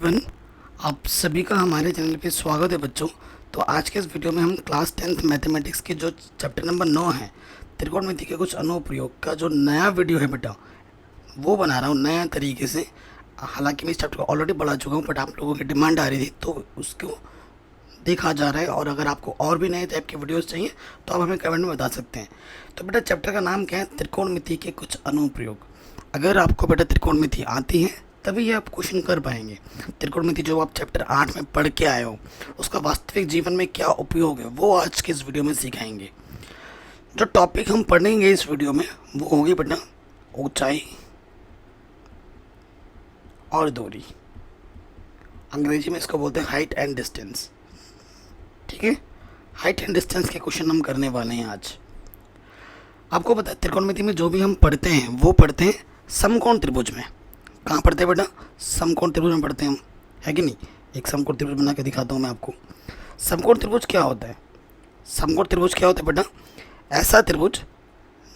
One आप सभी का हमारे चैनल पे स्वागत है बच्चों। तो आज के इस वीडियो में हम क्लास 10th मैथमेटिक्स के जो चैप्टर नंबर 9 है त्रिकोणमिति के कुछ अनुप्रयोग का जो नया वीडियो है बेटा वो बना रहा हूँ नया तरीके से। हालांकि मैं इस चैप्टर को ऑलरेडी पढ़ा चुका हूँ बट आप लोगों की डिमांड आ रही थी तो उसको देखा जा रहा है। और अगर आपको और भी नए टाइप के वीडियोस चाहिए तो आप हमें कमेंट में बता सकते हैं। तो बेटा चैप्टर का नाम क्या है? त्रिकोणमिति के कुछ अनुप्रयोग। अगर आपको बेटा त्रिकोणमिति आती है तभी ये आप क्वेश्चन कर पाएंगे। त्रिकोणमिति जो आप चैप्टर 8 में पढ़ के आए हो उसका वास्तविक जीवन में क्या उपयोग है वो आज के इस वीडियो में सिखाएंगे। जो टॉपिक हम पढ़ेंगे इस वीडियो में वो होगी बेटा ऊंचाई और दूरी। अंग्रेजी में इसको बोलते हैं हाइट एंड डिस्टेंस। ठीक है, हाइट एंड डिस्टेंस के क्वेश्चन हम करने वाले हैं आज। आपको पता है त्रिकोणमिति में जो भी हम पढ़ते हैं वो पढ़ते हैं समकोण त्रिभुज में। कहाँ पढ़ते हैं बेटा? समकोण त्रिभुज में पढ़ते हैं हम, है कि नहीं? एक समकोण त्रिभुज बना के दिखाता हूँ मैं आपको। समकोण त्रिभुज क्या होता है? समकोण त्रिभुज क्या होता है बेटा? ऐसा त्रिभुज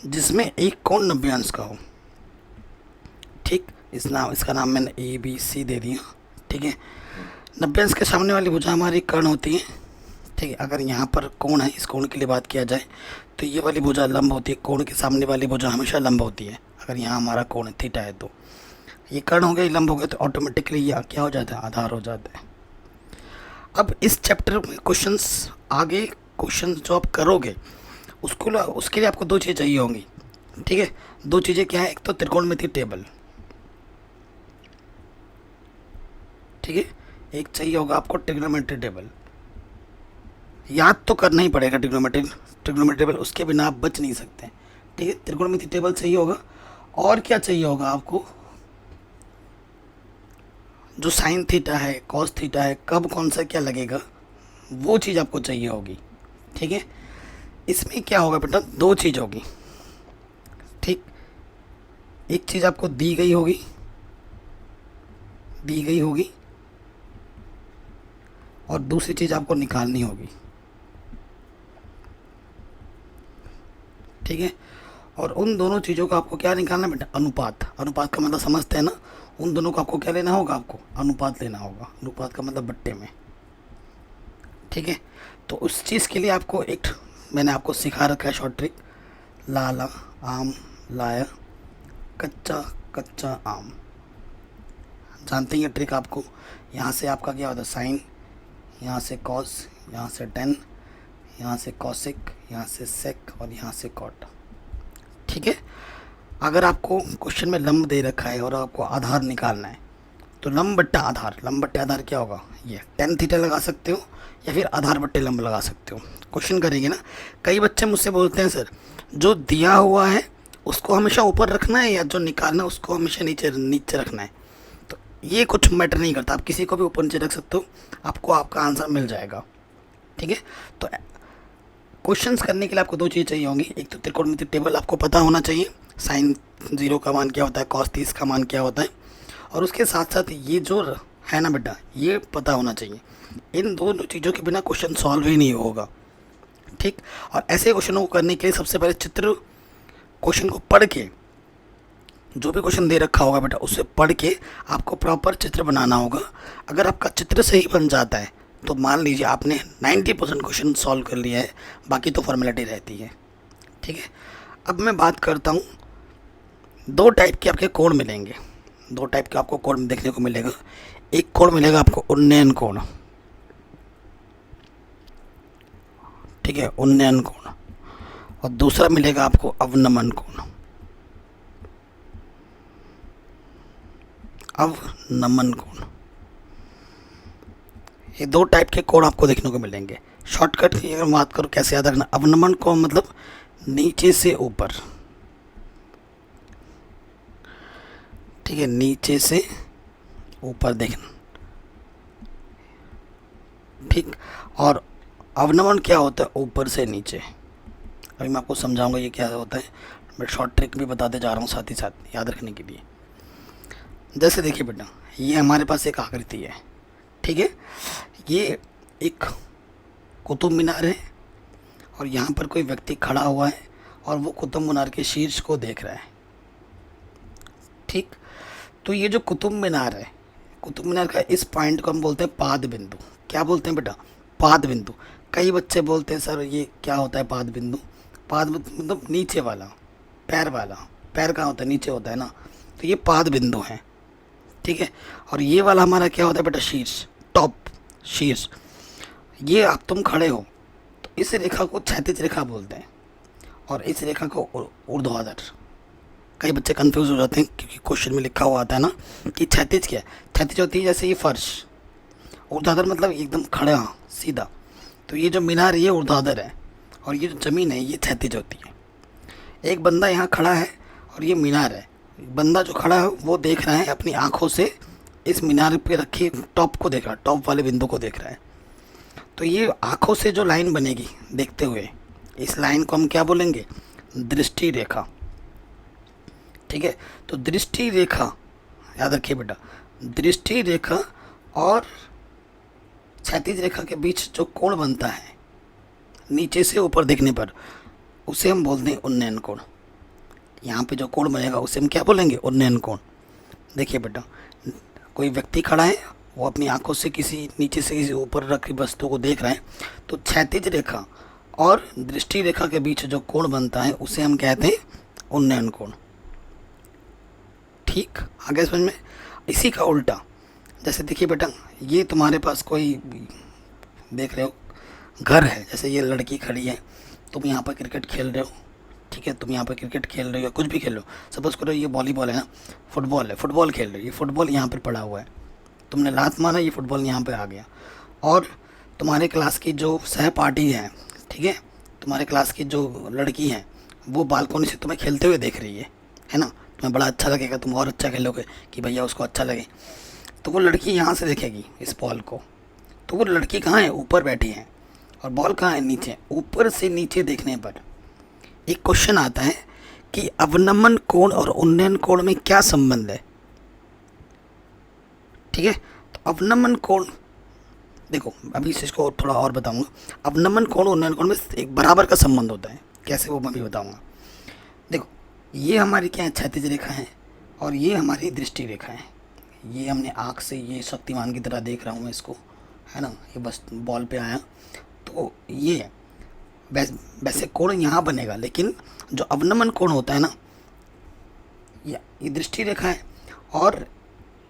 जिसमें एक कोण 90 अंश का हो। ठीक, इसका नाम मैंने ABC दे दिया। ठीक है, 90 अंश के सामने वाली भुजा हमारी कर्ण होती है। ठीक है, अगर यहाँ पर कोण है, इस कोण के लिए बात किया जाए तो ये वाली भुजा लंब होती है। कोण के सामने वाली भुजा हमेशा लंब होती है। अगर यहाँ हमारा कोण थीटा है तो ये कर्ण हो गया, लंब हो गया तो ऑटोमेटिकली ये क्या हो जाता है? आधार हो जाता है। अब इस चैप्टर में क्वेश्चंस आगे क्वेश्चंस जो आप करोगे उसके लिए आपको दो चीज़ें चाहिए होंगी। ठीक है, दो चीज़ें क्या है? एक तो त्रिकोणमिति टेबल, ठीक है, एक चाहिए होगा आपको ट्रिग्नोमेट्री टेबल। याद तो करना ही पड़ेगा ट्रिग्नोमेट्री टेबल, उसके बिना आप बच नहीं सकते। ठीक है, त्रिकोणमिति टेबल चाहिए होगा। और क्या चाहिए होगा आपको? जो साइन थीटा है, कॉस थीटा है, कब कौन सा क्या लगेगा वो चीज़ आपको चाहिए होगी। ठीक है, इसमें क्या होगा बेटा? दो चीज़ होगी। ठीक, एक चीज़ आपको दी गई होगी और दूसरी चीज़ आपको निकालनी होगी। ठीक है, और उन दोनों चीज़ों का आपको क्या निकालना बेटा? अनुपात। अनुपात का मतलब समझते हैं ना? उन दोनों का आपको क्या लेना होगा? आपको अनुपात लेना होगा। अनुपात का मतलब बट्टे में। ठीक है, तो उस चीज़ के लिए आपको एक मैंने आपको सिखा रखा है शॉर्ट ट्रिक। लाला आम लाया, कच्चा कच्चा आम। जानते हैं ये ट्रिक आपको? यहाँ से आपका क्या होता है? साइन, यहाँ से कॉस, यहाँ से टेन, यहाँ से कॉसिक, यहाँ से सेक और यहाँ से कॉट। ठीक है, अगर आपको क्वेश्चन में लंब दे रखा है और आपको आधार निकालना है तो लंब बट्टा आधार, लंब बट्टे आधार क्या होगा? ये टेन थीटा लगा सकते हो या फिर आधार बट्टे लंब लगा सकते हो। क्वेश्चन करेंगे ना, कई बच्चे मुझसे बोलते हैं सर जो दिया हुआ है उसको हमेशा ऊपर रखना है या जो निकालना है उसको हमेशा नीचे नीचे रखना है। तो ये कुछ मैटर नहीं करता, आप किसी को भी ऊपर नीचे रख सकते हो, आपको आपका आंसर मिल जाएगा। ठीक है, तो क्वेश्चंस करने के लिए आपको दो चीज़ चाहिए होंगी। एक तो त्रिकोणमिति टेबल आपको पता होना चाहिए, साइन 0 का मान क्या होता है, कॉस 30 का मान क्या होता है, और उसके साथ साथ ये जो है ना बेटा ये पता होना चाहिए। इन दोनों चीज़ों के बिना क्वेश्चन सॉल्व ही नहीं होगा। ठीक, और ऐसे क्वेश्चनों को करने के लिए सबसे पहले चित्र क्वेश्चन को पढ़ के, जो भी क्वेश्चन दे रखा होगा बेटा उसे पढ़ के आपको प्रॉपर चित्र बनाना होगा। अगर आपका चित्र सही बन जाता है तो मान लीजिए आपने 90% क्वेश्चन सॉल्व कर लिया है, बाकी तो फॉर्मेलिटी रहती है। ठीक है, अब मैं बात करता हूँ, दो टाइप के आपके कोण मिलेंगे। दो टाइप के आपको कोण देखने को मिलेगा। एक कोण मिलेगा आपको उन्नयन कोण। ठीक है, उन्नयन कोण। और दूसरा मिलेगा आपको अवनमन कोण। अवनमन कोण, ये दो टाइप के कोण आपको देखने को मिलेंगे। शॉर्टकट की अगर बात करो कैसे याद रखना, अवनमन कोण मतलब नीचे से ऊपर। ठीक है, नीचे से ऊपर देखना। ठीक, और अवनमन क्या होता है? ऊपर से नीचे। अभी मैं आपको समझाऊंगा ये क्या होता है, मैं शॉर्ट ट्रिक भी बताते जा रहा हूँ साथ ही साथ याद रखने के लिए। जैसे देखिए बेटा ये हमारे पास एक आकृति है। ठीक है, ये एक कुतुब मीनार है और यहाँ पर कोई व्यक्ति खड़ा हुआ है और वो कुतुब मीनार के शीर्ष को देख रहा है। ठीक, तो ये जो कुतुब मीनार है, कुतुब मीनार का इस पॉइंट को हम बोलते हैं पाद बिंदु। क्या बोलते हैं बेटा? पाद बिंदु। कई बच्चे बोलते हैं सर ये क्या होता है पाद बिंदु? पाद मतलब नीचे वाला, पैर वाला। पैर कहाँ होता है? नीचे होता है ना, तो ये पाद बिंदु है, ठीक है। और ये वाला हमारा क्या होता है बेटा? शीर्ष, टॉप, शीर्ष। ये आप तुम खड़े हो तो इस रेखा को क्षैतिज रेखा बोलते हैं और इस रेखा को ऊर्ध्वाधर। कई बच्चे कंफ्यूज हो जाते हैं क्योंकि क्वेश्चन में लिखा हुआ आता है ना कि क्षैतिज क्या है। क्षैतिज होती है जैसे ये फर्श, ऊर्ध्वाधर मतलब एकदम खड़ा सीधा। तो ये जो मीनार ये ऊर्ध्वाधर है और ये जो ज़मीन है ये क्षैतिज होती है। एक बंदा यहाँ खड़ा है और ये मीनार है। बंदा जो खड़ा है वो देख रहा है अपनी आँखों से इस मीनार पे रखी टॉप को देख रहा है, टॉप वाले बिंदु को देख रहा है। तो ये आँखों से जो लाइन बनेगी देखते हुए, इस लाइन को हम क्या बोलेंगे? दृष्टि रेखा, ठीक है। तो दृष्टि रेखा याद रखिए बेटा, दृष्टि रेखा और क्षैतिज रेखा के बीच जो कोण बनता है नीचे से ऊपर देखने पर, उसे हम बोलते हैं उन्नयन कोण। यहाँ पे जो कोण बनेगा उसे हम क्या बोलेंगे? उन्नयन कोण। देखिए बेटा, कोई व्यक्ति खड़ा है, वो अपनी आंखों से किसी नीचे से किसी ऊपर रखी वस्तु को देख रहा है, तो क्षैतिज रेखा और दृष्टि रेखा के बीच जो कोण बनता है उसे हम कहते हैं उन्नयन कोण। ठीक, आगे समझ में? इसी का उल्टा, जैसे देखिए बेटा, ये तुम्हारे पास कोई देख रहे हो घर है, जैसे ये लड़की खड़ी है, तुम यहाँ पर क्रिकेट खेल रहे हो, ठीक है, तुम यहाँ पर क्रिकेट खेल रहे हो या कुछ भी खेल रहे हो। सपोज करो ये वॉलीबॉल है ना, फुटबॉल है, फुटबॉल खेल रहे हो, ये फुटबॉल यहाँ पर पड़ा हुआ है, तुमने लात मारा, ये फुटबॉल यहाँ पर आ गया। और तुम्हारे क्लास की जो सहपाठी है, ठीक है, तुम्हारे क्लास की जो लड़की है, वो बालकोनी से तुम्हें खेलते हुए देख रही है ना, तुम्हें बड़ा अच्छा लगेगा, तुम और अच्छा खेलोगे कि भैया उसको अच्छा लगे। तो वो लड़की यहाँ से देखेगी इस बॉल को, तो वो लड़की कहाँ है? ऊपर बैठी है, और बॉल कहाँ है? नीचे। ऊपर से नीचे देखने पर एक क्वेश्चन आता है कि अवनमन कोण और उन्नयन कोण में क्या संबंध है, ठीक है। तो अवनमन कोण, देखो अभी इसको थोड़ा और बताऊंगा। अवनमन कोण और उन्नयन कोण में एक बराबर का संबंध होता है, कैसे वो मैं भी बताऊंगा। देखो ये हमारी क्या है? क्षैतिज रेखा है और ये हमारी दृष्टि रेखा है। ये हमने आँख से ये शक्तिमान की तरह देख रहा हूँ मैं इसको, है ना, ये बस बॉल पे आया, तो ये वैसे कोण यहाँ बनेगा, लेकिन जो अवनमन कोण होता है ना, ये दृष्टि रेखा है और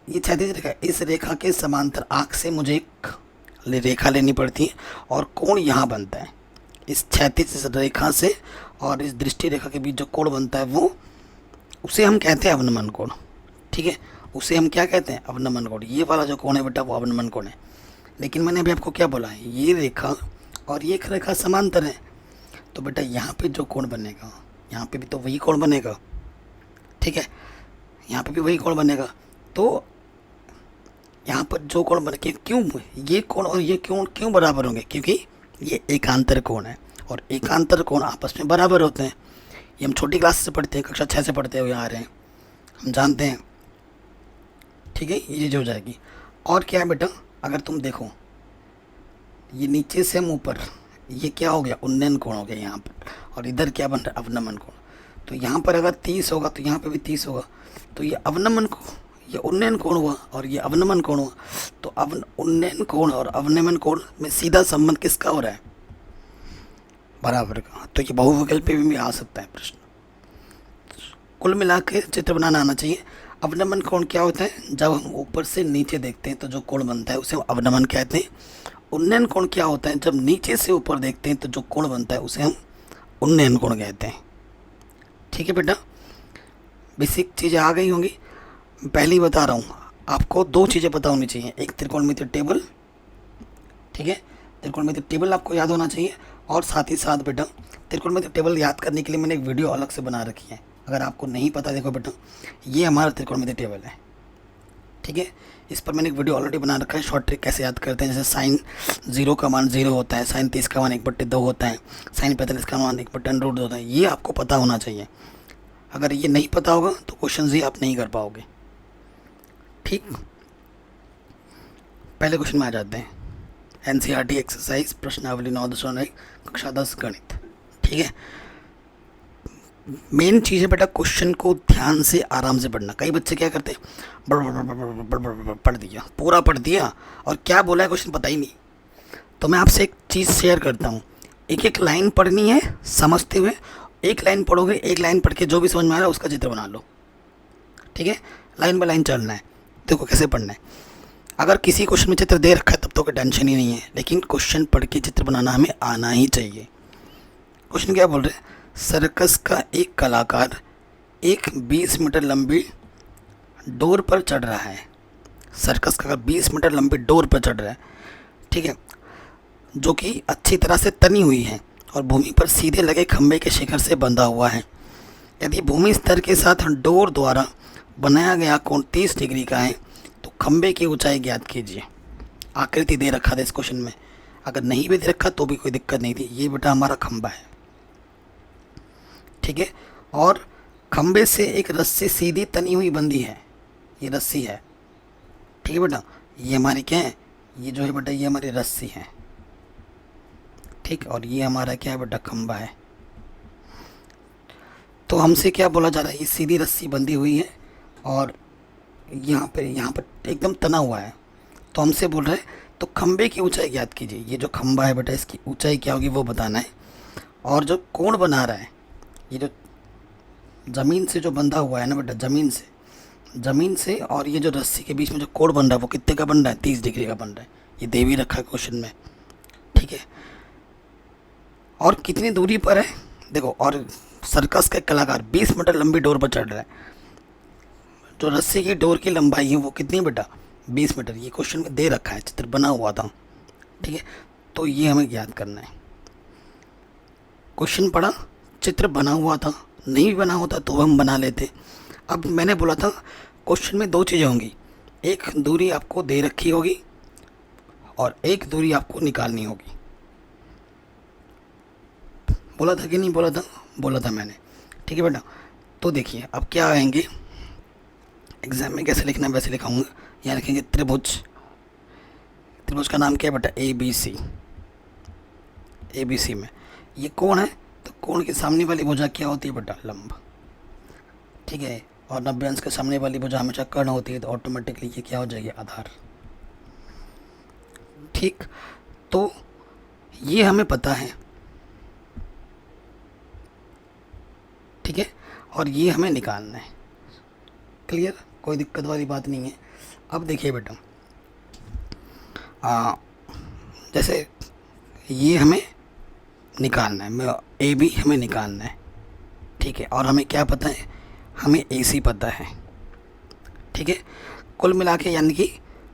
ये क्षैतिज रेखा है। इस रेखा के समांतर आँख से मुझे एक रेखा लेनी पड़ती है और कोण यहाँ बनता है। इस क्षैतिज रेखा से और इस दृष्टि रेखा के बीच जो कोण बनता है वो, उसे हम कहते हैं अवनमन कोण, ठीक है। उसे हम क्या कहते हैं? अवनमन कोण। ये वाला जो कोण है बेटा वो अवनमन कोण है। लेकिन मैंने अभी आपको क्या बोला है? ये रेखा और ये रेखा समांतर है, तो बेटा यहाँ पे जो कोण बनेगा, यहाँ पे भी तो वही कोण बनेगा, ठीक है, यहाँ पे भी वही कोण बनेगा। तो यहाँ पर जो कोण बने, क्यों ये कोण और ये क्यों बराबर होंगे? क्योंकि ये एकांतर कोण है और एकांतर कोण आपस में बराबर होते हैं। ये हम छोटी क्लास से पढ़ते हैं, कक्षा 6 से पढ़ते हुए आ रहे हैं, हम जानते हैं, ठीक है। ये जो हो जाएगी। और क्या है बेटा, अगर तुम देखो ये नीचे से हम ऊपर, ये क्या हो गया? उन्नयन कोण हो गया यहाँ पर, और इधर क्या बन रहा है? अवनमन कोण। तो यहाँ पर अगर 30 होगा तो यहाँ पे भी 30 होगा, तो ये अवनमन को, ये उन्नयन कोण हुआ और ये अवनमन कोण हुआ। तो उन्नयन कोण और अवनमन कोण में सीधा संबंध किसका हो रहा है? बराबर का। तो ये बहुविकल्प पे भी आ सकता है प्रश्न। कुल मिला के चित्र बनाना आना चाहिए। अवनमन कोण क्या होता है? जब हम ऊपर से नीचे देखते हैं तो जो कोण बनता है उसे हम अवनमन कहते हैं। उन्नयन कोण क्या होता है? जब नीचे से ऊपर देखते हैं तो जो कोण बनता है उसे हम उन्नयन कोण कहते हैं, ठीक है बेटा। बेसिक चीज़ें आ गई होंगी। पहले ही बता रहा हूँ आपको, 2 चीज़ें पता होनी चाहिए। एक त्रिकोणमितीय टेबल, ठीक है, त्रिकोणमितीय टेबल आपको याद होना चाहिए। और साथ ही साथ बेटा त्रिकोणमितीय टेबल याद करने के लिए मैंने एक वीडियो अलग से बना रखी है। अगर आपको नहीं पता, देखो बेटा ये हमारा त्रिकोणमितीय टेबल है, ठीक है। इस पर मैंने एक वीडियो ऑलरेडी बना रखा है, शॉर्ट ट्रिक कैसे याद करते हैं। जैसे साइन 0 का मान 0 होता है, साइन 30 का मान 1/2 होता है, साइन 45 का मान 1/√2 होता है। ये आपको पता होना चाहिए। अगर ये नहीं पता होगा तो क्वेश्चन ही आप नहीं कर पाओगे, ठीक। पहले क्वेश्चन में आ जाते हैं। एनसीईआरटी एक्सरसाइज प्रश्नावली 9.1 कक्षा 10 गणित, ठीक है। मेन चीज़ है बेटा, क्वेश्चन को ध्यान से आराम से पढ़ना। कई बच्चे क्या करते हैं, बड़ बड़ बड़ बड़ बड़ बड़ बड़ पढ़ दिया, पूरा पढ़ दिया और क्या बोला है क्वेश्चन पता ही नहीं। तो मैं आपसे एक चीज़ शेयर करता हूँ, एक एक लाइन पढ़नी है समझते हुए। एक लाइन पढ़ोगे, एक लाइन पढ़ के जो भी समझ में आ रहा है उसका चित्र बना लो, ठीक है। लाइन बाय लाइन चलना है। देखो कैसे पढ़ना है। अगर किसी क्वेश्चन में चित्र दे रखा है तब तो कोई टेंशन ही नहीं है, लेकिन क्वेश्चन पढ़ के चित्र बनाना हमें आना ही चाहिए। क्वेश्चन क्या बोल रहे हैं, सर्कस का एक कलाकार एक 20 मीटर लंबी डोर पर चढ़ रहा है। सर्कस का 20 मीटर लंबी डोर पर चढ़ रहा है, ठीक है, जो कि अच्छी तरह से तनी हुई है और भूमि पर सीधे लगे खंभे के शिखर से बंधा हुआ है। यदि भूमि स्तर के साथ डोर द्वारा बनाया गया कोण 30 डिग्री का है तो खंभे की ऊंचाई ज्ञात कीजिए। आकृति दे रखा था इस क्वेश्चन में, अगर नहीं भी दे रखा तो भी कोई दिक्कत नहीं थी। ये बेटा हमारा खंभा है, ठीक है, और खंभे से एक रस्सी सीधी तनी हुई बंधी है। ये रस्सी है, ठीक है बेटा। ये हमारी क्या है, ये जो है बेटा ये हमारी रस्सी है, ठीक। और ये हमारा क्या है बेटा, खंभा है। तो हमसे क्या बोला जा रहा है, ये सीधी रस्सी बंधी हुई है और यहाँ पर एकदम तना हुआ है। तो हमसे बोल रहे हैं तो खंभे की ऊंचाई ज्ञात कीजिए। ये जो खंभा है बेटा इसकी ऊंचाई क्या होगी वो बताना है। और जो कोण बना रहा है, ये जो ज़मीन से जो बंधा हुआ है ना बेटा, ज़मीन से और ये जो रस्सी के बीच में जो कोण बन रहा है वो कितने का बन रहा है, 30 डिग्री का बन रहा है। ये दे भी रखा है क्वेश्चन में, ठीक है। और कितनी दूरी पर है देखो, और सर्कस का कलाकार 20 मीटर लंबी डोर पर चढ़ रहा है। जो रस्सी की डोर की लंबाई है वो कितनी बेटा, 20 मीटर। ये क्वेश्चन में दे रखा है, चित्र बना हुआ था, ठीक है। तो ये हमें ज्ञात करना है। क्वेश्चन पढ़ा, चित्र बना हुआ था, नहीं भी बना होता तो हम बना लेते। अब मैंने बोला था क्वेश्चन में 2 चीज़ें होंगी, एक दूरी आपको दे रखी होगी और एक दूरी आपको निकालनी होगी। बोला था कि नहीं बोला था, बोला था मैंने, ठीक है बेटा। तो देखिए अब क्या आएंगे, एग्जाम में कैसे लिखना है वैसे लिखाऊंगा। यहाँ लिखेंगे त्रिभुज, त्रिभुज का नाम क्या है बेटा, ABC। ABC में ये कोण है तो कोण के सामने वाली भुजा क्या होती है बेटा, लंब, ठीक है। और 90 अंश के सामने वाली भुजा हमेशा कर्ण होती है, तो ऑटोमेटिकली ये क्या हो जाएगी, आधार, ठीक। तो ये हमें पता है, ठीक है, और ये हमें निकालना है। क्लियर, कोई दिक्कत वाली बात नहीं है। अब देखिए बेटा, जैसे ये हमें निकालना है, AB हमें निकालना है, ठीक है। और हमें क्या पता है, हमें AC पता है, ठीक है। कुल मिला के यानी कि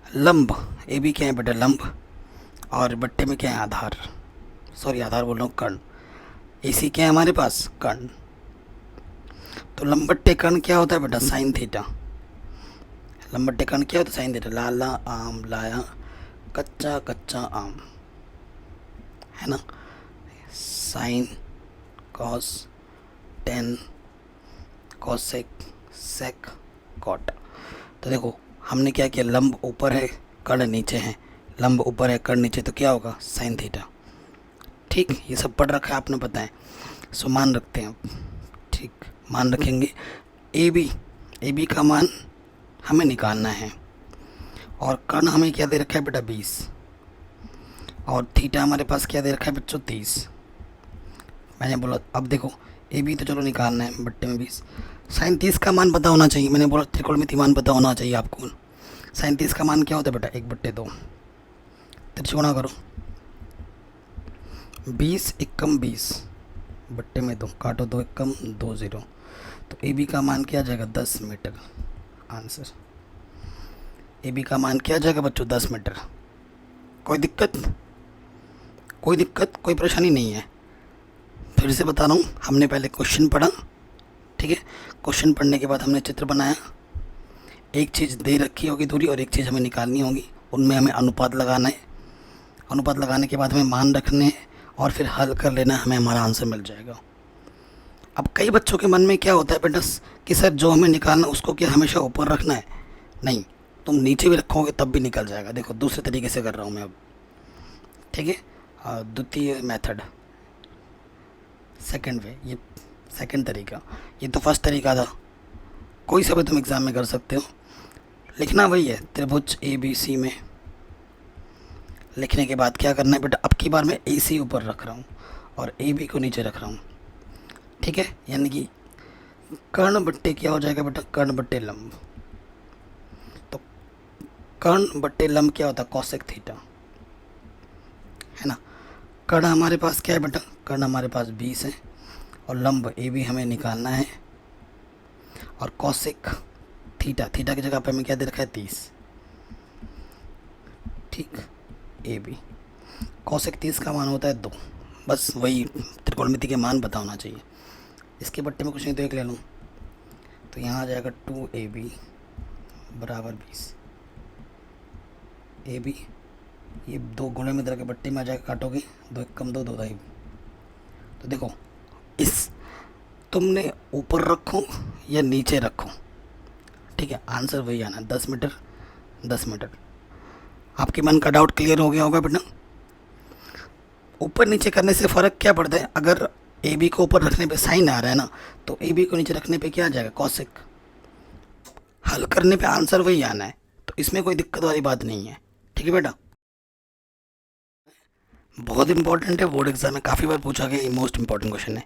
लंब, AB क्या है बेटा, लंब, और बट्टे में क्या है, आधार, सॉरी आधार बोल रहा हूँ, कर्ण। AC क्या है हमारे पास, कर्ण। तो लंब बट्टे कर्ण क्या होता है बेटा, साइन थीटा। लंब बट्टे कर्ण क्या होता है, साइन थीटा। लाला आम लाया, कच्चा कच्चा आम, है ना। Sign, cos, tan, cosec, sec, cot. तो देखो हमने क्या किया, लंब ऊपर है कर्ण नीचे है, लंब ऊपर है कर्ण नीचे, तो क्या होगा, साइन थीटा, ठीक। ये सब पढ़ रखा है आपने, पता है। सो मान रखते हैं, ठीक, मान रखेंगे। AB का मान हमें निकालना है और कर्ण हमें क्या दे रखा है बेटा, 20, और थीटा हमारे पास क्या दे रखा है बच्चों, 30। मैंने बोला अब देखो AB तो चलो निकालना है, बट्टे में 20, साइन 30 का मान पता होना चाहिए। मैंने बोला त्रिकोणमिति मान पता होना चाहिए आपको। साइन 30 का मान क्या होता है बेटा, 1/2, त्रिकोणा करो, 20 एकम 20 बट्टे में 2, काटो 2 एकम 2 0। तो AB का मान क्या आ जाएगा, 10 मीटर। आंसर AB का मान क्या आ जाएगा बच्चों, 10 मीटर। कोई दिक्कत, कोई परेशानी नहीं है। फिर से बता रहा हूँ, हमने पहले क्वेश्चन पढ़ा, ठीक है। क्वेश्चन पढ़ने के बाद हमने चित्र बनाया। एक चीज़ दे रखी होगी दूरी और एक चीज़ हमें निकालनी होगी, उनमें हमें अनुपात लगाना है। अनुपात लगाने के बाद हमें मान रखने हैं और फिर हल कर लेना, हमें हमारा आंसर मिल जाएगा। अब कई बच्चों के मन में क्या होता है बेटा कि सर जो हमें निकालना उसको क्या हमेशा ऊपर रखना है, नहीं, तुम नीचे भी रखोगे तब भी निकल जाएगा। देखो दूसरे तरीके से कर रहा हूँ मैं अब, ठीक है। द्वितीय मेथड, सेकंड वे, ये सेकंड तरीका। ये तो फर्स्ट तरीका था, कोई सा भी तुम एग्ज़ाम में कर सकते हो। लिखना वही है, त्रिभुज ए बी सी में। लिखने के बाद क्या करना है बेटा, अब की बार मैं ए सी ऊपर रख रहा हूँ और ए बी को नीचे रख रहा हूँ, ठीक है। यानी कि कर्ण बट्टे क्या हो जाएगा बेटा, कर्ण बट्टे लंब। तो कर्ण बट्टे लंब क्या होता है, कॉसेक थीटा, है ना। कर्ण हमारे पास क्या है बेटा, कर्ण हमारे पास 20 है और लंब ए बी हमें निकालना है। और कॉसेक थीटा, थीटा की जगह पे हमें क्या दे रखा है, 30, ठीक। ए बी कॉसेक 30 का मान होता है 2। बस वही त्रिकोणमिति के मान पता होना चाहिए। इसके बट्टे में कुछ नहीं तो एक ले लूँ, तो यहाँ आ जाएगा 2AB बराबर 20। ए बी ये 2 गुणे में के बट्टे में आ जाएगा, काटोगे 2 एक कम 2 2 ढाई। तो देखो इस तुमने ऊपर रखो या नीचे रखो, ठीक है, आंसर वही आना, 10 मीटर 10 मीटर। आपके मन का डाउट क्लियर हो गया होगा बेटा। ऊपर नीचे करने से फ़र्क क्या पड़ता है, अगर ए बी को ऊपर रखने पे साइन आ रहा है ना, तो ए बी को नीचे रखने पे क्या आ जाएगा, कॉसेक। हल करने पे आंसर वही आना है, तो इसमें कोई दिक्कत वाली बात नहीं है, ठीक है बेटा। बहुत इंपॉर्टेंट है, बोर्ड एग्जाम में काफ़ी बार पूछा गया, ये मोस्ट इंपॉर्टेंट क्वेश्चन है।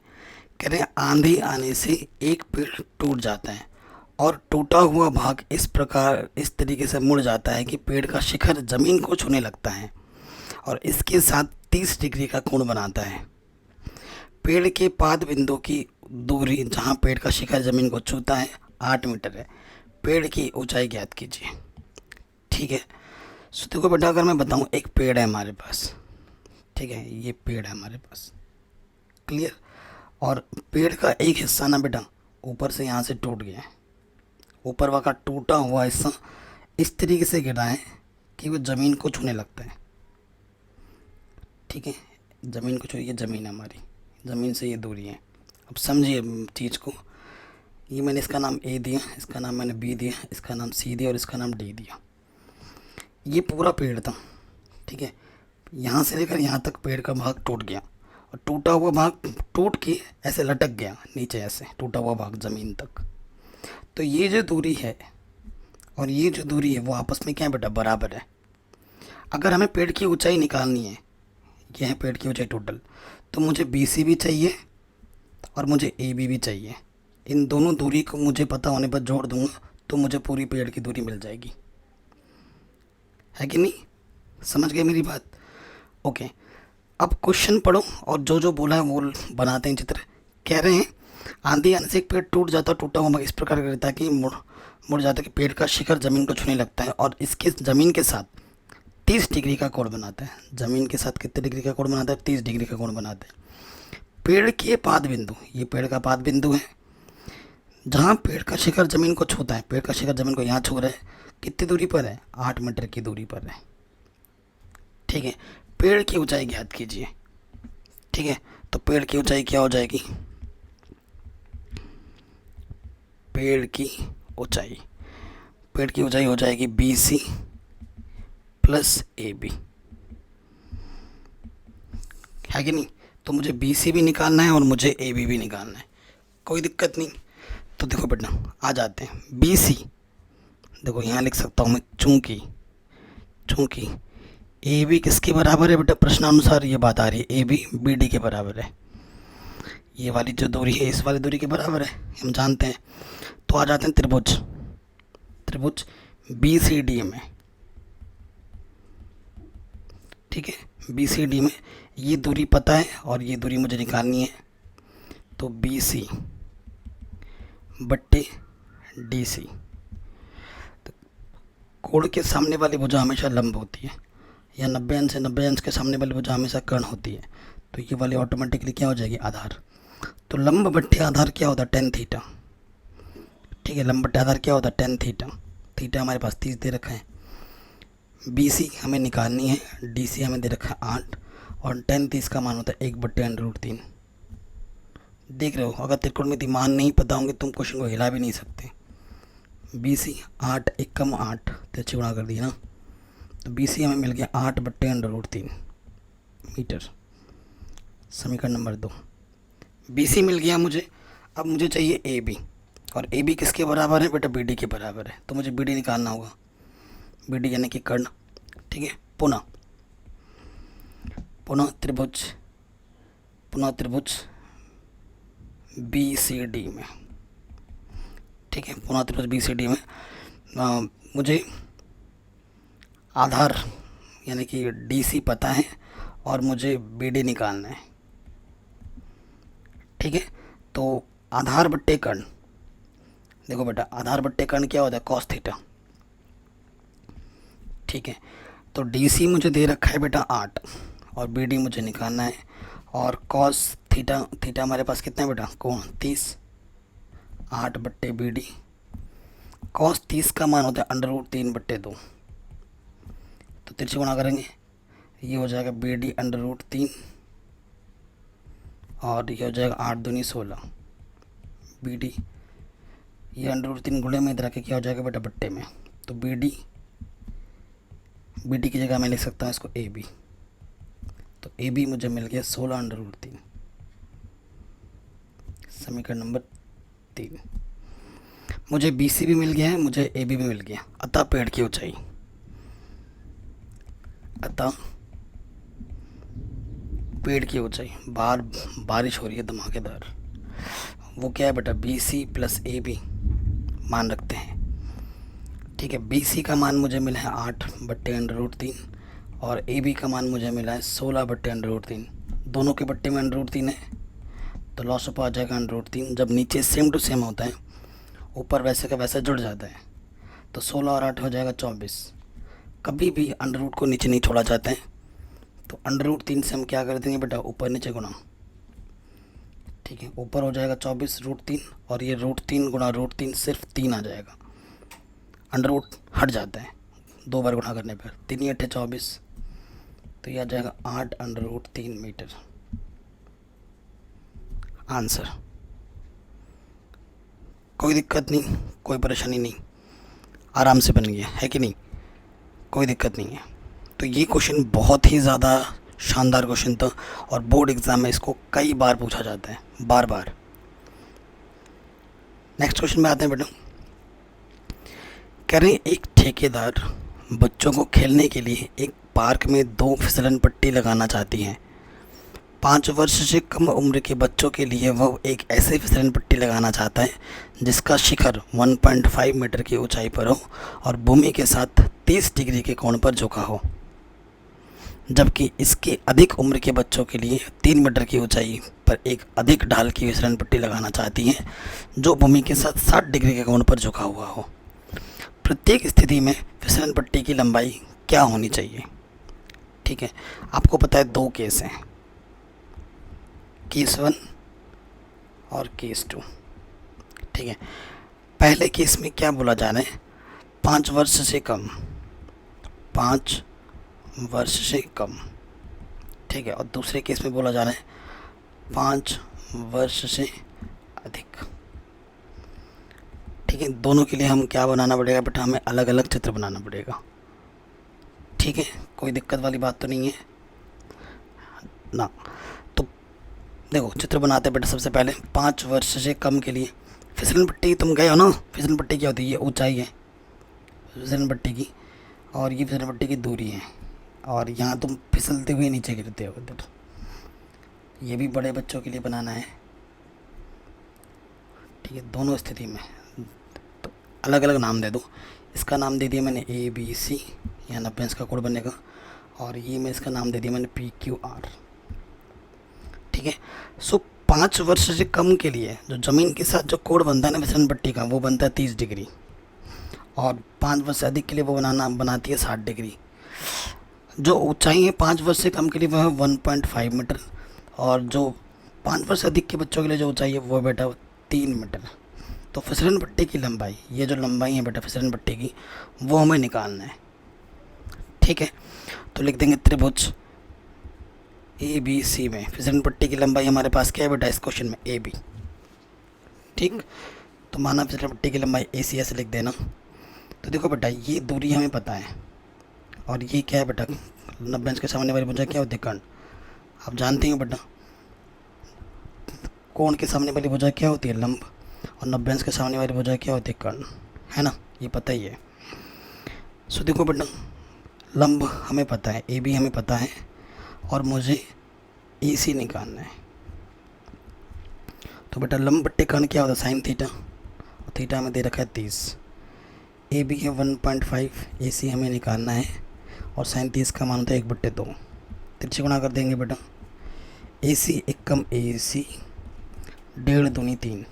कह रहे हैं आंधी आने से एक पेड़ टूट जाता है और टूटा हुआ भाग इस प्रकार इस तरीके से मुड़ जाता है कि पेड़ का शिखर जमीन को छूने लगता है और इसके साथ 30 डिग्री का कोण बनाता है। पेड़ के पाद बिंदु की दूरी जहाँ पेड़ का शिखर जमीन को छूता है 8 मीटर है। पेड़ की ऊंचाई ज्ञात कीजिए, ठीक है। सो देखो बेटा, अगर मैं बताऊँ, एक पेड़ है हमारे पास, ठीक है, ये पेड़ है हमारे पास, क्लियर। और पेड़ का एक हिस्सा ना बेटा ऊपर से यहाँ से टूट गया है, ऊपर वाला टूटा हुआ हिस्सा इस तरीके से गिरा है कि वो ज़मीन को छूने लगता है, ठीक है। ज़मीन को छू, ये ज़मीन है हमारी, ज़मीन से ये दूरी है। अब समझिए चीज़ को, ये मैंने इसका नाम ए दिया, इसका नाम मैंने बी दिया, इसका नाम सी दिया और इसका नाम डी दिया। ये पूरा पेड़ था, ठीक है। यहाँ से लेकर यहाँ तक पेड़ का भाग टूट गया और टूटा हुआ भाग टूट के ऐसे लटक गया नीचे, ऐसे टूटा हुआ भाग ज़मीन तक। तो ये जो दूरी है और ये जो दूरी है वो आपस में क्या है बेटा, बराबर है। अगर हमें पेड़ की ऊंचाई निकालनी है, ये है पेड़ की ऊंचाई टोटल, तो मुझे बी सी भी चाहिए और मुझे ए बी भी चाहिए। इन दोनों दूरी को मुझे पता होने पर जोड़ दूंगा तो मुझे पूरी पेड़ की दूरी मिल जाएगी, है कि नहीं। समझ गए मेरी बात, ओके। अब क्वेश्चन पढ़ो और जो जो बोला है वो बनाते हैं चित्र। कह रहे हैं आंधी आने से एक पेड़ टूट जाता, टूटा हुआ इस प्रकार करता है कि मुड़ जाता है कि पेड़ का शिखर ज़मीन को छूने लगता है और इसके ज़मीन के साथ 30 डिग्री का कोण बनाता है। ज़मीन के साथ कितने डिग्री का कोण बनाता है, 30 डिग्री का कोण बनाता है। पेड़ के पाद बिंदु, ये पेड़ का पाद बिंदु है जहाँ पेड़ का शिखर ज़मीन को छूता है। पेड़ का शिखर ज़मीन को यहाँ छू रहा है, कितनी दूरी पर है, 8 मीटर की दूरी पर है, ठीक है। पेड़ की ऊंचाई ज्ञात कीजिए, ठीक है। तो पेड़ की ऊंचाई क्या हो जाएगी, पेड़ की ऊंचाई हो जाएगी B C plus A B, है कि नहीं। तो मुझे बी सी भी निकालना है और मुझे ए बी भी निकालना है, कोई दिक्कत नहीं। तो देखो बेटा आ जाते हैं, बी सी देखो यहाँ लिख सकता हूँ मैं, चूँकि ए बी किसके बराबर है बेटा, प्रश्नानुसार ये बात आ रही है, ए बी बी डी के बराबर है। ये वाली जो दूरी है इस वाली दूरी के बराबर है, हम जानते हैं। तो आ जाते हैं त्रिभुज बी सी डी में, ठीक है। बी सी डी में ये दूरी पता है और ये दूरी मुझे निकालनी है, तो बी सी बट्टे डी सी। तो कोण के सामने वाली भुजा हमेशा लंब होती है, या 90 अंश से 90 अंश के सामने वाली भुजा हमेशा कर्ण होती है, तो ये वाली ऑटोमेटिकली क्या हो जाएगी, आधार। तो लंब बट्टे आधार क्या होता है, टेन थीटा, ठीक है। लंब बट्टे आधार क्या होता है, टेन थीटा। थीटा हमारे पास 30 दे रखा है। बी सी हमें निकालनी है, डी सी हमें दे रखा है 8 और टेन 30 का मान होता है 1/√3। देख रहे हो, अगर त्रिकोणमिति मान नहीं पता होंगे तुम क्वेश्चन को हिला भी नहीं सकते। बी सी 8 1 कम 8 तिरछी गुणा कर दिया ना, तो बी सी हमें मिल गया 8/√3 मीटर। समीकरण नंबर 2 बी सी मिल गया मुझे। अब मुझे चाहिए ए बी, और ए बी किसके बराबर है बेटा, बी डी के बराबर है, तो मुझे बी डी निकालना होगा। बी डी यानी कि कर्ण, ठीक है। पुनः पुनः त्रिभुज, पुनः त्रिभुज बी सी डी में, ठीक है। पुनः त्रिभुज बी सी डी में मुझे आधार यानी कि डी सी पता है और मुझे बी डी निकालना है, ठीक है। तो आधार बट्टे कर्ण, देखो बेटा आधार बट्टे कर्ण क्या होता है, कॉस थीटा, ठीक है। तो डी सी मुझे दे रखा है बेटा 8 और बी डी मुझे निकालना है, और कॉस थीटा, थीटा हमारे पास कितना है बेटा, कोण 30, 8 बट्टे बी डी। कॉस 30 का मान होता है √3/2, तो तिरछे गुणा करेंगे, ये हो जाएगा बी डी √3 और ये हो जाएगा 8 दूनी 16 बी डी, ये √3 गुणे में इधर आके क्या हो जाएगा बेटा बट्टे में, तो बी डी की जगह मैं लिख सकता हूँ इसको ए बी, तो ए बी मुझे मिल गया 16 √3, समीकरण नंबर 3। मुझे बी सी भी मिल गया है, मुझे ए बी भी मिल गया। अतः पेड़ की ऊंचाई, अतः पेड़ की ऊंचाई, बाहर बारिश हो रही है धमाकेदार, वो क्या है बेटा B C plus A B मान रखते हैं, ठीक है। बी सी का मान मुझे मिला है 8/√3 और ए बी का मान मुझे मिला है 16/√3, दोनों के बट्टे में √3 है, तो लॉस ऑफ आ जाएगा √3। जब नीचे सेम टू सेम होता है ऊपर वैसे का वैसा जुड़ जाता है, तो 16 और 8 हो जाएगा 24। कभी भी अंडर को नीचे नहीं छोड़ा जाता है, तो √3 से हम क्या कर देंगे बेटा ऊपर नीचे गुणा, ठीक है। ऊपर हो जाएगा 24 √3 और ये √3 गुणा √3 सिर्फ 3 आ जाएगा, अंडर हट जाता है 2 बार गुणा करने पर, 3 8 24, तो ये आ जाएगा 8 √3 मीटर। आंसर, कोई दिक्कत नहीं, कोई परेशानी नहीं, आराम से बन गया है कि नहीं, कोई दिक्कत नहीं है। तो ये क्वेश्चन बहुत ही ज़्यादा शानदार क्वेश्चन था और बोर्ड एग्ज़ाम में इसको कई बार पूछा जाता है, बार बार। नेक्स्ट क्वेश्चन में आते हैं बेटा। कह रहे हैं एक ठेकेदार बच्चों को खेलने के लिए एक पार्क में 2 फिसलन पट्टी लगाना चाहती हैं। 5 वर्ष से कम उम्र के बच्चों के लिए वह एक ऐसे फिसलन पट्टी लगाना चाहता है जिसका शिखर 1.5 मीटर की ऊंचाई पर हो और भूमि के साथ 30 डिग्री के कोण पर झुका हो, जबकि इसके अधिक उम्र के बच्चों के लिए 3 मीटर की ऊंचाई पर एक अधिक ढाल की फिसलन पट्टी लगाना चाहती हैं जो भूमि के साथ 60 डिग्री के कोण पर झुका हुआ हो। प्रत्येक स्थिति में फिसलन पट्टी की लंबाई क्या होनी चाहिए, ठीक है। आपको पता है 2 केस हैं, केस 1 और केस 2, ठीक है। पहले केस में क्या बोला जा रहा है, 5 वर्ष से कम, 5 वर्ष से कम, ठीक है। और दूसरे केस में बोला जा रहा है 5 वर्ष से अधिक, ठीक है। दोनों के लिए हम क्या बनाना पड़ेगा बेटा, हमें अलग अलग चित्र बनाना पड़ेगा, ठीक है। कोई दिक्कत वाली बात तो नहीं है ना। तो देखो चित्र बनाते हैं बेटा। सबसे पहले 5 वर्ष से कम के लिए फिसलन पट्टी, तुम गए हो ना, फिसलन पट्टी क्या होती है, ये ऊंचाई है फिसलन पट्टी की और ये फिसलन पट्टी की दूरी है, और यहाँ तुम फिसलते हुए नीचे गिरते हो इधर। ये भी बड़े बच्चों के लिए बनाना है, ठीक है। दोनों स्थिति में तो अलग अलग नाम दे दो। इसका नाम दे दिया मैंने ABC, यहाँ 90 का कोड बनेगा, और ये मैं इसका नाम दे दिया मैंने PQR, ठीक है। सो 5 वर्ष से कम के लिए जो ज़मीन के साथ जो कोड बनता है ना फिसलन पट्टी का, वो बनता है 30 डिग्री, और 5 वर्ष से अधिक के लिए वो बनाती है 60 डिग्री। जो ऊंचाई है 5 वर्ष से कम के लिए वो है 1.5 मीटर, और जो 5 वर्ष से अधिक के बच्चों के लिए जो ऊंचाई है वो बेटा 3 मीटर। तो फिसलन पट्टी की लंबाई, ये जो लंबाई है बेटा फिसलन पट्टी की, वो हमें निकालना है, ठीक है। तो लिख देंगे त्रिभुज ABC में फिसलन पट्टी की लंबाई हमारे पास क्या है बेटा इस क्वेश्चन में, AB, ठीक। तो माना फिसलन पट्टी की लंबाई AC ऐसे लिख देना। तो देखो बेटा ये दूरी हमें पता है, और ये क्या है बेटा 90 के सामने वाली भुजा क्या होती है, कर्ण। आप जानते हैं बेटा कोण के सामने वाली भुजा क्या होती है? लंब। और 90 अंश के सामने वाली भुजा क्या होती है? कर्ण, है ना, ये पता ही है। सो देखो बेटा, लंब हमें पता है, ए बी हमें पता है, और मुझे ए सी निकालना है। तो बेटा लंब बट्टे कर्ण क्या होता है? साइन थीटा, और थीटा हमें दे रखा है 30। ए बी है 1.5, ए सी हमें निकालना है, और साइन 30 का मान होता है 1/2। तिरछे गुणा कर देंगे बेटा, ए सी एक कम ए सी, 1.5 दूनी 3।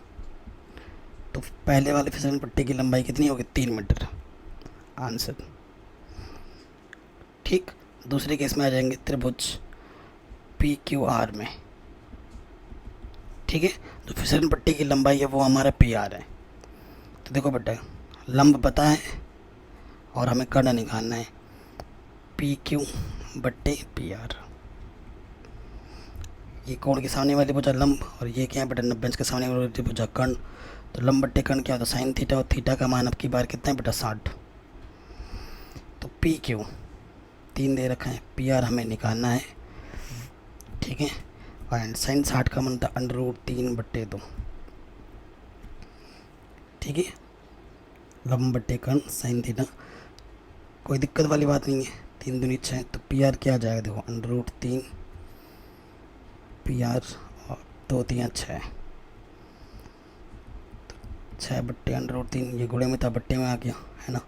तो पहले वाले फिसल पट्टी की लंबाई कितनी होगी? 3 मीटर। आंसर। ठीक, दूसरे केस में आ जाएंगे त्रिभुज पी क्यू आर में। ठीक है, जो फिसलन पट्टी की लंबाई है वो हमारा पी आर है। तो देखो बेटा, लंब पता है और हमें कर्ण निकालना है, पी क्यू बट्टे पी आर। ये कोण के सामने वाली भुजा लंब, और ये क्या है बेटा? 90 अंश के सामने वाली भुजा कर्ण। तो लंब बट्टे कर्ण क्या होता है? साइन थीटा, और थीटा का मान अब की बार कितना है बेटा? 60। तो पी क्यू 3 दे रखा है, पी आर हमें निकालना है। ठीक है, एंड साइन 60 का मान था √3/2। ठीक है, लंब बट्टे कर्ण साइन थीटा, कोई दिक्कत वाली बात नहीं है। 3 दूनी 6, तो पी आर क्या आ जाएगा? देखो √3 पी आर, और 2 3 6, 6/√3। ये गुणे में था, बट्टे में आ गया, है ना।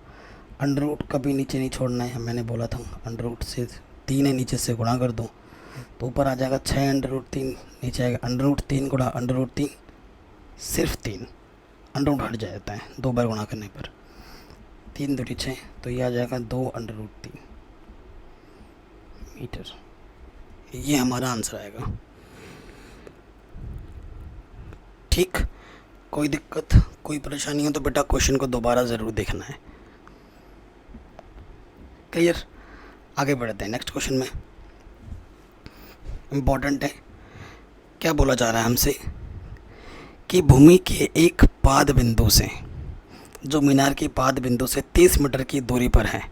अंडर कभी नीचे नहीं छोड़ना है, मैंने बोला था। अंडर से 3 है, नीचे से गुणा कर दो तो ऊपर आ जाएगा 6/√3, नीचे आएगा √3 गुणा √3, सिर्फ 3, अंडर हट जाता है 2 बार गुणा करने पर। 3 दूनी 6, तो ये आ जाएगा 2/√3 मीटर। ये हमारा आंसर आएगा। ठीक, कोई दिक्कत कोई परेशानी हो तो बेटा क्वेश्चन को दोबारा ज़रूर देखना है। क्लियर? आगे बढ़ते हैं नेक्स्ट क्वेश्चन में। इम्पॉर्टेंट है, क्या बोला जा रहा है हमसे कि भूमि के एक पाद बिंदु से, जो मीनार की पाद बिंदु से 30 मीटर की दूरी पर है,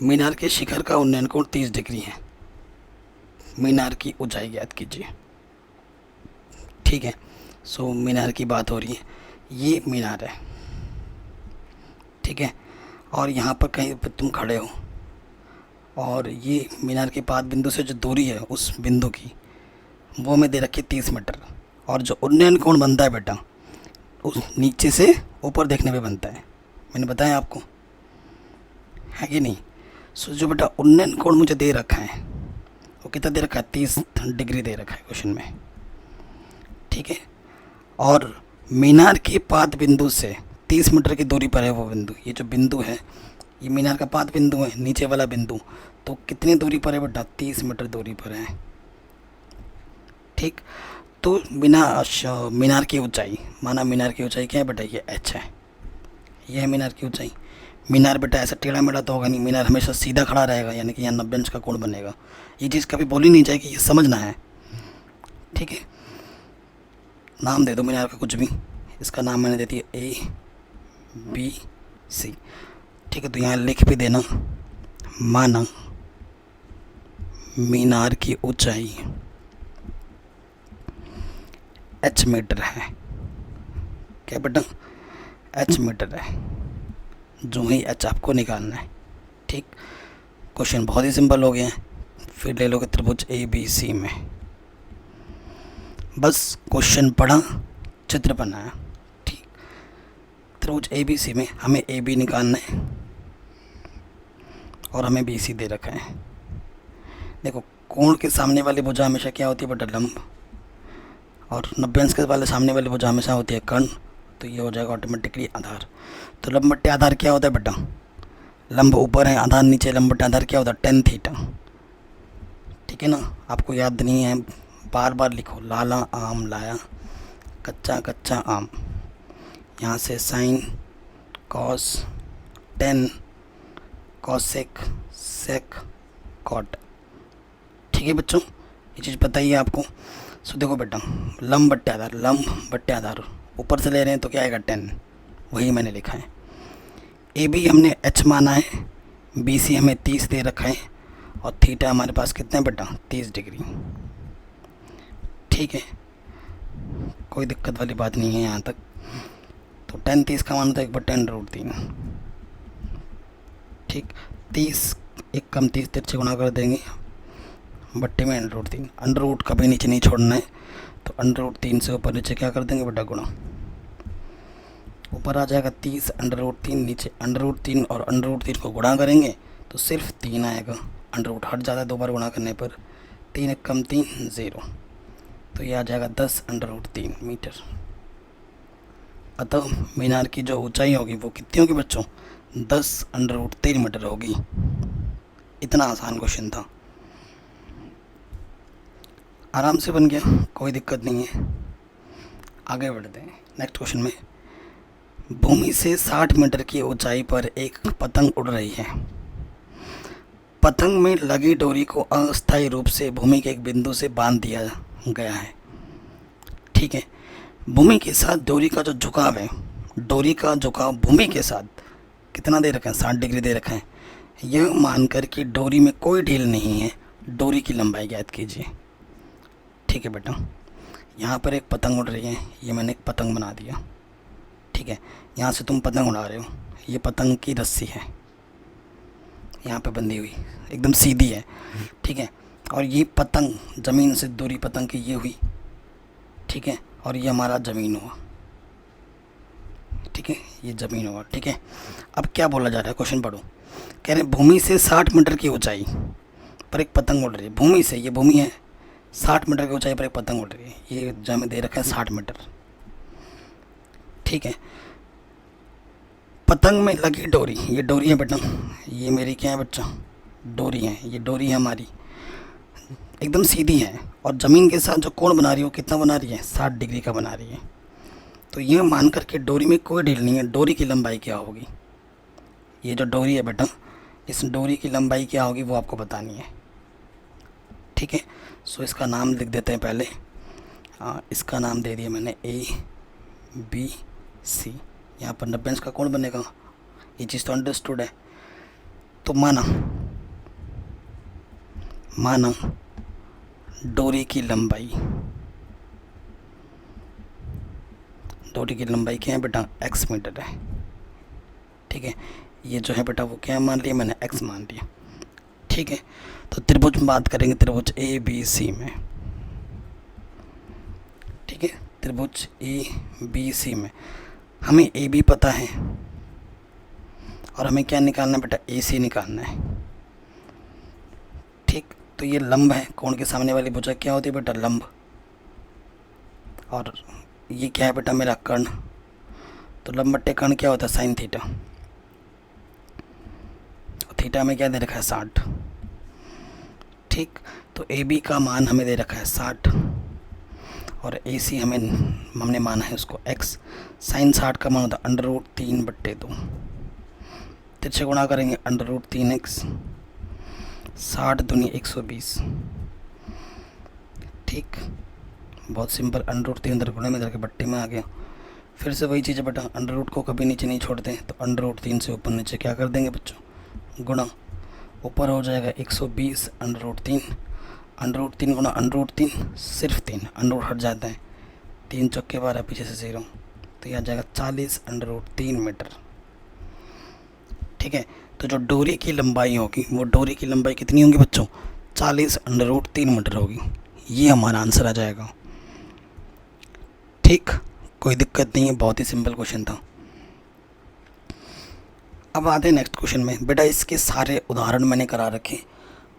मीनार के शिखर का उन्नयन कोण 30 डिग्री है। मीनार की ऊंचाई ज्ञात कीजिए। ठीक है, सो मीनार की बात हो रही है, ये मीनार है। ठीक है, और यहाँ पर कहीं पर तुम खड़े हो, और ये मीनार के पाद बिंदु से जो दूरी है उस बिंदु की, वो में दे रखी 30 मीटर। और जो उन्नयन कोण बनता है बेटा, उस नीचे से ऊपर देखने पे बनता है, मैंने बताया आपको, है कि नहीं। सो जो बेटा उन्नयन कोण मुझे दे रखा है वो कितना दे रखा है? 30 डिग्री दे रखा है क्वेश्चन में। ठीक है, और मीनार के पाद बिंदु से 30 मीटर की दूरी पर है वो बिंदु। ये जो बिंदु है ये मीनार का पाद बिंदु है, नीचे वाला बिंदु। तो कितनी दूरी पर है बेटा? 30 मीटर दूरी पर है। ठीक, तो मीनार की ऊंचाई, माना मीनार की ऊंचाई क्या है बेटा? ये h है, ये है मीनार की ऊंचाई। मीनार बेटा ऐसा टेढ़ा मेढ़ा तो होगा नहीं, मीनार हमेशा सीधा खड़ा रहेगा, यानी कि यहाँ 90 अंश का कोण बनेगा। ये चीज़ कभी बोली नहीं जाएगी, ये समझना है। ठीक है, नाम दे दो मीनार का कुछ भी, इसका नाम मैंने दे दिया ABC। ठीक है, तो यहाँ लिख भी देना, माना मीनार की ऊंचाई h मीटर है। क्या बेटा? h मीटर है, जो ही h आपको निकालना है। ठीक, क्वेश्चन बहुत ही सिंपल हो गया है। फिर ले लोगे त्रिभुज ABC में, बस क्वेश्चन पढ़ा, चित्र बनाया। ठीक, त्रिभुज ABC में हमें AB निकालना है और हमें BC दे रखा है। देखो, कोण के सामने वाली भुजा हमेशा क्या होती है बेटा? लंब। और 90 अंश के वाले सामने वाली भुजा हमेशा होती है कर्ण। तो ये हो जाएगा ऑटोमेटिकली आधार। तो लंब बट्टे आधार क्या होता है बेटा? लंब ऊपर है, आधार नीचे, लंब बट्टे आधार क्या होता है? tan theta. ठीक है ना, आपको याद नहीं है, बार बार लिखो। लाला आम लाया, कच्चा कच्चा आम, यहाँ से sine cos tan cosec sec cot. ठीक है बच्चों, ये चीज़ पता ही है आपको। सो देखो बेटा, लंब बट्टे आधार, लंब बट्टे आधार ऊपर से ले रहे हैं तो क्या आएगा? 10, वही मैंने लिखा है। AB हमने h माना है, BC हमें 30 दे रखा है, और थीटा हमारे पास कितना है बेटा? 30 डिग्री। ठीक है, कोई दिक्कत वाली बात नहीं है यहाँ तक। तो 10 30 का मान होता है 1/10√3। ठीक, 30 1 कम 30 तिरछे गुणा कर देंगे बट्टे में √3। अंडर रूट कभी नीचे नहीं छोड़ना है, तो √3 से ऊपर नीचे क्या कर देंगे बेटा, गुणा। ऊपर आ जाएगा 30 √3, नीचे √3 और √3 को गुणा करेंगे तो सिर्फ 3 आएगा। अंडर रूट हट जाता है 2 बार गुणा करने पर। 3 1 कम 3 0, तो ये आ जाएगा 10 √3 मीटर। अतः मीनार की जो ऊंचाई होगी वो कितनी होगी बच्चों, 10 √3 मीटर होगी। इतना आसान क्वेश्चन था, आराम से बन गया, कोई दिक्कत नहीं है। आगे बढ़ते हैं नेक्स्ट क्वेश्चन में। भूमि से 60 मीटर की ऊंचाई पर एक पतंग उड़ रही है। पतंग में लगी डोरी को अस्थायी रूप से भूमि के एक बिंदु से बांध दिया गया है। ठीक है, भूमि के साथ डोरी का जो झुकाव है, डोरी का झुकाव भूमि के साथ कितना दे रखा है, 60 डिग्री दे रखा है। यह मानकर कि डोरी में कोई ढील नहीं है, डोरी की लंबाई ज्ञात कीजिए। ठीक है बेटा, यहाँ पर एक पतंग उड़ रही है, ये मैंने एक पतंग बना दिया। ठीक है, यहाँ से तुम पतंग उड़ा रहे हो, ये पतंग की रस्सी है यहाँ पे बंधी हुई, एकदम सीधी है। ठीक है, और ये पतंग ज़मीन से दूरी पतंग की ये हुई। ठीक है, और ये हमारा ज़मीन हुआ। ठीक है, ये ज़मीन हुआ। ठीक है, अब क्या बोला जा रहा है, क्वेश्चन पढ़ो। कह रहे भूमि से 60 मीटर की ऊंचाई पर एक पतंग उड़ रही है। भूमि से, ये भूमि है, 60 मीटर की ऊंचाई पर एक पतंग उड़ रही है। ये जहाँ दे रखा है 60 मीटर। ठीक है, पतंग में लगी डोरी, ये डोरी है बेटा, ये मेरी क्या है बच्चा, डोरी है। ये डोरी है हमारी, एकदम सीधी है, और ज़मीन के साथ जो कोण बना रही है वो कितना बना रही है, 60 डिग्री का बना रही है। तो ये मान कर के डोरी में कोई ढील नहीं है, डोरी की लंबाई क्या होगी, ये जो डोरी है बेटा, इस डोरी की लंबाई क्या होगी वो आपको बतानी है। ठीक है, सो इसका नाम लिख देते हैं पहले। इसका नाम दे दिया मैंने ABC। यहाँ पर 90 अंश का कोण बनेगा, ये चीज़ तो अंडरस्टूड है। तो माना डोरी की लंबाई क्या है बेटा, x मीटर है। ठीक है, ये जो है बेटा वो क्या मान लिया मैंने, x मान लिया। ठीक है, तो त्रिभुज में बात करेंगे, त्रिभुज ABC में। ठीक है, त्रिभुज ABC में हमें AB पता है और हमें क्या निकालना है बेटा, AC निकालना है। ठीक, तो ये लंब है, कोण के सामने वाली भुजा क्या होती है बेटा, लंब। और ये क्या है बेटा, मेरा कर्ण। तो लंब बट्टे कर्ण क्या होता है, साइन थीटा। थीटा में क्या दे रखा है, 60। ठीक, तो AB का मान हमें दे रखा है 60 और AC हमने माना है उसको x। साइन 60 का मान होता है √3/2। तिरछे गुणा करेंगे √3x, 60 दूनी 120। ठीक, बहुत सिंपल, √3 अंदर गुणे में करके बट्टे में आ गया। फिर से वही चीज़ है बेटा, अंडर रूट को कभी नीचे नहीं छोड़ते, तो √3 से ऊपर नीचे क्या कर देंगे बच्चों, गुणा। ऊपर हो जाएगा 120 √3 गुणा √3 सिर्फ 3, अंडर रूट हट जाता है, 3 चौके 12 पीछे से 0, तो यह आ जाएगा 40 √3 मीटर। ठीक है, तो जो डोरी की लंबाई होगी वो डोरी की लंबाई कितनी होगी बच्चों, 40 √3 मीटर होगी। ये हमारा आंसर आ जाएगा। ठीक, कोई दिक्कत नहीं है, बहुत ही सिंपल क्वेश्चन था। अब आते हैं नेक्स्ट क्वेश्चन में। बेटा इसके सारे उदाहरण मैंने करा रखे,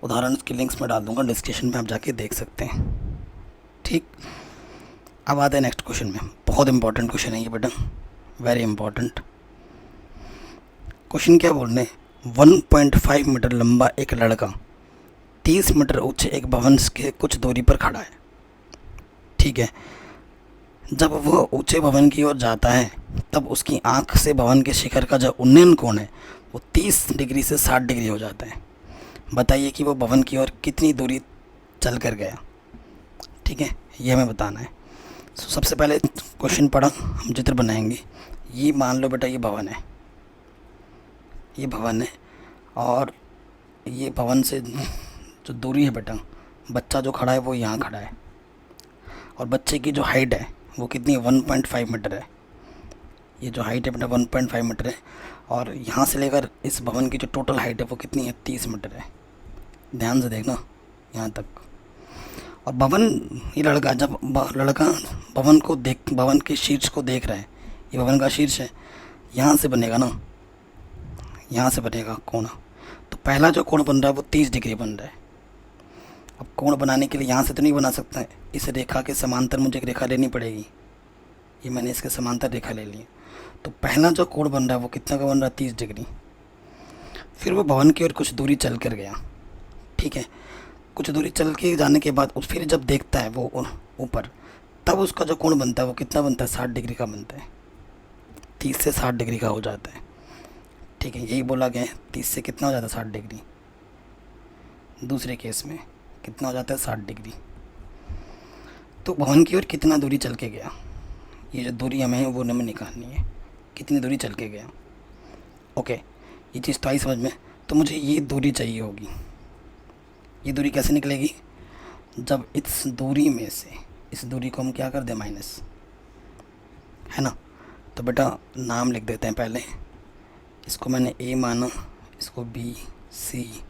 उदाहरण की लिंक्स मैं डाल दूंगा डिस्क्रिप्शन में, आप जाके देख सकते हैं। ठीक, अब आते हैं नेक्स्ट क्वेश्चन में। बहुत इंपॉर्टेंट क्वेश्चन है ये बेटा, वेरी इंपॉर्टेंट क्वेश्चन। क्या बोल रहे हैं, 1.5 मीटर लंबा एक लड़का 30 मीटर ऊंचे एक भवन के कुछ दूरी पर खड़ा है। ठीक है, जब वह ऊंचे भवन की ओर जाता है तब उसकी आंख से भवन के शिखर का जो उन्नयन कोण है वो 30 डिग्री से 60 डिग्री हो जाता है। बताइए कि वो भवन की ओर कितनी दूरी चल कर गया। ठीक है, ये हमें बताना है। सबसे पहले क्वेश्चन पढ़ा, हम चित्र बनाएंगे। ये मान लो बेटा ये भवन है, ये भवन है, और ये भवन से जो दूरी है बेटा, बच्चा जो खड़ा है वो यहाँ खड़ा है, और बच्चे की जो हाइट है वो कितनी है, 1.5 मीटर है। ये जो हाइट है बेटा 1.5 मीटर है, और यहाँ से लेकर इस भवन की जो टोटल हाइट है वो कितनी है, 30 मीटर है। ध्यान से देखना यहाँ तक। और भवन, ये लड़का जब लड़का भवन को देख, भवन के शीर्ष को देख रहा है, ये भवन का शीर्ष है, यहाँ से बनेगा ना, यहाँ से बनेगा कोण। तो पहला जो कोण बन रहा है वो 30 डिग्री बन रहा है। अब कोण बनाने के लिए यहाँ से तो नहीं बना सकता है, इस रेखा के समांतर मुझे एक रेखा लेनी पड़ेगी। ये मैंने इसके समांतर रेखा ले ली। तो पहला जो कोण बन रहा है वो कितना का बन रहा है, 30 डिग्री। फिर वो भवन की ओर कुछ दूरी चल कर गया, ठीक है। कुछ दूरी चल के जाने के बाद फिर जब देखता है वो ऊपर, तब उसका जो कोण बनता है वो कितना बनता है, 60 डिग्री का बनता है। 30 से 60 डिग्री का हो जाता है, ठीक है। यही बोला गया है, 30 से कितना हो जाता है, 60 डिग्री। दूसरे केस में कितना हो जाता है, 60 डिग्री। तो भवन की ओर कितना दूरी चल के गया, ये जो दूरी हमें वो हमें निकालनी है, कितनी दूरी चल के गया। ओके, ये चीज़ तो आई समझ में। तो मुझे ये दूरी चाहिए होगी। ये दूरी कैसे निकलेगी, जब इस दूरी में से इस दूरी को हम क्या कर दें, माइनस, है ना। तो बेटा नाम लिख देते हैं पहले। इसको मैंने ए माना, इसको बी, सी,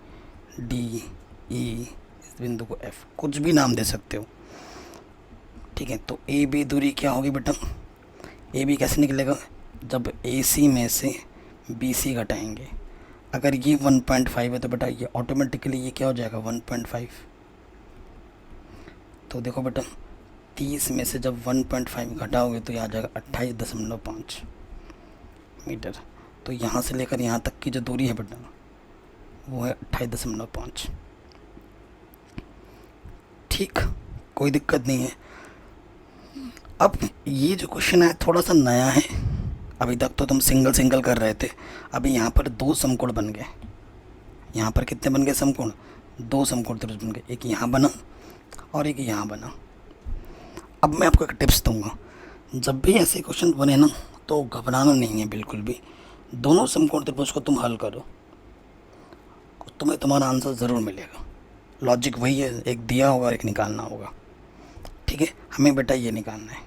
डी, ई, इस बिंदु को एफ, कुछ भी नाम दे सकते हो, ठीक है। तो ए बी दूरी क्या होगी बेटा, ए बी कैसे निकलेगा, जब ए सी में से बी सी घटाएंगे। अगर ये 1.5 है तो बेटा ये ऑटोमेटिकली ये क्या हो जाएगा, 1.5। तो देखो बेटा 30 में से जब 1.5 घटाओगे तो ये आ जाएगा 28.5 मीटर। तो यहाँ से लेकर यहाँ तक की जो दूरी है बेटा वो है 28.5, ठीक, कोई दिक्कत नहीं है। अब ये जो क्वेश्चन है थोड़ा सा नया है, अभी तक तो तुम सिंगल सिंगल कर रहे थे। अभी यहाँ पर 2 समकोण बन गए। यहाँ पर कितने बन गए समकोण, 2 समकोण त्रिभुज बन गए, एक यहाँ बना और एक यहाँ बना। अब मैं आपको एक टिप्स दूंगा, जब भी ऐसे क्वेश्चन बने ना तो घबराना नहीं है बिल्कुल भी। दोनों समकोण त्रिभुज को तुम हल करो, तुम्हें तुम्हारा आंसर ज़रूर मिलेगा। लॉजिक वही है, एक दिया होगा और एक निकालना होगा, ठीक है। हमें बेटा ये निकालना है,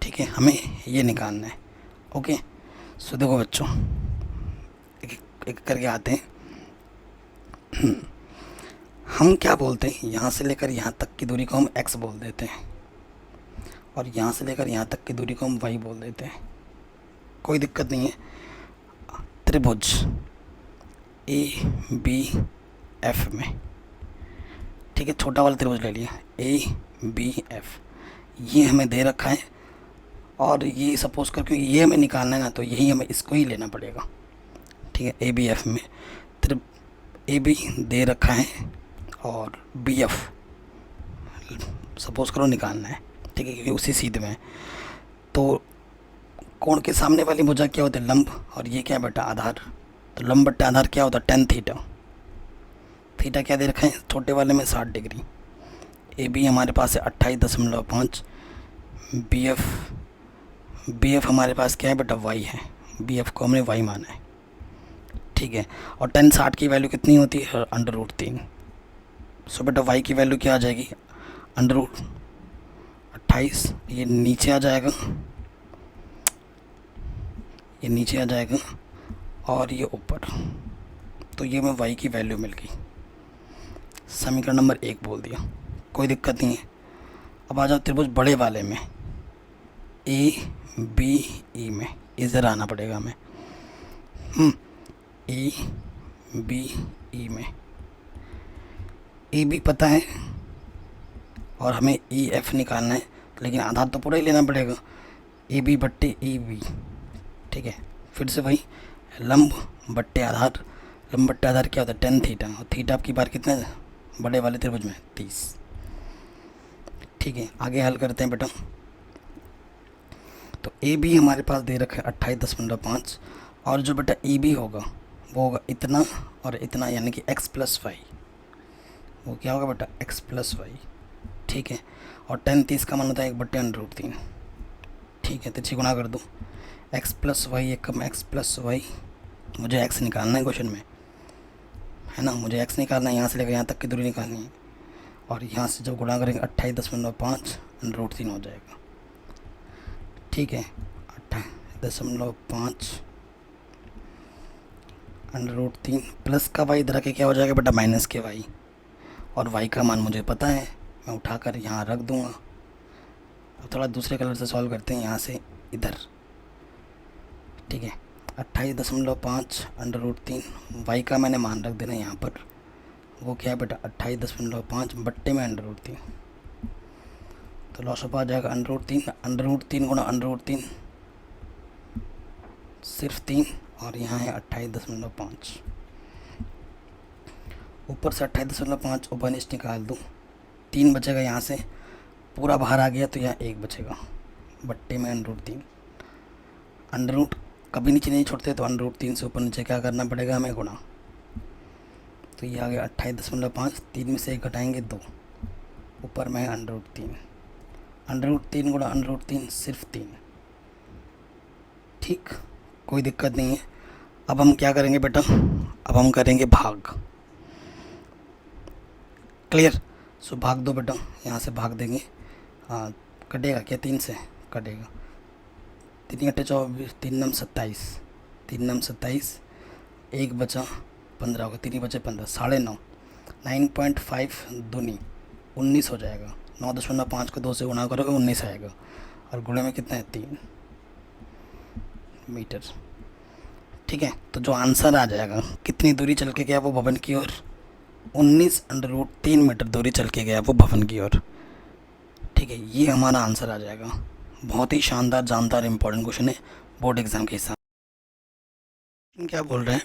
ठीक है, हमें ये निकालना है। ओके, सो देखो बच्चों, एक करके आते हैं। हम क्या बोलते हैं, यहाँ से लेकर यहाँ तक की दूरी को हम x बोल देते हैं, और यहाँ से लेकर यहाँ तक की दूरी को हम y बोल देते हैं, कोई दिक्कत नहीं है। त्रिभुज ए बी एफ में, ठीक है, छोटा वाला त्रिभुज ले लिया, ए बी एफ, ये हमें दे रखा है। और ये सपोज कर, क्योंकि ये हमें निकालना है ना, तो यही हमें इसको ही लेना पड़ेगा, ठीक है। ए बी एफ में ए बी दे रखा है और बी एफ सपोज करो निकालना है, ठीक है, क्योंकि उसी सीध में है। तो कोण के सामने वाली भुजा क्या होती है, लंब, और ये क्या है बेटा, आधार। तो लंब बट्टे आधार क्या होता है, tan थीटा। थीटा क्या दे रखा है, छोटे वाले में 60 डिग्री। ए बी हमारे पास है 28.5, बी एफ हमारे पास क्या है बेटा, वाई है। बी एफ को हमने वाई माना है, ठीक है। और tan 60 की वैल्यू कितनी होती है, √3। सो बेटा वाई की वैल्यू क्या आ जाएगी, √28। ये नीचे आ जाएगा, ये नीचे आ जाएगा, और ये ऊपर। तो ये में वाई की वैल्यू मिल गई। समीकरण नंबर 1 बोल दिया, कोई दिक्कत नहीं है। अब आ जाओ त्रिभुज बड़े वाले में, ए बी ई में, इधर आना पड़ेगा हमें। ए बी ई में ए बी पता है और हमें ई एफ निकालना है, लेकिन आधार तो पूरा ही लेना पड़ेगा, ए बी बट्टे ई बी, ठीक है। फिर से वही लंब बट्टे आधार, लंब बट्टे आधार क्या होता है, tan थीटा, और थीटा आपकी बार कितना है बड़े वाले त्रिभुज में, 30, ठीक है। आगे हल करते हैं बेटा। तो ए बी हमारे पास दे रखा है 28.5, और जो बेटा ई बी होगा वो होगा इतना और इतना, यानी कि x + y, वो क्या होगा बेटा, x + y, ठीक है। और tan 30 का मान होता है 1/√3, ठीक है। तो गुणा कर दो, x + y एकम x + y, मुझे x निकालना है क्वेश्चन में, है ना, मुझे x निकालना है, यहाँ से लेकर यहाँ तक की दूरी निकालनी है। और यहाँ से जब गुणा करेंगे 28.5 √3 हो जाएगा। ठीक है, 28.5 √3 प्लस का y इधर आके क्या हो जाएगा बेटा, माइनस के y, और y का मान मुझे पता है, मैं उठाकर यहाँ रख दूँगा। अब थोड़ा दूसरे कलर से सॉल्व करते हैं, यहाँ से इधर। ठीक है, 28.5 √3, y का मैंने मान रख देना यहाँ पर, वो क्या है बेटा 28.5 बट्टे में √3, तो लॉस ऑफ आ जाएगा √3 गुणा √3 सिर्फ 3, और यहाँ है 28.5, ऊपर से 28.5 ऊपर नीचे निकाल दूँ, 3 बचेगा, यहाँ से पूरा बाहर आ गया तो यहाँ 1 बचेगा बट्टे में √3। अंडर रूट कभी नीचे नहीं छोड़ते, तो √3 से ऊपर नीचे क्या करना पड़ेगा हमें, गुणा। तो ये आ गया 28.5, 3 में से 1 घटाएंगे 2, ऊपर में है √3 गुणा √3 सिर्फ 3। ठीक, कोई दिक्कत नहीं है। अब हम क्या करेंगे बेटा, अब हम करेंगे भाग। क्लियर, सो भाग दो बेटा, यहाँ से भाग देंगे। हाँ, कटेगा क्या, 3 से कटेगा, 3 × 24, 3 × 27, 3 × 27, 1 बचा 15 होगा, 3 बचे 15, 9.5, 9.5 दूनी 19 हो जाएगा। 9.5 को 2 से गुणा करोगे 19 आएगा, और गुणे में कितना है 3 मीटर। ठीक है, तो जो आंसर आ जाएगा, कितनी दूरी चल के गया वो भवन की ओर, 19 √3 मीटर दूरी चल के गया वो भवन की ओर। ठीक है, ये हमारा आंसर आ जाएगा। बहुत ही शानदार, जानदार, इंपॉर्टेंट क्वेश्चन है बोर्ड एग्जाम के हिसाब। क्या बोल रहे हैं,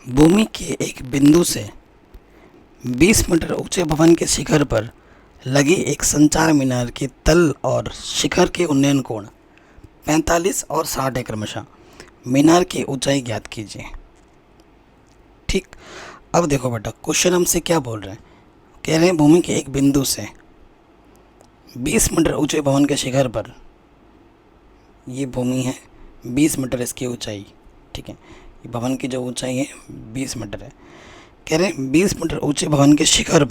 भूमि के एक बिंदु से 20 मीटर ऊंचे भवन के शिखर पर लगी एक संचार मीनार के तल और शिखर के उन्नयन कोण 45 और 60 है क्रमशः। मीनार की ऊंचाई ज्ञात कीजिए। ठीक, अब देखो बेटा, क्वेश्चन हमसे क्या बोल रहे हैं, कह रहे हैं भूमि के एक बिंदु से 20 मीटर ऊंचे भवन के शिखर पर, ये भूमि है, 20 मीटर इसकी ऊंचाई। ठीक है, ये भवन की जो ऊंचाई है 20 मीटर है। कह रहे हैं 20 मीटर ऊंचे भवन के शिखर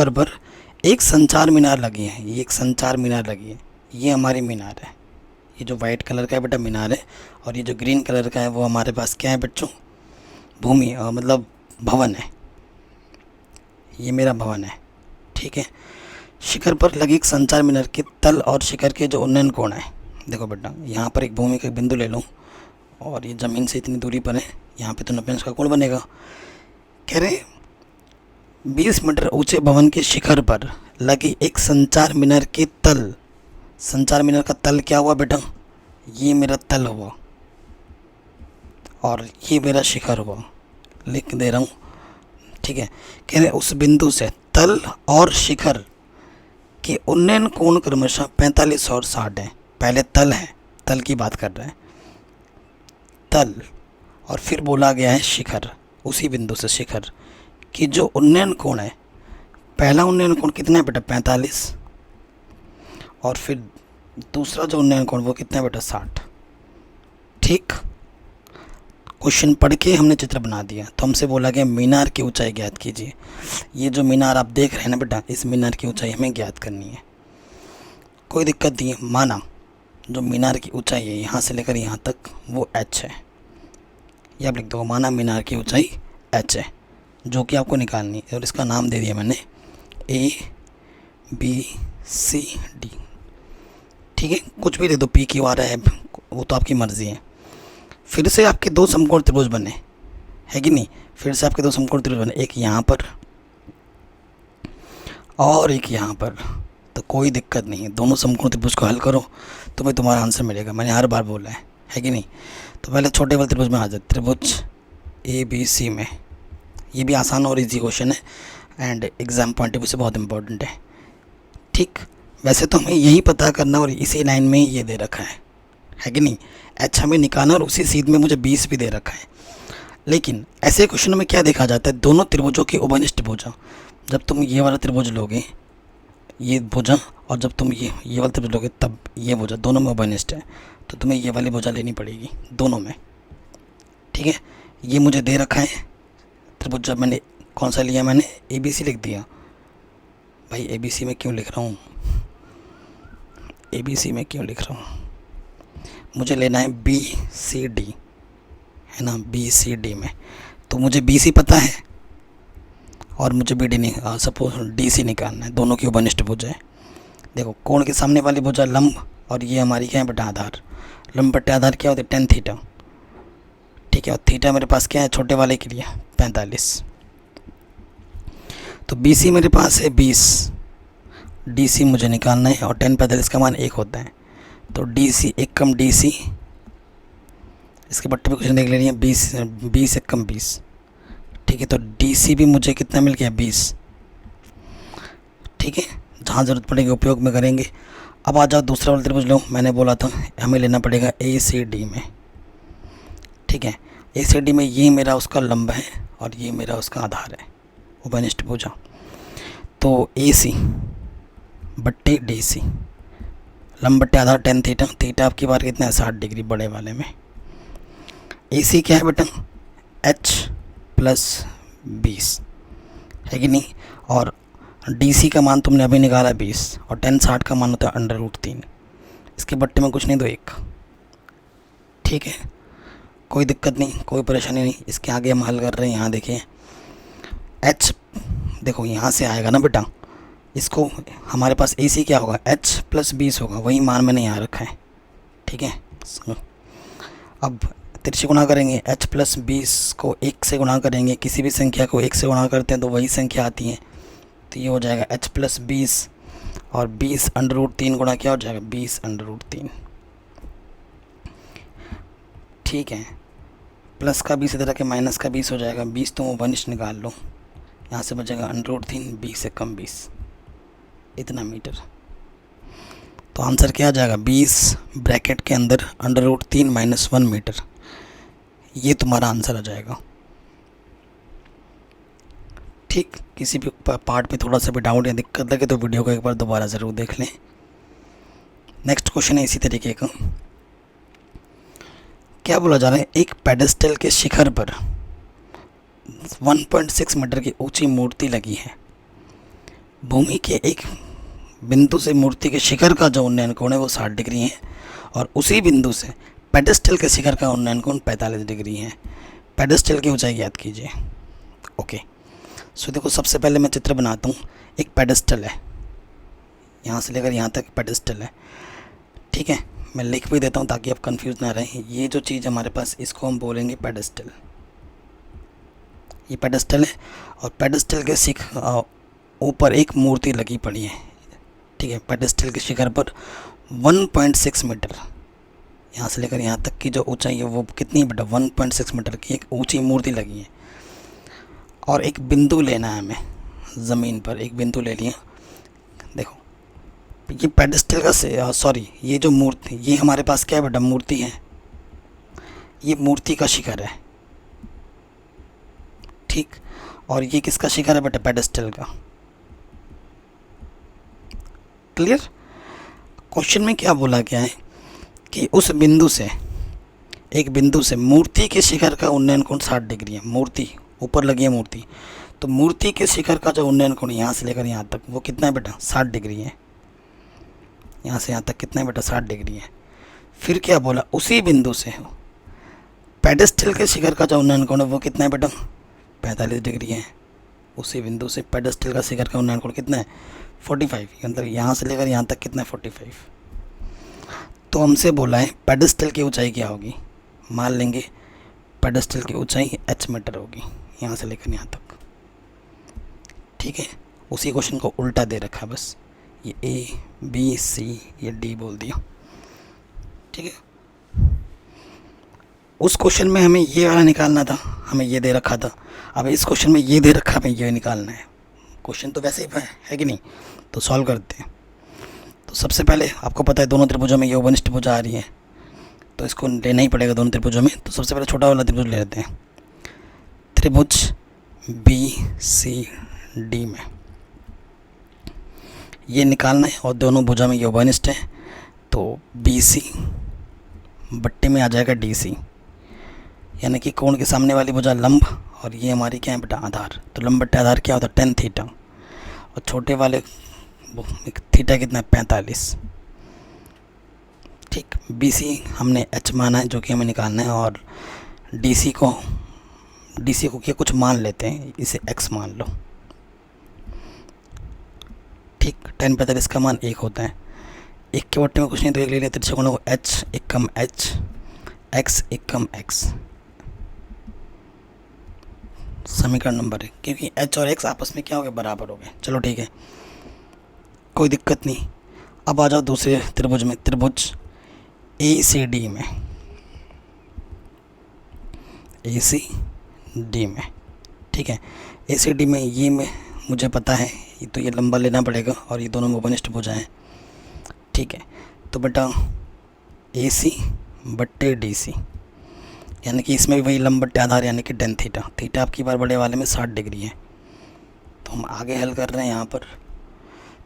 पर एक संचार मीनार लगी है। ये एक संचार मीनार लगी है, ये हमारी मीनार है। ये जो वाइट कलर का है बेटा मीनार है, और ये जो ग्रीन कलर का है वो हमारे पास क्या है बच्चों, भूमि, मतलब भवन है। ये मेरा भवन है। ठीक है, शिखर पर लगी एक संचार मीनार के तल और शिखर के जो उन्नयन कोण है, देखो बेटा, यहाँ पर एक भूमि का बिंदु ले लो, और ये ज़मीन से इतनी दूरी पर है, यहाँ पे तो 90 का कोण बनेगा। कह रहे 20 मीटर ऊंचे भवन के शिखर पर लगी एक संचार मीनार के तल, संचार मीनार का तल क्या हुआ बेटा, ये मेरा तल हुआ, और ये मेरा शिखर हुआ, लिख दे रहा हूँ। ठीक है, कह रहे उस बिंदु से तल और शिखर के उन्नयन कोण क्रमशः 45 और 60 है। पहले तल है, तल की बात कर रहे हैं, तल, और फिर बोला गया है शिखर, उसी बिंदु से शिखर की जो उन्नयन कोण है, पहला उन्नयन कोण कितना है बेटा 45, और फिर दूसरा जो उन्नयन कोण वो कितना है बेटा 60। ठीक, क्वेश्चन पढ़ के हमने चित्र बना दिया, तो हमसे बोला गया मीनार की ऊंचाई ज्ञात कीजिए। ये जो मीनार आप देख रहे हैं ना बेटा, इस मीनार की ऊंचाई हमें ज्ञात करनी है। कोई दिक्कत नहीं है, माना जो मीनार की ऊंचाई है यहाँ से लेकर यहाँ तक वो h है, ये आप लिख दो, माना मीनार की ऊंचाई h है, जो कि आपको निकालनी है, और इसका नाम दे दिया मैंने A B C D। ठीक है, कुछ भी दे दो, P Q R है, वो तो आपकी मर्ज़ी है। फिर से आपके 2 समकोण त्रिभुज बने, है कि नहीं, फिर से आपके 2 समकोण त्रिभुज बने, एक यहाँ पर और एक यहाँ पर, तो कोई दिक्कत नहीं है, दोनों समकोण त्रिभुज को हल करो तुम्हें तुम्हारा आंसर मिलेगा। मैंने हर बार बोला है कि नहीं। तो पहले छोटे वाले त्रिभुज में आ जाए, त्रिभुज ABC में, ये भी आसान और इजी क्वेश्चन है, and exam point of view से बहुत इंपॉर्टेंट है। ठीक, वैसे तो हमें यही पता करना, और इसी लाइन में ये दे रखा है कि नहीं, h हमें निकालना, और उसी सीध में मुझे 20 भी दे रखा है। लेकिन ऐसे क्वेश्चनों में क्या देखा जाता है, दोनों त्रिभुजों की उभयनिष्ठ भुजा, जब तुम ये वाला त्रिभुज लोगे, ये भुजा, और जब तुम ये वाला त्रिभुज लोगे तब ये भुजा, दोनों में उभयनिष्ठ है, तो तुम्हें ये वाली भुजा लेनी पड़ेगी दोनों में। ठीक है, ये मुझे दे रखा है त्रिभुज, जब मैंने कौन सा लिया मैंने, ए बी सी लिख दिया। भाई ए बी सी में क्यों लिख रहा हूँ, ए बी सी में क्यों लिख रहा हूँ, मुझे लेना है बी सी डी, है ना, बी सी डी में। तो मुझे बी सी पता है और मुझे बी डी नहीं, सपोज डी सी निकालना है। दोनों की उपनिष्ठ भुजा है। देखो कोण के सामने वाली भुजा लंब, और ये हमारी क्या है बेटा, आधार। लंब बट्टे आधार क्या होते हैं, टेन थीटा, ठीक है। और थीटा मेरे पास क्या है, छोटे वाले के लिए 45। तो बी सी मेरे पास है 20, डी सी मुझे निकालना है, और 10 45 का मान 1 होता है। तो डी सी 1 कम डी सी, इसके बट्टे पे कुछ देख लेनी है, 20 1 कम 20, ठीक है। तो डी सी भी मुझे कितना मिल गया, 20, ठीक है। जहाँ ज़रूरत पड़ेगी उपयोग में करेंगे। अब आ जाओ दूसरा वाला त्रिभुज लो, मैंने बोला था हमें लेना पड़ेगा ए सी डी में, ठीक है। ए सी डी में ये मेरा उसका लंब है और ये मेरा उसका आधार है, उपनिष्ठ भुजा। तो ए सी बट्टे डी सी, लंब बट्टे आधार 10 थीटा, थीटा आपकी बार कितना है, 60 डिग्री बड़े वाले में। ए सी क्या है बेटा, एच प्लस 20, है कि नहीं। और डी सी का मान तुमने अभी निकाला 20, और 10 60 का मान होता है √3। इसके बट्टे में कुछ नहीं, दो 1, ठीक है। कोई दिक्कत नहीं, कोई परेशानी नहीं। इसके आगे हम हल कर रहे हैं। यहाँ देखिए एच, देखो यहाँ से आएगा ना बेटा, इसको हमारे पास ए सी क्या होगा, एच प्लस 20 होगा, वही मान मैंने यहाँ रखा है, ठीक है। अब तिरछे गुणा करेंगे, एच प्लस 20 को 1 से गुणा करेंगे, किसी भी संख्या को 1 से गुणा करते हैं तो वही संख्या आती है। तो ये हो जाएगा एच प्लस 20, और 20 √3 गुणा क्या हो जाएगा, 20 √3, ठीक है। प्लस का 20 इधर के माइनस का 20 हो जाएगा, 20 तुम उपनिष्ठ निकाल लो, यहाँ से बचेगा √3, 20 से कम 20, इतना मीटर। तो आंसर क्या आ जाएगा, 20 ब्रैकेट के अंदर √3 - 1 मीटर, ये तुम्हारा आंसर आ जाएगा, ठीक। किसी भी पार्ट पे थोड़ा सा भी डाउट या दिक्कत लगे तो वीडियो को एक बार दोबारा ज़रूर देख लें। नेक्स्ट क्वेश्चन है इसी तरीके का। क्या बोला जा रहा है, एक पेडेस्टल के शिखर पर 1.6 मीटर की ऊंची मूर्ति लगी है। भूमि के एक बिंदु से मूर्ति के शिखर का जो उन्नयन कोण है वो 60 डिग्री है, और उसी बिंदु से पेडेस्टल के शिखर का उन्नयन कोण 45 डिग्री है। पेडेस्टल की ऊंचाई ज्ञात कीजिए। ओके, सो देखो सबसे पहले मैं चित्र बनाता हूँ। एक पेडेस्टल है, यहाँ से लेकर यहाँ तक पेडेस्टल है, ठीक है। मैं लिख भी देता हूँ ताकि आप कंफ्यूज ना रहें। ये जो चीज़ हमारे पास, इसको हम बोलेंगे पेडेस्टल। ये पेडेस्टल है, और पेडेस्टल के ऊपर एक मूर्ति लगी पड़ी है, ठीक है। पेडेस्टल के शिखर पर 1.6 मीटर, यहाँ से लेकर यहाँ तक की जो ऊंचाई है वो कितनी बेटा, 1.6 मीटर की एक ऊंची मूर्ति लगी है। और एक बिंदु लेना है हमें, ज़मीन पर एक बिंदु ले लिया। देखो ये पेडेस्टल का सॉरी, ये जो मूर्ति, ये हमारे पास क्या है बेटा, मूर्ति है। ये मूर्ति का शिखर है, ठीक। और ये किसका शिखर है बेटा, पेडेस्टल का। क्लियर। क्वेश्चन में क्या बोला गया है कि उस बिंदु से, एक बिंदु से मूर्ति के शिखर का उन्नयन कोण 60 डिग्री है। मूर्ति ऊपर लगी है मूर्ति, तो मूर्ति के शिखर का जो उन्नयन कोण यहाँ से लेकर यहाँ तक वो कितना है बेटा, 60 डिग्री है। यहाँ से यहाँ तक कितना है बेटा, 60 डिग्री है। फिर क्या बोला, उसी बिंदु से पेडेस्टल के शिखर का जो उन्नयन कोण है वो कितना है बेटा, 45 डिग्री है। उसी बिंदु से पेडेस्टल का शिखर का उन्नयन कोण कितना है, 45। अंदर यहाँ से लेकर यहाँ तक कितना है, 45। तो हमसे बोला है पेडेस्टल की ऊंचाई क्या होगी। मान लेंगे पेडेस्टल की ऊंचाई h मीटर होगी, यहाँ से लेकर यहाँ तक, ठीक है। उसी क्वेश्चन को उल्टा दे रखा है बस, ये A B C ये D बोल दिया, ठीक है। उस क्वेश्चन में हमें ये वाला निकालना था, हमें ये दे रखा था। अब इस क्वेश्चन में ये दे रखा है, हमें ये निकालना है। क्वेश्चन तो वैसे ही है कि नहीं, तो सॉल्व करते हैं। तो सबसे पहले आपको पता है दोनों त्रिभुजों में ये उपनिष्ठ भुजा आ रही है, तो इसको लेना ही पड़ेगा दोनों त्रिभुजों में। तो सबसे पहले छोटा वाला त्रिभुज ले लेते हैं, त्रिभुज BCD में ये निकालना है, और दोनों भुजा में ये उपनिष्ठ है। तो BC बट्टे में आ जाएगा DC, यानी कि कोण के सामने वाली भुजा लंब और ये हमारी क्या है बेटा आधार। तो लंब बट्टे आधार क्या होता है 10 थीटा, और छोटे वाले थीटा कितना है 45। ठीक, BC हमने H माना है जो कि हमें निकालना है, और DC को क्या कुछ मान लेते हैं, इसे X मान लो। ठीक, 10 45 का मान 1 होता है। 1 के बट्टे में कुछ नहीं तो 1 ले लेते, त्रिकोणों को H एकम H, X एकम X, समीकरण नंबर 1, क्योंकि H और X आपस में क्या हो गए बराबर हो गए। चलो ठीक है, कोई दिक्कत नहीं। अब आ जाओ दूसरे त्रिभुज में, त्रिभुज ACD में, ACD में। ठीक है, ACD में ये में मुझे पता है, ये तो ये लंबा लेना पड़ेगा और ये दोनों उपनिष्ठ भुजाएं हैं। ठीक है, तो बेटा AC बट्टे DC, यानी कि इसमें भी वही लंब बट्टे आधार यानी कि tan थीटा। थीटा आपकी बार बड़े वाले में 60 डिग्री है। तो हम आगे हल कर रहे हैं यहाँ पर।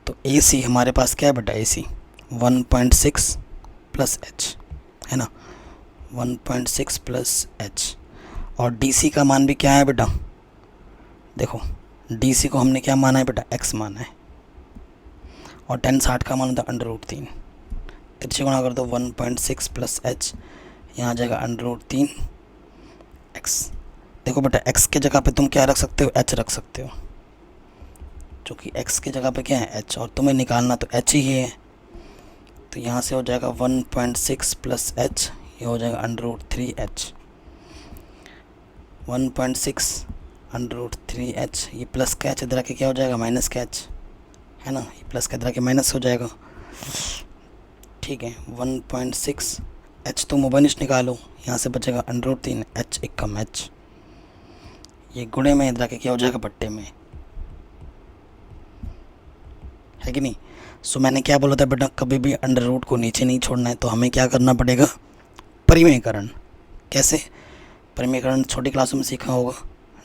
तो AC हमारे पास क्या है बेटा, AC 1.6 प्लस H है ना, 1.6 प्लस H। और DC का मान भी क्या है बेटा, देखो DC को हमने क्या माना है बेटा X माना है, और tan 60 का मान होता है √3। तिरछे गुणा कर दो 1.6 प्लस H, यहाँ आ जाएगा √3 X। देखो बेटा X के जगह पे तुम क्या रख सकते हो, H रख सकते हो, क्योंकि X की जगह पे क्या है H, और तुम्हें निकालना तो H ही है। तो यहाँ से हो जाएगा 1.6 प्लस H, ये हो जाएगा √3 H। 1.6 √3 H, ये प्लस का H इधर आके क्या हो जाएगा माइनस का H है ना, ये प्लस का इधर आके माइनस हो जाएगा। ठीक है, 1.6 H तुम उपनिष्ठ निकालो, यहाँ से बचेगा √3 H एकम H, ये गुणे में इधर आके क्या हो जाएगा बट्टे में, है कि नहीं। सो मैंने क्या बोला था बेटा, कभी भी अंडर रूट को नीचे नहीं छोड़ना है। तो हमें क्या करना पड़ेगा, परिमेयकरण। कैसे परिमेयकरण छोटी क्लासों में सीखा होगा,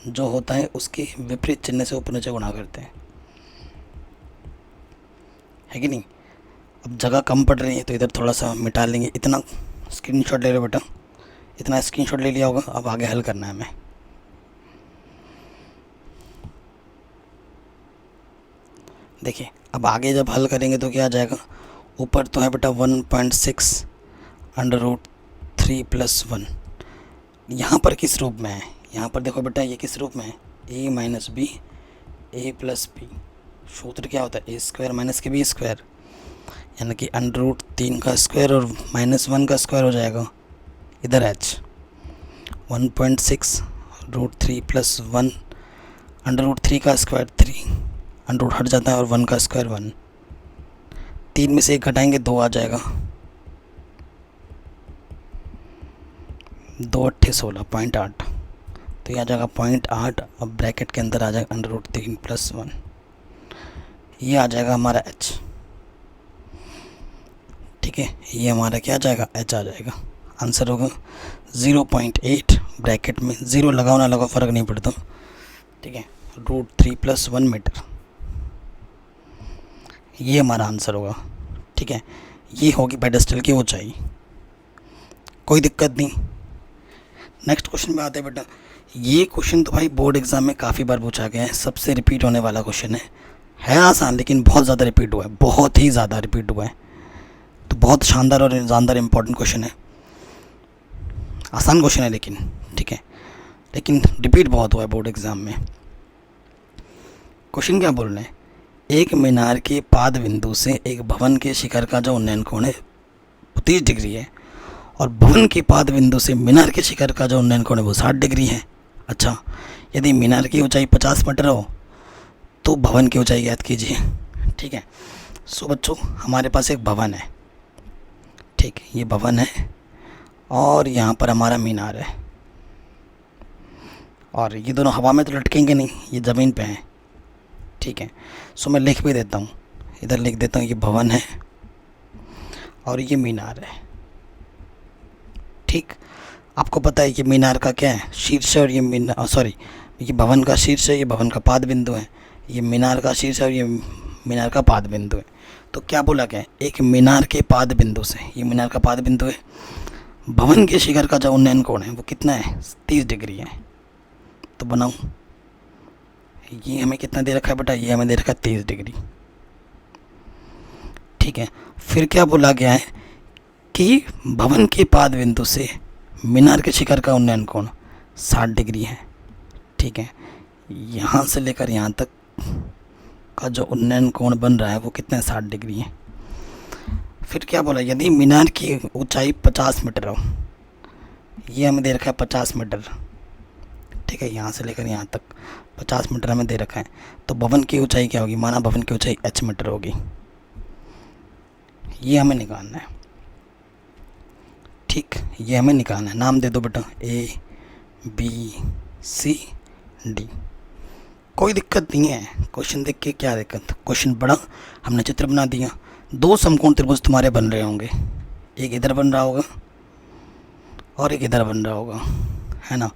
जो होता है उसके विपरीत चिन्ह से ऊपर नीचे गुणा करते हैं, है कि नहीं। अब जगह कम पड़ रही है तो इधर थोड़ा सा मिटा लेंगे। इतना स्क्रीनशॉट ले लो बेटा, इतना स्क्रीनशॉट ले लिया होगा। अब आगे हल करना है हमें। देखिए अब आगे जब हल करेंगे तो क्या आ जाएगा, ऊपर तो है बेटा 1.6 √3 प्लस 1। यहाँ पर किस रूप में है, यहाँ पर देखो बेटा ये किस रूप में है, a minus B A plus B. सूत्र क्या होता है, a स्क्वायर माइनस के बी स्क्वायर, यानी कि √3 का स्क्वायर और -1 का स्क्वायर हो जाएगा। इधर h 1.6 √3 प्लस 1, √3 का स्क्वायर 3, अंडर हट जाता है और 1 का स्क्वायर 1। 3 में से 1 घटाएंगे 2 आ जाएगा, 2 8 16 0.8, तो ये आ जाएगा 0.8। अब ब्रैकेट के अंदर आ जाएगा √3 प्लस 1, ये आ जाएगा हमारा h। ठीक है, ये हमारा क्या आ जाएगा, h आ जाएगा। आंसर होगा 0.8, ब्रैकेट में 0 लगाओ ना लगाओ फ़र्क नहीं पड़ता। ठीक है, √3 प्लस 1 मीटर, ये हमारा आंसर होगा। ठीक है, ये होगी पेडेस्टल की ऊंचाई, कोई दिक्कत नहीं। नेक्स्ट क्वेश्चन में आते हैं बेटा। ये क्वेश्चन तो भाई बोर्ड एग्जाम में काफ़ी बार पूछा गया है, सबसे रिपीट होने वाला क्वेश्चन है आसान लेकिन बहुत ज़्यादा रिपीट हुआ है, बहुत ही ज़्यादा रिपीट हुआ है। तो बहुत शानदार और जानदार इंपॉर्टेंट क्वेश्चन है, आसान क्वेश्चन है लेकिन, ठीक है, लेकिन रिपीट बहुत हुआ है बोर्ड एग्ज़ाम में। क्वेश्चन क्या बोल रहे हैं, एक मीनार के पाद बिंदु से एक भवन के शिखर का जो उन्नयन कोण है 30 डिग्री है, और भवन के पाद बिंदु से मीनार के शिखर का जो उन्नयन कोण है वो 60 डिग्री है। अच्छा, यदि मीनार की ऊंचाई 50 मीटर हो तो भवन की ऊंचाई ज्ञात कीजिए। ठीक है, सो बच्चों हमारे पास एक भवन है, ठीक, ये भवन है और यहाँ पर हमारा मीनार है, और ये दोनों हवा में तो लटकेंगे नहीं, ये ज़मीन पे हैं। ठीक है, सो मैं लिख भी देता हूँ, इधर लिख देता हूँ, ये भवन है और ये मीनार है। ठीक, आपको पता है कि मीनार का क्या है, शीर्ष है, और ये ये भवन का शीर्ष है, ये भवन का पाद बिंदु है, ये मीनार का शीर्ष है और ये मीनार का पाद बिंदु है। तो क्या बोला गया है, एक मीनार के पाद बिंदु से, ये मीनार का पाद बिंदु है, भवन के शिखर का जो उन्नयन कोण है वो कितना है, 30 डिग्री है। तो बनाऊं, ये हमें कितना दे रखा है बेटा, ये हमें दे रखा है 30 डिग्री। ठीक है, फिर क्या बोला गया है कि भवन के पाद बिंदु से मीनार के शिखर का उन्नयन कोण 60 डिग्री है। ठीक है, यहाँ से लेकर यहाँ तक का जो उन्नयन कोण बन रहा है वो कितना है, 60 डिग्री है। फिर क्या बोला, यदि मीनार की ऊंचाई 50 मीटर हो, ये हमें दे रखा है 50 मीटर। ठीक है, यहाँ से लेकर यहाँ तक 50 मीटर हमें दे रखा है। तो भवन की ऊंचाई क्या होगी, माना भवन की ऊंचाई h मीटर होगी, ये हमें निकालना है। ठीक, ये हमें निकालना है। नाम दे दो बेटा, A B C D। कोई दिक्कत नहीं है, क्वेश्चन देख के क्या दिक्कत, क्वेश्चन बड़ा, हमने चित्र बना दिया। 2 समकोण त्रिभुज तुम्हारे बन रहे होंगे, एक इधर बन रहा होगा और एक इधर बन रहा होगा, है ना।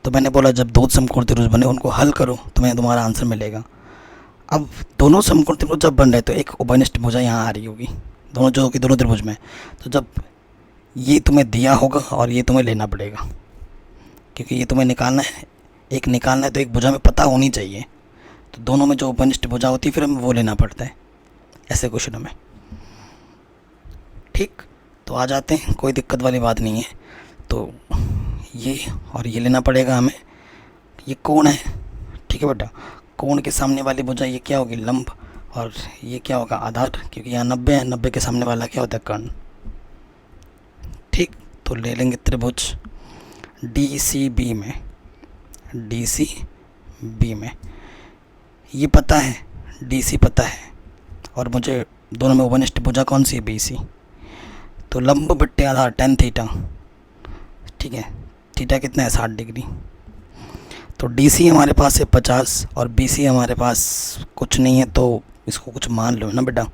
तो मैंने बोला जब 2 समकोण त्रिभुज बने उनको हल करो तुम्हें तुम्हारा आंसर मिलेगा। अब दोनों समकोण त्रिभुज जब बन रहे तो एक उभयनिष्ठ भुजा यहाँ आ रही होगी, दोनों जो कि दोनों त्रिभुज में। तो जब ये तुम्हें दिया होगा और ये तुम्हें लेना पड़ेगा, क्योंकि ये तुम्हें निकालना है, एक निकालना है तो एक भुजा में पता होनी चाहिए। तो दोनों में जो उपनिष्ठ भुजा होती है फिर हमें वो लेना पड़ता है ऐसे क्वेश्चनों में। ठीक, तो आ जाते हैं, कोई दिक्कत वाली बात नहीं है। तो ये और ये लेना पड़ेगा हमें। ये कोण है, ठीक है बेटा, कोण के सामने वाली भुजा ये क्या होगी, लंब, और ये क्या होगा, आधार, क्योंकि यहाँ 90 है, 90 के सामने वाला क्या होता है, कर्ण। ठीक, तो ले लेंगे त्रिभुज DCB में, DCB में ये पता है, DC पता है, और मुझे दोनों में उपनिष्ठ भुजा कौन सी है, BC। तो लंब बट्टे आधार tan थीटा, ठीक है, थीटा कितना है, 60 डिग्री। तो DC हमारे पास है 50 और BC हमारे पास कुछ नहीं है, तो इसको कुछ मान लो ना बेटा,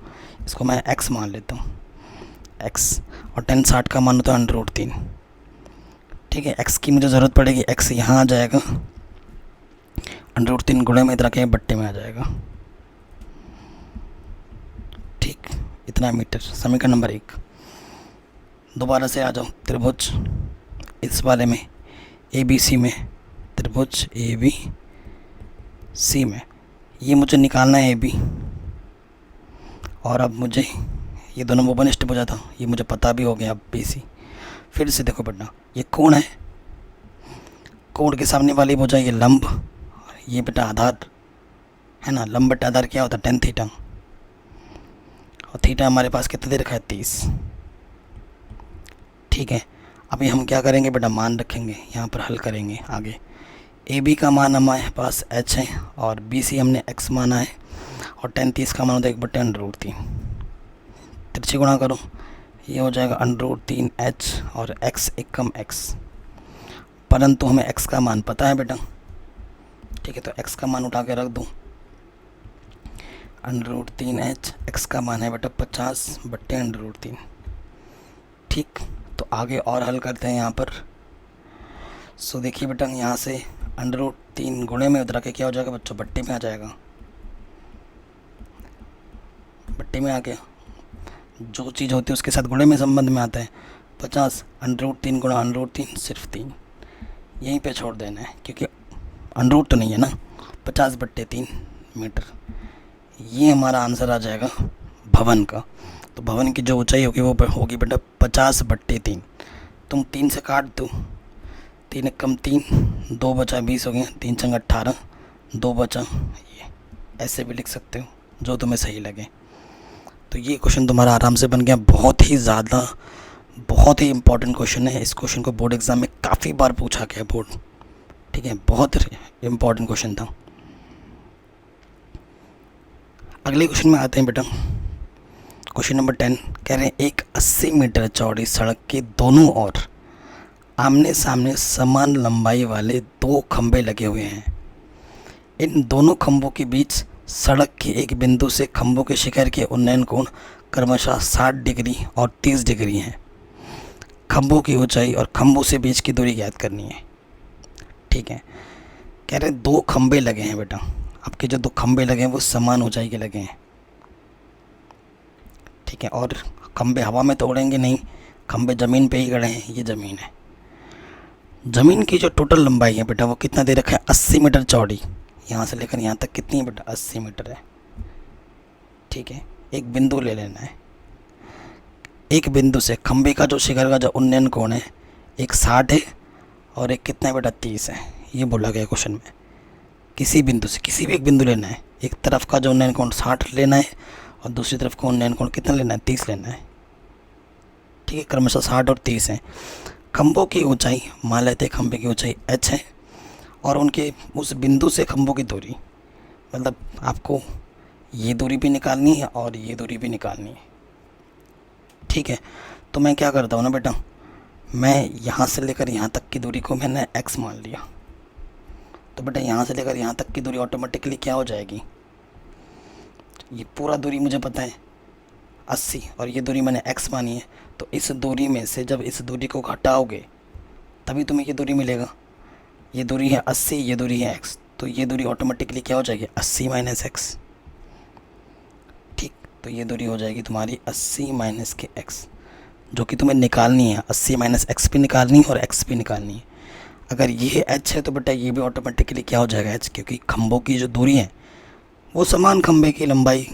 इसको मैं x मान लेता हूँ, x, और tan 60 का मान होता है √3। ठीक है, x की मुझे ज़रूरत पड़ेगी, x यहाँ आ जाएगा, √3 गुणे में इधर के बट्टे में आ जाएगा। ठीक, इतना मीटर, समीकरण नंबर 1। दोबारा से आ जाओ, त्रिभुज इस वाले में ABC में, त्रिभुज ABC में ये मुझे निकालना है AB, और अब मुझे ये दोनों उपनिष्ठ भुजा था, ये मुझे पता भी हो गया। अब BC फिर से देखो बेटा, ये कोण है, कोण के सामने वाली भुजा ये लंब, ये बेटा आधार है ना, लंब बटा आधार क्या होता है, tan थीटा, और थीटा हमारे पास कितना दे रखा है, 30। ठीक है, अभी हम क्या करेंगे बेटा, मान रखेंगे यहाँ पर, हल करेंगे आगे। AB का मान हमारे पास h है और BC हमने x माना है, और tan 30 का मान होता है 1/√3। तिरछे गुणा करो, ये हो जाएगा √3h और x एकम x, परंतु हमें x का मान पता है बेटा। ठीक है, तो x का मान उठा के रख दूँ, √3h, x का मान है बेटा 50/√3। ठीक, तो आगे और हल करते हैं यहाँ पर। सो देखिए बेटा, यहाँ से √3 गुणे में उधर के क्या हो जाएगा बच्चों, बट्टे में आ जाएगा, बट्टे में आ गया, जो चीज़ होती है उसके साथ गुणे में संबंध में आता है। 50 √3 गुणा √3 सिर्फ 3, यहीं पे छोड़ देना है, क्योंकि √ तो नहीं है ना, 50/3 मीटर। ये हमारा आंसर आ जाएगा भवन का। तो भवन की जो ऊंचाई होगी वो होगी बेटा 50/3। तुम 3 से काट दो, 3 कम 3, 2 बचा 20 हो गया, 3 चंग 18, 2 बचा, ये ऐसे भी लिख सकते हो, जो तुम्हें सही लगे। तो ये क्वेश्चन तुम्हारा आराम से बन गया, बहुत ही इम्पोर्टेंट क्वेश्चन है। इस क्वेश्चन को बोर्ड एग्जाम में काफ़ी बार पूछा गया बोर्ड, ठीक है, बहुत इम्पोर्टेंट क्वेश्चन था। अगले क्वेश्चन में आते हैं बेटा, क्वेश्चन नंबर 10 कह रहे हैं एक 80 मीटर चौड़ी सड़क के दोनों ओर आमने सामने समान लंबाई वाले 2 खंभे लगे हुए हैं। इन दोनों खंभों के बीच सड़क के एक बिंदु से खंभों के शिखर के उन्नयन कोण क्रमशः 60 डिग्री और 30 डिग्री हैं। खंभों की ऊंचाई और खंभों से बीच की दूरी ज्ञात करनी है। ठीक है, कह रहे हैं 2 खंभे लगे हैं बेटा, आपके जो 2 खंभे लगे हैं वो समान ऊंचाई के लगे हैं। ठीक है, और खंभे हवा में तो उड़ेंगे नहीं, खंबे ज़मीन पे ही खड़े हैं, ये ज़मीन है। ज़मीन की जो टोटल लंबाई है बेटा वो कितना दे रखा है, 80 मीटर चौड़ी। यहाँ से लेकर यहाँ तक कितनी है बेटा, 80 मीटर है। ठीक है, एक बिंदु ले लेना है। एक बिंदु से खंबे का जो शिखर का जो उन्नयन कोण है, एक 60 है और एक कितना है बेटा, 30 है। ये बोला गया क्वेश्चन में। किसी बिंदु से किसी भी एक बिंदु लेना है, एक तरफ का जो उन्नयन कोण 60 लेना है और दूसरी तरफ का उन्नयन कोण कितना लेना है, 30 लेना है। ठीक है, क्रमशः 60 और 30 है। खंभों की ऊंचाई मान लेते हैं, खंभे की ऊंचाई h है और उनके उस बिंदु से खंभों की दूरी, मतलब आपको ये दूरी भी निकालनी है और ये दूरी भी निकालनी है। ठीक है, तो मैं क्या करता हूँ ना बेटा, मैं यहाँ से लेकर यहाँ तक की दूरी को मैंने x मान लिया। तो बेटा यहाँ से लेकर यहाँ तक की दूरी ऑटोमेटिकली क्या हो जाएगी, ये पूरा दूरी मुझे पता है 80 और ये दूरी मैंने x मानी है। तो इस दूरी में से जब इस दूरी को घटाओगे तभी तुम्हें ये दूरी मिलेगा। ये दूरी है 80, ये दूरी है x, तो ये दूरी ऑटोमेटिकली क्या हो जाएगी, 80 माइनस x। ठीक, तो ये दूरी हो जाएगी तुम्हारी 80 माइनस के x, जो कि तुम्हें निकालनी है। 80 माइनस x भी निकालनी है और x भी निकालनी है। अगर ये h है तो बेटा ये भी ऑटोमेटिकली क्या हो जाएगा, h, क्योंकि खंभों की जो दूरी है वो समान खंभे की लंबाई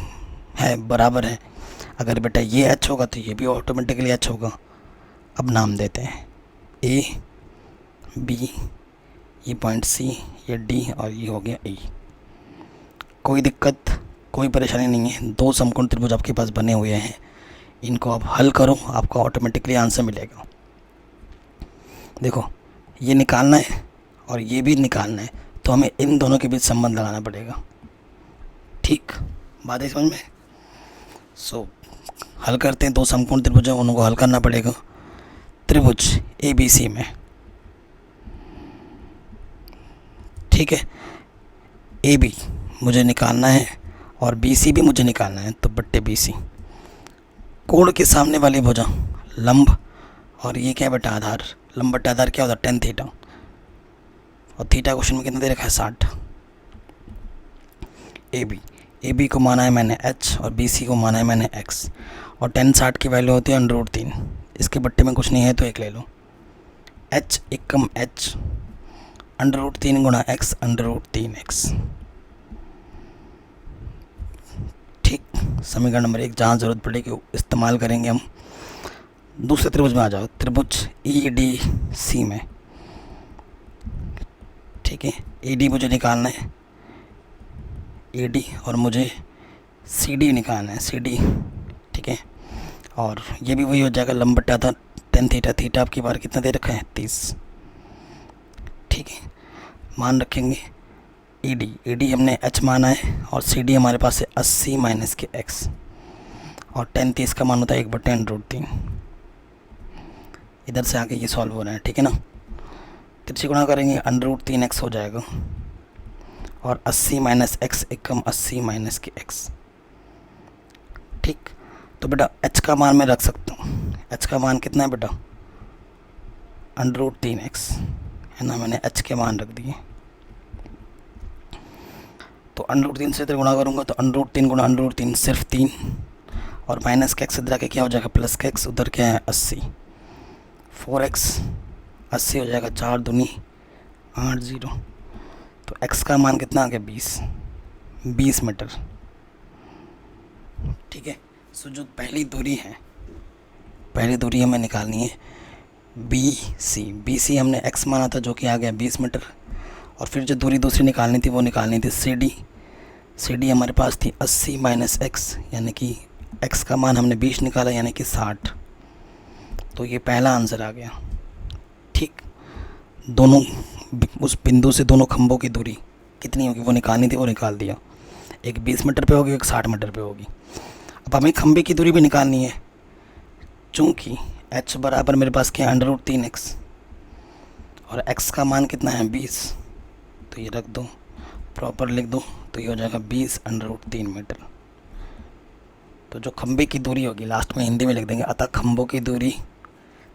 है, बराबर है। अगर बेटा ये h होगा तो ये भी ऑटोमेटिकली h होगा। अब नाम देते हैं A, B, ये पॉइंट C, ये D और ये हो गया E। कोई दिक्कत, कोई परेशानी नहीं है। दो समकोण त्रिभुज आपके पास बने हुए हैं, इनको आप हल करो, आपको ऑटोमेटिकली आंसर मिलेगा। देखो, ये निकालना है और ये भी निकालना है, तो हमें इन दोनों के बीच संबंध लगाना पड़ेगा। ठीक, बात है समझ में। सो हल करते हैं। दो समकोण त्रिभुज है, उनको हल करना पड़ेगा। त्रिभुज ABC में, ठीक है, AB मुझे निकालना है और BC भी मुझे निकालना है, तो बट्टे BC। कोण के सामने वाली भुजा लंब और ये क्या बेटा, आधार। लंब बट्टे आधार क्या होता है, tan थीटा, और थीटा क्वेश्चन में कितना दे रखा है, 60। AB को माना है मैंने h और BC को माना है मैंने x, और tan 60 की वैल्यू होती है √3। इसके बट्टे में कुछ नहीं है तो एक ले लो, h एकम h √3 गुणा x √3x। ठीक, समीकरण नंबर 1 जहाँ ज़रूरत पड़ेगी इस्तेमाल करेंगे हम। दूसरे त्रिभुज में आ जाओ, त्रिभुज EDC में। ठीक है, AD मुझे निकालना है, AD, और मुझे CD निकालना है, CD। ठीक है, और ये भी वही हो जाएगा, लंब बट्टा आधार tan थीटा। थीटा आपकी बार कितना दे रखा है, 30। ठीक है, मान रखेंगे AD हमने h माना है और CD हमारे पास है 80 माइनस के x, और tan 30 का मान होता है 1/√3। इधर से आके ये सॉल्व हो रहा है, ठीक है ना। तिरछी गुणा करेंगे, √3x हो जाएगा, और 80 माइनस x एकम 80 माइनस के x। ठीक, तो बेटा h का मान मैं रख सकता हूँ। h का मान कितना है बेटा, √3x है ना, मैंने h के मान रख दिए। तो √3 से इधर गुणा करूँगा तो √3 गुणा √3 सिर्फ 3, और माइनस के x इधर आके क्या हो जाएगा, प्लस के x, उधर क्या है 80, 4x 80 हो जाएगा, 4 दूनी 80। तो x का मान कितना आ गया, 20 मीटर। ठीक है, सो जो पहली दूरी है, पहली दूरी हमें निकालनी है BC हमने x माना था जो कि आ गया 20 मीटर, और फिर जो दूरी दूसरी निकालनी थी वो निकालनी थी CD हमारे पास थी 80 माइनस x, यानी कि x का मान हमने 20 निकाला, यानी कि 60। तो ये पहला आंसर आ गया। ठीक, दोनों उस बिंदु से दोनों खंभों की दूरी कितनी होगी वो निकालनी थी, वो निकाल दिया। एक 20 मीटर पे होगी, एक 60 मीटर पे होगी। अब हमें खंभे की दूरी भी निकालनी है, चूँकि h बराबर मेरे पास क्या है, √3x, और x का मान कितना है, 20। तो ये रख दो, प्रॉपर लिख दो, तो ये हो जाएगा 20 √3 मीटर। तो जो खंभे की दूरी होगी, लास्ट में हिंदी में लिख देंगे, अतः खंभों की दूरी,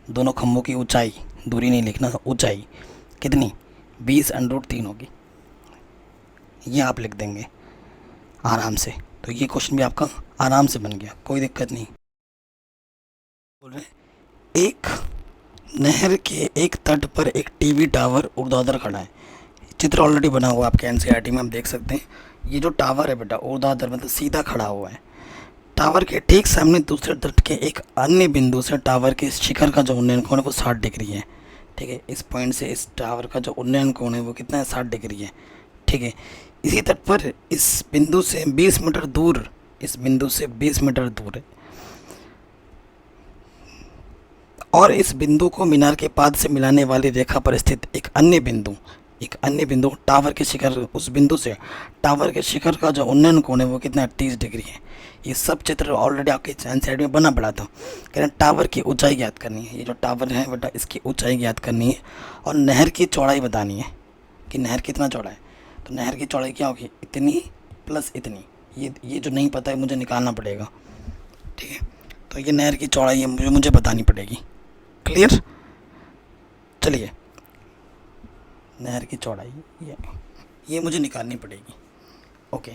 दोनों खंभों की ऊंचाई, दूरी नहीं लिखना, ऊंचाई कितनी, 20 √3 होगी। ये आप लिख देंगे आराम से। तो ये क्वेश्चन भी आपका आराम से बन गया, कोई दिक्कत नहीं। बोल रहे एक नहर के एक तट पर एक टीवी टावर ऊर्ध्वाधर खड़ा है। चित्र ऑलरेडी बना हुआ है आपके एनसीईआरटी में, आप देख सकते हैं। ये जो टावर है बेटा ऊर्ध्वाधर मतलब सीधा खड़ा हुआ है। टावर के ठीक सामने दूसरे तट के एक अन्य बिंदु से टावर के शिखर का जो उन्नयन कोण है वो 60 डिग्री है। ठीक है, इस पॉइंट से इस टावर का जो उन्नयन कोण है वो कितना है, 60 डिग्री है। ठीक है, इसी तट पर इस बिंदु से 20 मीटर दूर, इस बिंदु से 20 मीटर दूर है, और इस बिंदु को मीनार के पाद से मिलाने वाली रेखा पर स्थित एक अन्य बिंदु टावर के शिखर, उस बिंदु से टावर के शिखर का जो उन्नयन कोण है वो कितना 30 डिग्री है। ये सब चित्र ऑलरेडी आपके साइड में बना पड़ा था। कह रहे हैं टावर की ऊंचाई ज्ञात करनी है। ये जो टावर है बेटा इसकी ऊंचाई ज्ञात करनी है और नहर की चौड़ाई बतानी है कि नहर कितना चौड़ा है। तो नहर की चौड़ाई क्या होगी, इतनी प्लस इतनी। ये जो नहीं पता है मुझे निकालना पड़ेगा। ठीक है, तो ये नहर की चौड़ाई है, मुझे बतानी पड़ेगी। क्लियर, चलिए नहर की चौड़ाई ये मुझे निकालनी पड़ेगी। ओके,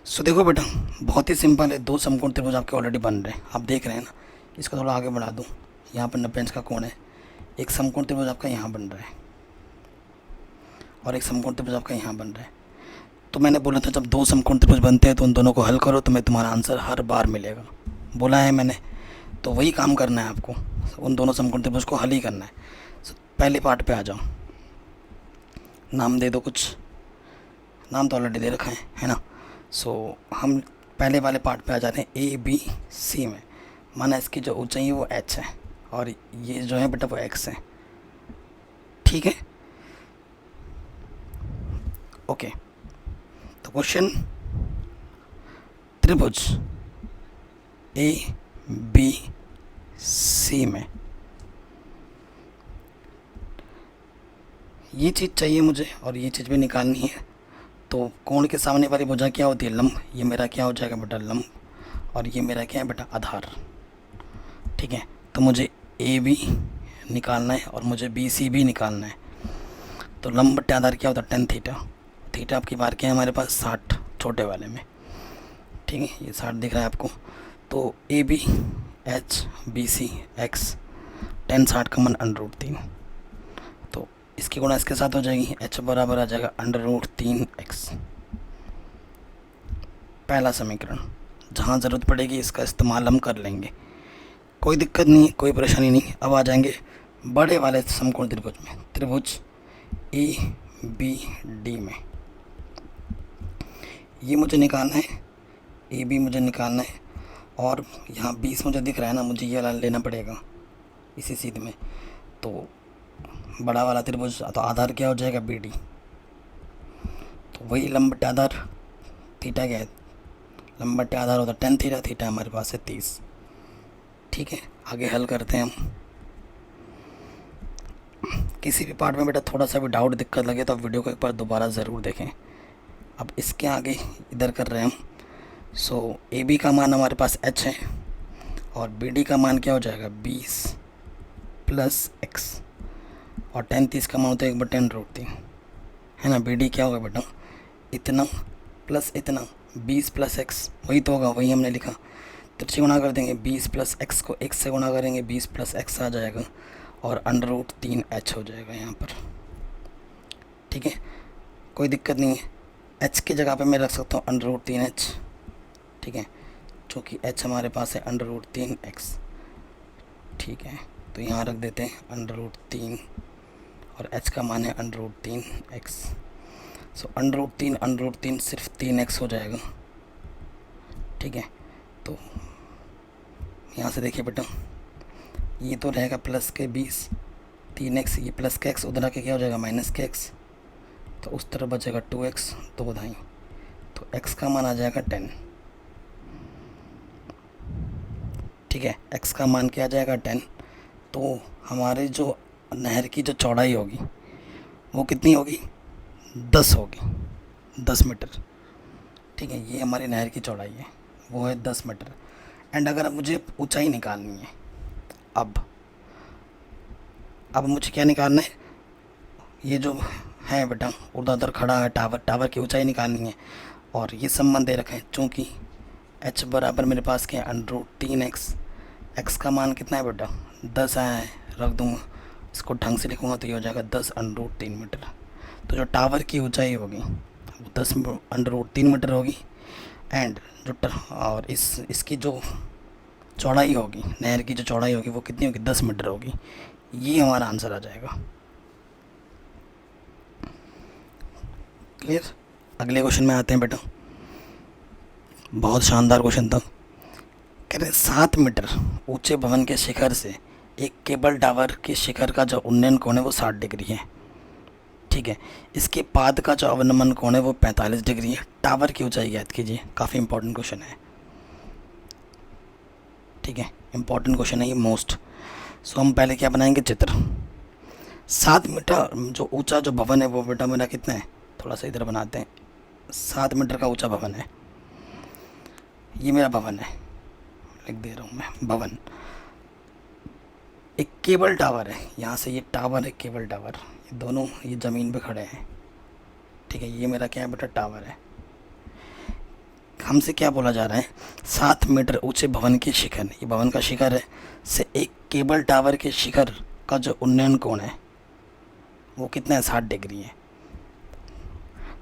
सो देखो बेटा बहुत ही सिंपल है। दो समकोण त्रिभुज आपके ऑलरेडी बन रहे हैं, आप देख रहे हैं ना। इसको थोड़ा आगे बढ़ा दूँ, यहाँ पर 90 अंश का कोण है। एक समकोण त्रिभुज आपका यहाँ बन रहा है और एक समकोण त्रिभुज आपका यहाँ बन रहा है। तो मैंने बोला था जब दो समकोण त्रिभुज बनते हैं तो उन दोनों को हल करो, तुम्हें तुम्हारा आंसर हर बार मिलेगा। बोला है मैंने, तो वही काम करना है आपको, उन दोनों समकोण त्रिभुज को हल ही करना है। पहले पार्ट पे आ जाओ, नाम दे दो कुछ, नाम तो ऑलरेडी दे रखा है ना। सो हम पहले वाले पार्ट पे आ जाते हैं, ए बी सी में। माना इसकी जो ऊंचाई है वो h है और ये जो है बेटा वो x है। ठीक है, ओके। तो क्वेश्चन, त्रिभुज ए बी सी में ये चीज़ चाहिए मुझे और ये चीज़ भी निकालनी है। तो कोण के सामने वाली भुजा क्या होती है, लंब। ये मेरा क्या हो जाएगा बेटा, लंब, और ये मेरा क्या है बेटा, आधार। ठीक है, तो मुझे ए बी निकालना है और मुझे बी सी भी निकालना है। तो लंब बट्टे आधार क्या होता है, tan थीटा। थीटा आपकी बार क्या है हमारे पास, 60 छोटे वाले में। ठीक है, ये 60 दिख रहा है आपको। तो A B H B C X, tan 60 का मन √3। तो इसकी गुणा इसके साथ हो जाएगी, h बराबर आ जाएगा √3x। पहला समीकरण, जहाँ ज़रूरत पड़ेगी इसका इस्तेमाल हम कर लेंगे, कोई दिक्कत नहीं, कोई परेशानी नहीं। अब आ जाएंगे बड़े वाले समकोण त्रिभुज में, त्रिभुज ए बी डी में। ये मुझे निकालना है, ए बी मुझे निकालना है, और यहाँ 20 मुझे दिख रहा है ना, मुझे ये लेना पड़ेगा इसी सीध में। तो बड़ा वाला त्रिभुज, तो आधार क्या हो जाएगा, बी डी। तो वही लंब बट्टे आधार, थीटा क्या है, लंब बट्टे आधार होता है tan थीटा। थीटा हमारे पास है 30। ठीक है, आगे हल करते हैं हम। किसी भी पार्ट में बेटा थोड़ा सा भी डाउट दिक्कत लगे तो आप वीडियो को एक बार दोबारा ज़रूर देखें। अब इसके आगे इधर कर रहे हैं हम। सो ए बी का मान हमारे पास h है और बी डी का मान क्या हो जाएगा, 20 + x, और tan 30 का मान होता है 1/tan√3, है ना। बी डी क्या होगा बेटा, इतना प्लस इतना, 20 + x, वही तो होगा, वही हमने लिखा। तो गुणा कर देंगे, 20 + x को x से गुणा करेंगे, 20 + x आ जाएगा और √3h हो जाएगा यहाँ पर। ठीक है, कोई दिक्कत नहीं है। h की जगह पे मैं रख सकता हूँ √3h। ठीक है, चूँकि h हमारे पास है √3x। ठीक है, तो यहाँ रख देते हैं √3 और h का मान है √3x। सो √3 सिर्फ 3x हो जाएगा। ठीक है, तो यहाँ से देखिए बेटा, ये तो रहेगा प्लस के 20, 3x, ये प्लस के x, उधर आके क्या हो जाएगा, माइनस के x। तो उस तरफ बचेगा 2x, 2 दाई, तो x का मान आ जाएगा 10। ठीक है, x का मान क्या आ जाएगा, 10। तो हमारे जो नहर की जो चौड़ाई होगी वो कितनी होगी, 10 होगी, 10 मीटर। ठीक है, ये हमारी नहर की चौड़ाई है, वो है 10 मीटर। एंड अगर अब मुझे ऊंचाई निकालनी है, अब मुझे क्या निकालना है, ये जो है बेटा ऊर्ध्वाधर खड़ा है टावर की ऊंचाई निकालनी है। और ये संबंध दे रखा है, चूँकि h बराबर मेरे पास क्या है, √3x, एक्स का मान कितना है बेटा, 10 आया है, रख दूँगा। इसको ढंग से लिखूँगा तो ये हो जाएगा 10√3 मीटर। तो जो टावर की ऊंचाई होगी वो 10√3 मीटर होगी। एंड और इसकी जो चौड़ाई होगी, नहर की जो चौड़ाई होगी वो कितनी होगी, 10 मीटर होगी। ये हमारा आंसर आ जाएगा। क्लियर। अगले क्वेश्चन में आते हैं बेटा, बहुत शानदार क्वेश्चन था। कह रहे 7 मीटर ऊंचे भवन के शिखर से एक केबल टावर के शिखर का जो उन्नयन कोण है वो 60 डिग्री है। ठीक है, इसके पाद का जो अवनमन कोण है वो 45 डिग्री है। टावर की ऊंचाई ज्ञात कीजिए। काफ़ी इंपॉर्टेंट क्वेश्चन है। ठीक है, इंपॉर्टेंट क्वेश्चन है ये, मोस्ट। सो हम पहले क्या बनाएंगे, चित्र। 7 मीटर जो ऊंचा जो भवन है वो बेटा मेरा कितना है, थोड़ा सा इधर बनाते हैं। 7 मीटर का ऊंचा भवन है, ये मेरा भवन है, लिख दे रहा हूँ मैं भवन। एक केबल टावर है, यहाँ से ये टावर है, केबल टावर, ये दोनों ये ज़मीन पे खड़े हैं। ठीक है, ये मेरा क्या है बेटा, टावर है। हमसे क्या बोला जा रहा है, 7 मीटर ऊंचे भवन के शिखर, ये भवन का शिखर है, से एक केबल टावर के शिखर का जो उन्नयन कोण है वो कितना है, 60 डिग्री है।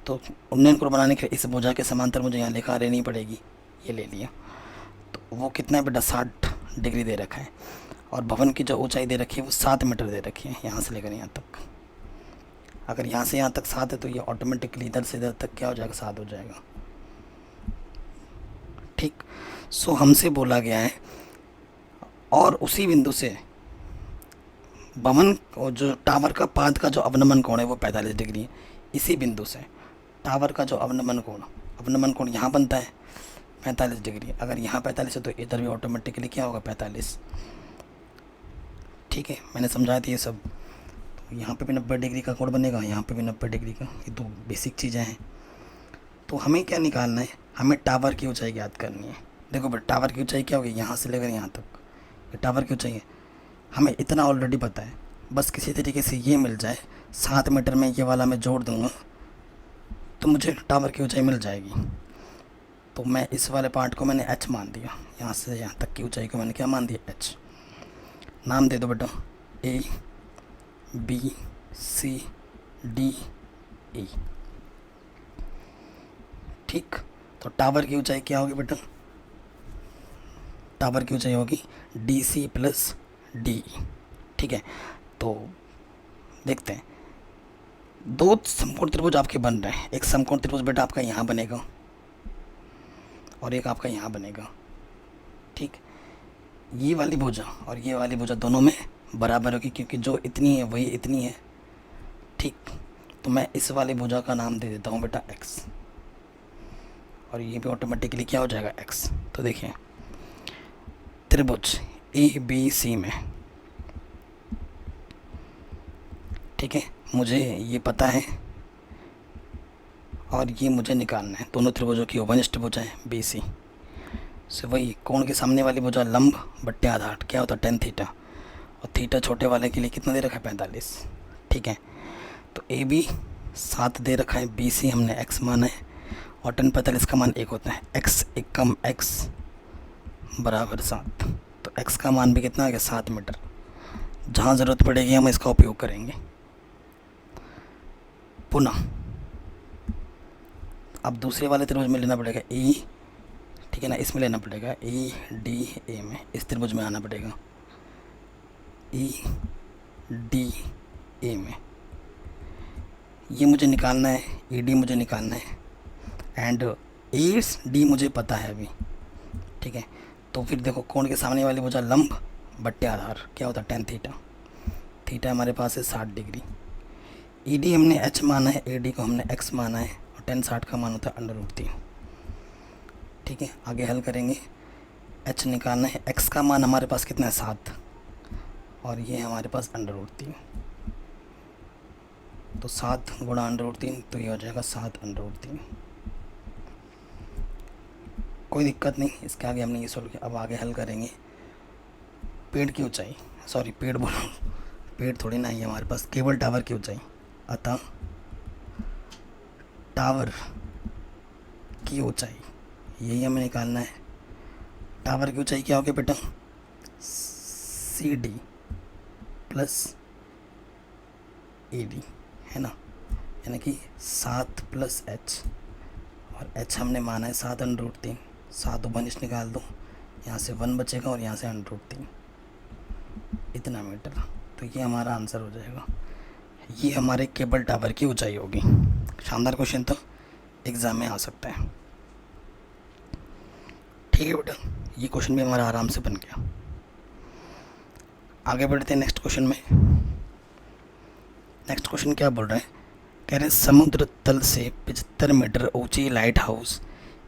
तो उन्नयन कोण बनाने के लिए इस भुजा के समांतर मुझे यहाँ लेखा लेनी पड़ेगी, ये ले लिया। तो वो कितना है बेटा, 60 डिग्री दे रखा है। और भवन की जो ऊंचाई दे रखी है वो 7 मीटर दे रखी है, यहाँ से लेकर यहाँ तक। अगर यहाँ से यहाँ तक 7 है तो ये ऑटोमेटिकली इधर से इधर तक क्या हो जाएगा, 7 हो जाएगा। ठीक। सो हमसे बोला गया है, और उसी बिंदु से भवन और जो टावर का पाद का जो अवनमन कोण है वो 45 डिग्री है। इसी बिंदु से टावर का जो अवनमन कोण यहाँ बनता है 45 डिग्री। अगर यहाँ 45 है तो इधर भी ऑटोमेटिकली क्या होगा, 45। ठीक है, मैंने समझाया था ये सब। तो यहाँ पे भी 90 डिग्री का कोण बनेगा, यहाँ पे भी 90 डिग्री का। ये दो बेसिक चीज़ें हैं। तो हमें क्या निकालना है, हमें टावर की ऊंचाई ज्ञात करनी है। देखो बेटा, टावर की ऊंचाई क्या होगी, यहाँ से लेकर यहाँ तक, ये टावर की ऊंचाई है। हमें इतना ऑलरेडी पता है, बस किसी तरीके से ये मिल जाए, 7 मीटर में ये वाला मैं जोड़ दूँगा तो मुझे टावर की ऊंचाई मिल जाएगी। तो मैं इस वाले पार्ट को मैंने h मान दिया, यहाँ से यहाँ तक की ऊंचाई को मैंने क्या मान दिया, h। नाम दे दो बेटा, A B C D E। ठीक। तो टावर की ऊंचाई क्या होगी बेटा, टावर की ऊंचाई होगी DC प्लस DE। ठीक है, तो देखते हैं, दो समकोण त्रिभुज आपके बन रहे हैं। एक समकोण त्रिभुज बेटा आपका यहाँ बनेगा और एक आपका यहाँ बनेगा। ठीक, ये वाली भुजा और ये वाली भुजा दोनों में बराबर होगी, क्योंकि जो इतनी है वही इतनी है। ठीक, तो मैं इस वाली भुजा का नाम दे देता हूँ बेटा x, और ये भी ऑटोमेटिकली क्या हो जाएगा, x। तो देखिए, त्रिभुज ABC में, ठीक है, मुझे ये पता है और ये मुझे निकालना है। दोनों त्रिभुजों की ओवनिष्ठ भुजा है BC। से वही कोण के सामने वाली भुजा लंब बट्टे आधार क्या होता है, tan थीटा, और थीटा छोटे वाले के लिए कितना दे रखा है, 45। ठीक है, तो AB 7 दे रखा है, BC हमने x माना है, और tan 45 का मान 1 होता है। x एकम x बराबर 7। तो x का मान भी कितना आ गया, 7 मीटर। जहाँ ज़रूरत पड़ेगी हम इसका उपयोग करेंगे। पुनः अब दूसरे वाले त्रिभुज में लेना पड़ेगा E, ठीक है ना, इसमें लेना पड़ेगा EDA में, इस त्रिभुज में आना पड़ेगा EDA में। ये मुझे निकालना है, ED मुझे निकालना है, एंड AD मुझे पता है अभी। ठीक है, तो फिर देखो, कोण के सामने वाली भुजा लंब बट्टे आधार क्या होता है, tan थीटा। थीटा हमारे पास है 60 डिग्री। ED हमने h माना है, AD को हमने x माना है, और tan 60 का मान होता है √3। ठीक है, आगे हल करेंगे, h निकालना है, x का मान हमारे पास कितना है, 7, और ये हमारे पास √3। तो 7 गुणा √3, तो ये हो जाएगा 7√3। कोई दिक्कत नहीं, इसके आगे हमने ये सोल्व किया। अब आगे हल करेंगे, पेड़ की ऊंचाई, सॉरी पेड़ बोलो, पेड़ थोड़ी ना है हमारे पास, केबल टावर की ऊंचाई। अतः टावर की ऊंचाई, यही हमें निकालना है। टावर की ऊंचाई क्या होगी बेटा, C D plus A D, है ना, यानी कि 7 प्लस एच, और एच हमने माना है 7√3, 7 बनिश निकाल दो, यहाँ से 1 बचेगा और यहाँ से √3, इतना मीटर। तो ये हमारा आंसर हो जाएगा, ये हमारे केबल टावर की ऊंचाई होगी। शानदार क्वेश्चन था, एग्ज़ाम में आ सकता है। ठीक है बेटा, ये क्वेश्चन भी हमारा आराम से बन गया। आगे बढ़ते हैं नेक्स्ट क्वेश्चन में। नेक्स्ट क्वेश्चन क्या बोल रहे हैं, कह रहे हैं समुद्र तल से 75 मीटर ऊंची लाइट हाउस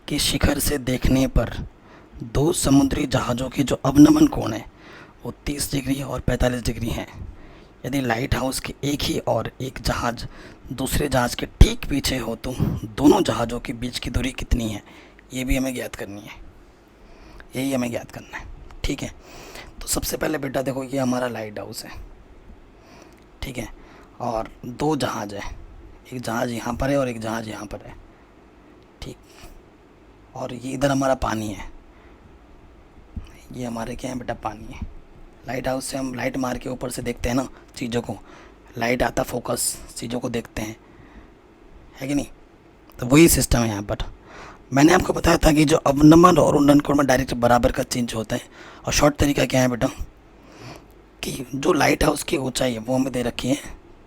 के शिखर से देखने पर 2 समुद्री जहाज़ों के जो अवनमन कोण है वो 30 डिग्री और 45 डिग्री हैं। यदि लाइट हाउस के एक ही और एक जहाज़ दूसरे जहाज़ के ठीक पीछे हो तो दोनों जहाज़ों के बीच की दूरी कितनी है, ये भी हमें ज्ञात करनी है, यही हमें ज्ञात करना है। ठीक है, तो सबसे पहले बेटा देखो, ये हमारा लाइट हाउस है, ठीक है, और 2 जहाज़ है, एक जहाज़ यहाँ पर है और एक जहाज़ यहाँ पर है, ठीक, और ये इधर हमारा पानी है, ये हमारे क्या है बेटा, पानी है। लाइट हाउस से हम लाइट मार के ऊपर से देखते हैं ना चीज़ों को, लाइट आता फोकस, चीज़ों को देखते हैं, है कि नहीं, तो वही सिस्टम है यहाँ पर। मैंने आपको बताया था कि जो अवनमन और उन्नयन कोण में डायरेक्ट बराबर का चेंज होता है, और शॉर्ट तरीका क्या है बेटा, कि जो लाइट हाउस की ऊंचाई है वो हमें दे रखी है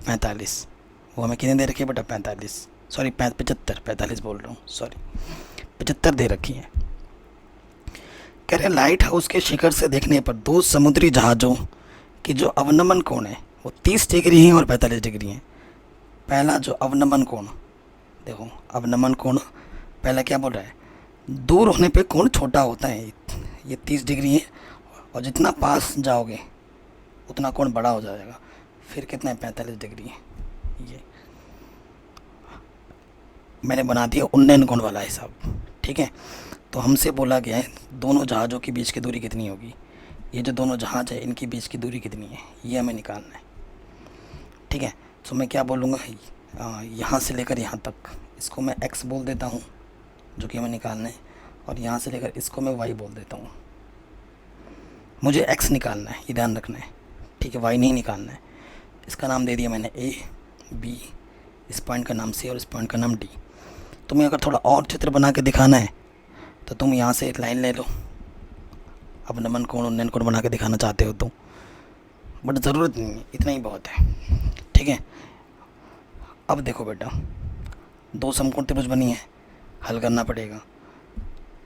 45, वो हमें कितने दे रखी है बेटा, 45, सॉरी 75, 45 बोल रहा हूँ, सॉरी 75 दे रखी है। कह रहे लाइट हाउस के शिखर से देखने पर 2 समुद्री जहाज़ों की जो अवनमन कोण है वो 30 डिग्री हैं और 45 डिग्री हैं। पहला जो अवनमन कोण, देखो अवनमन कोण पहला क्या बोल रहा है, दूर होने पे कोण छोटा होता है, ये 30 डिग्री है, और जितना पास जाओगे उतना कोण बड़ा हो जाएगा, फिर कितना है, 45 डिग्री है। ये मैंने बना दिया उन्नयन कोण वाला हिसाब, ठीक है। तो हमसे बोला गया है दोनों जहाज़ों के बीच की दूरी कितनी होगी, ये जो दोनों जहाज़ है इनके बीच की दूरी कितनी है, ये हमें निकालना है, ठीक है। तो मैं क्या बोलूँगा, यहाँ से लेकर यहाँ तक इसको मैं x बोल देता हूँ, जो कि हमें निकालना है, और यहाँ से लेकर इसको मैं y बोल देता हूँ। मुझे x निकालना है, ये ध्यान रखना है, ठीक है, y नहीं निकालना है। इसका नाम दे दिया मैंने a, b, इस पॉइंट का नाम c और इस पॉइंट का नाम d। तुम्हें अगर थोड़ा और चित्र बना के दिखाना है तो तुम यहाँ से एक लाइन ले लो, अवनमन कोण उन्नयन कोण बना के दिखाना चाहते हो तो, बट ज़रूरत नहीं है, इतना ही बहुत है, ठीक है। अब देखो बेटा, 2 समकोण त्रिभुज बनी है, हल करना पड़ेगा।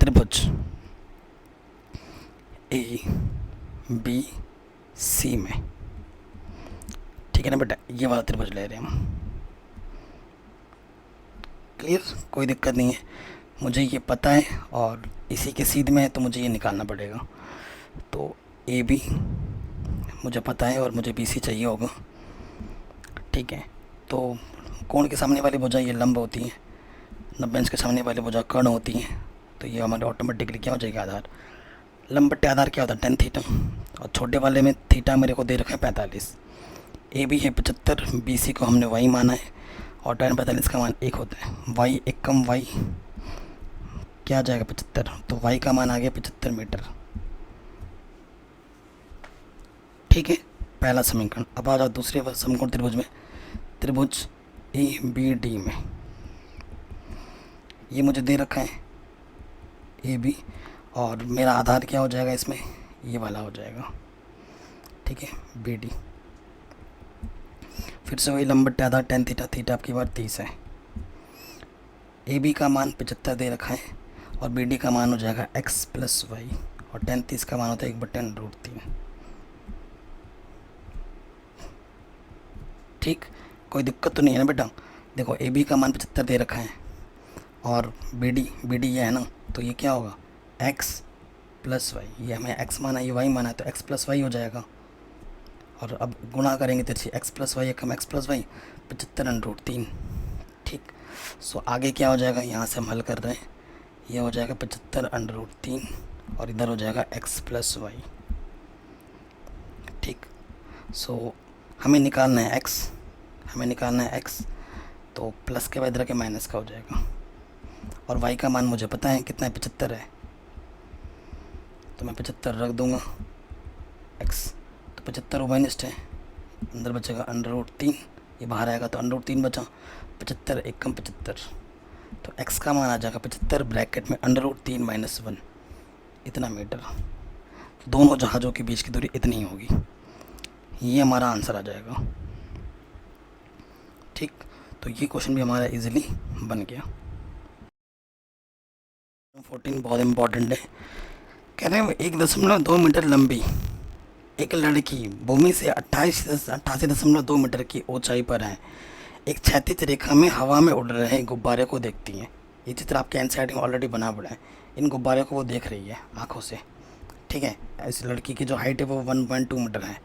त्रिभुज ए बी सी में, ठीक है ना बेटा, ये वाला त्रिभुज ले रहे हैं हम, क्लियर, कोई दिक्कत नहीं है, मुझे ये पता है और इसी के सीध में है, तो मुझे ये निकालना पड़ेगा। तो ए बी मुझे पता है और मुझे बी सी चाहिए होगा, ठीक है। तो कोण के सामने वाली भुजा ये लंब होती है, 90 अंश के सामने वाली भुजा कर्ण होती है, तो ये हमारे ऑटोमेटिकली क्या हो जाएगा, आधार। लंब बट्टे आधार क्या होता है, tan थीटा, और छोटे वाले में थीटा मेरे को दे रखा है 45। ए बी है 75, बी सी को हमने y माना है, और tan 45 का मान 1 होता है, y 1 कम y क्या आ जाएगा 75, तो y का मान आ गया 75 मीटर, ठीक है, पहला समीकरण। अब आ जाओ दूसरे समकोण त्रिभुज में, त्रिभुज ए बी डी में, ये मुझे दे रखा है ए बी, और मेरा आधार क्या हो जाएगा इसमें, ये वाला हो जाएगा, ठीक है, बी डी। फिर से वही लंब बट्टे आधार tan थीटा, थीटा आपकी बार 30 है, ए बी का मान 75 दे रखा है, और बी डी का मान हो जाएगा x प्लस वाई, और tan 30 का मान होता है 1/√3, ठीक, कोई दिक्कत तो नहीं है ना बेटा। देखो ए बी का मान 75 दे रखा है, और बी डी ये है ना, तो ये क्या होगा, x प्लस वाई, ये हमें x माना, ये y माना है, तो x प्लस वाई हो जाएगा, और अब गुणा करेंगे तो x प्लस वाई कम x प्लस वाई 75/3, ठीक। सो आगे क्या हो जाएगा, यहाँ से हम हल कर रहे हैं, ये हो जाएगा 75/3, और इधर हो जाएगा x प्लस वाई, ठीक। सो हमें निकालना है x, हमें निकालना है x, तो प्लस के बाद इधर के माइनस का हो जाएगा, और y का मान मुझे पता है कितना है, 75 है, तो मैं 75 रख दूँगा, एक्स। तो 75 ओबाइनिस्ट है, अंदर बचेगा √3, ये बाहर आएगा तो √3 बचा, 75 एक कम 75, तो एक्स का मान आ जाएगा 75 ब्रैकेट में √3 - 1 इतना मीटर। दोनों जहाज़ों के बीच की दूरी इतनी ही होगी, ये हमारा आंसर आ जाएगा। ठीक, तो ये क्वेश्चन भी हमारा इजीली बन गया। 14 बहुत इम्पोर्टेंट है। कह रहे हैं 1.2 मीटर लंबी एक लड़की भूमि से 88.2 मीटर की ऊंचाई पर है, एक क्षैतिज रेखा में हवा में उड़ रहे गुब्बारे को देखती है। ये चित्र आपके एनसीईआरटी में ऑलरेडी बना पड़ा है। इन गुब्बारे को वो देख रही है आंखों से, ठीक है। इस लड़की की जो हाइट है वो 1.2 मीटर है।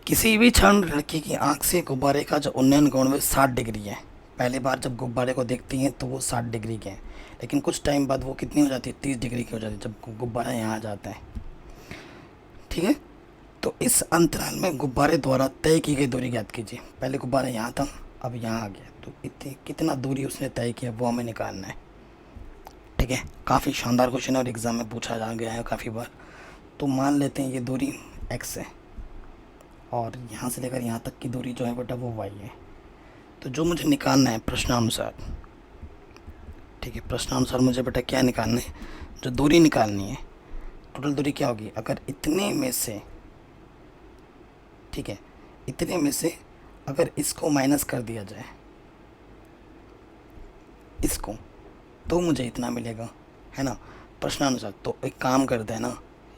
किसी भी क्षण लड़की की आंख से गुब्बारे का जो उन्नयन कोण वो 60 डिग्री है। पहली बार जब गुब्बारे को देखती हैं तो वो 60 डिग्री के हैं, लेकिन कुछ टाइम बाद वो कितनी हो जाती है, 30 डिग्री की हो जाती है जब गुब्बारा यहाँ आ जाता है, ठीक है। तो इस अंतराल में गुब्बारे द्वारा तय की गई दूरी ज्ञात कीजिए। पहले गुब्बारा यहाँ था, अब यहाँ आ गया, तो इतनी कितना दूरी उसने तय किया वो हमें निकालना है, ठीक है। काफ़ी शानदार क्वेश्चन है और एग्ज़ाम में पूछा जा गया है काफ़ी बार। तो मान लेते हैं ये दूरी x है और यहाँ से लेकर यहाँ तक की दूरी जो है बेटा वो y है। तो जो मुझे निकालना है प्रश्नानुसार, ठीक है, प्रश्नानुसार मुझे बेटा क्या निकालना है, जो दूरी निकालनी है, टोटल दूरी क्या होगी, अगर इतने में से, ठीक है, इतने में से अगर इसको माइनस कर दिया जाए इसको, तो मुझे इतना मिलेगा, है ना, प्रश्नानुसार। तो एक काम करते हैं ना,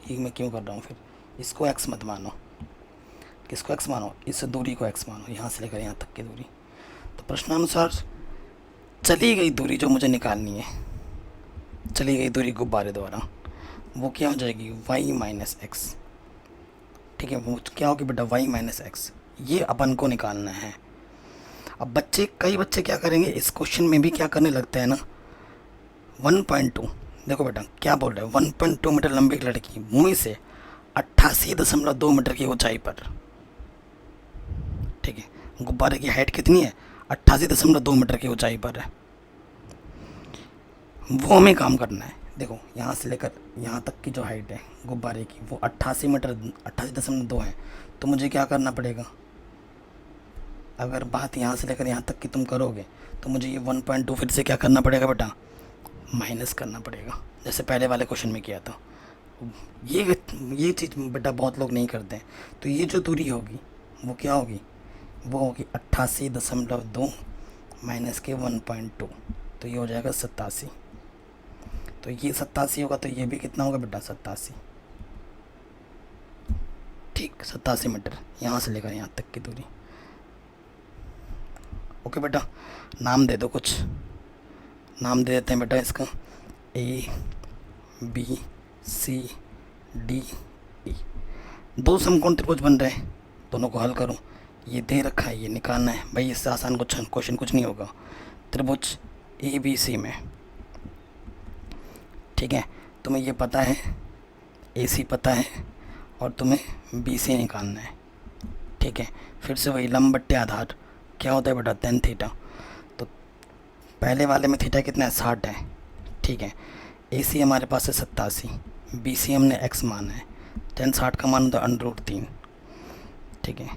ये मैं क्यों कर रहा हूँ फिर, इसको x मत मानो, किसको x मानो, इस दूरी को x मानो, यहाँ से लेकर यहाँ तक की दूरी। तो प्रश्नानुसार चली गई दूरी जो मुझे निकालनी है, चली गई दूरी गुब्बारे द्वारा, वो क्या हो जाएगी, y - x, ठीक है। वो क्या होगी बेटा, y - x, ये अपन को निकालना है। अब बच्चे, कई बच्चे क्या करेंगे, इस क्वेश्चन में भी क्या करने लगते हैं ना, 1.2, देखो बेटा क्या बोल रहे हैं, 1.2 मीटर लंबी लड़की भूमि से 88.2 मीटर की ऊंचाई पर, ठीक है। गुब्बारे की हाइट कितनी है, 88.2 मीटर की ऊंचाई पर है। वो हमें काम करना है। देखो यहाँ से लेकर यहाँ तक की जो हाइट है गुब्बारे की वो 88 मीटर 88.2 है। तो मुझे क्या करना पड़ेगा, अगर बात यहाँ से लेकर यहाँ तक की तुम करोगे तो मुझे ये 1.2 फिर से क्या करना पड़ेगा बेटा, माइनस करना पड़ेगा, जैसे पहले वाले क्वेश्चन में किया था। ये चीज़ बेटा बहुत लोग नहीं करते हैं। तो ये जो दूरी होगी वो क्या होगी, वो होगी 88.2 माइनस के 1.2, तो ये हो जाएगा 87। तो ये 87 होगा, तो ये भी कितना होगा बेटा, 87, ठीक, 87 मीटर यहाँ से लेकर यहाँ तक की दूरी। ओके बेटा, नाम दे दो, कुछ नाम दे देते हैं बेटा इसका, A B C D E। दो समकोण त्रिभुज बन रहे हैं, दोनों को हल करो। ये दे रखा है, ये निकालना है भाई, इससे आसान क्वेश्चन कुछ नहीं होगा। त्रिभुज ABC में, ठीक है, तुम्हें ये पता है, AC पता है और तुम्हें BC निकालना है, ठीक है। फिर से वही लंब बट्टे आधार क्या होता है बेटा, tan थीटा। तो पहले वाले में थीटा कितना है, 60 है, ठीक है। AC हमारे पास है 87, BC हमने x माना है, tan 60 का मान होता है √3, ठीक है।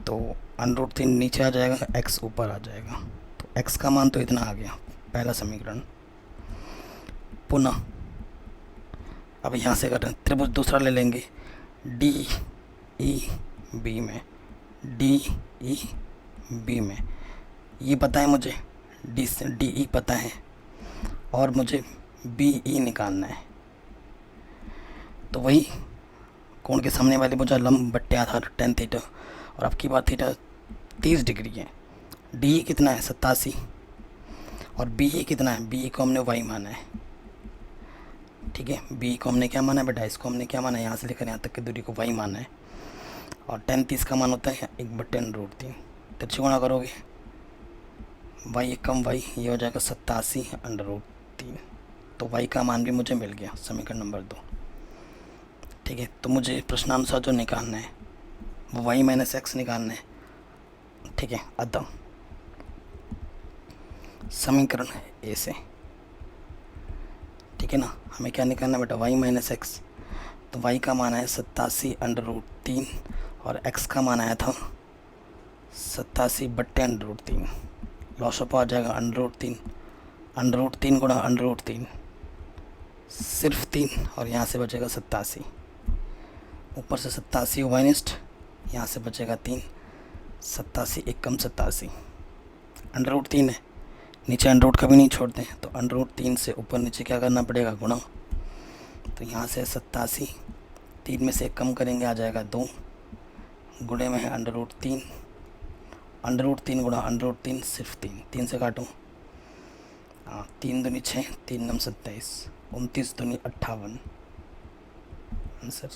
तो √3 नीचे आ जाएगा, x ऊपर आ जाएगा, तो x का मान तो इतना आ गया, पहला समीकरण। पुनः अब यहाँ से कर त्रिभुज दूसरा ले लेंगे, DEB में, DEB में ये पता है मुझे, DE पता है और मुझे BE निकालना है। तो वही कोण के सामने वाली भुजा लंब बट्टे आधार tan थीटा, और आपकी बात थीटा 30 डिग्री है। DE कितना है, 87, और BE कितना है, BE को हमने y माना है, ठीक है। BE को हमने क्या माना है बेटा, इसको हमने क्या माना है, यहाँ से लेकर यहाँ तक की दूरी को y माना है, और tan 30 का मान होता है 1/√3। तिरछी गुणा करोगे, y कम y, ये हो जाएगा 87/√3। तो y का मान भी मुझे मिल गया, समीकरण नंबर 2, ठीक है। तो मुझे प्रश्नानुसार जो निकालना है वो y - x निकालना है, ठीक है। अतः समीकरण A से, ठीक है ना, हमें क्या निकालना है बेटा, y - x तो y का मान है 87√3 और x का मान आया था 87/√3। लॉसअप आ जाएगा √3, √3 गुणा √3 सिर्फ 3 और यहाँ से बचेगा 87। ऊपर से 87 माइनस, यहाँ से बचेगा 3, 87 एकम 87। √3 है, नीचे अंडर कभी नहीं छोड़ते हैं, तो √3 से ऊपर नीचे क्या करना पड़ेगा, गुणा। तो यहाँ से 87, 3 में से कम करेंगे आ जाएगा 2, गुणे में है √3, √3 गुणा √3 सिर्फ 3, 3 से काटूँ, 3 दूनी 6, 3 नम 27, 29 दूनी 58 आंसर।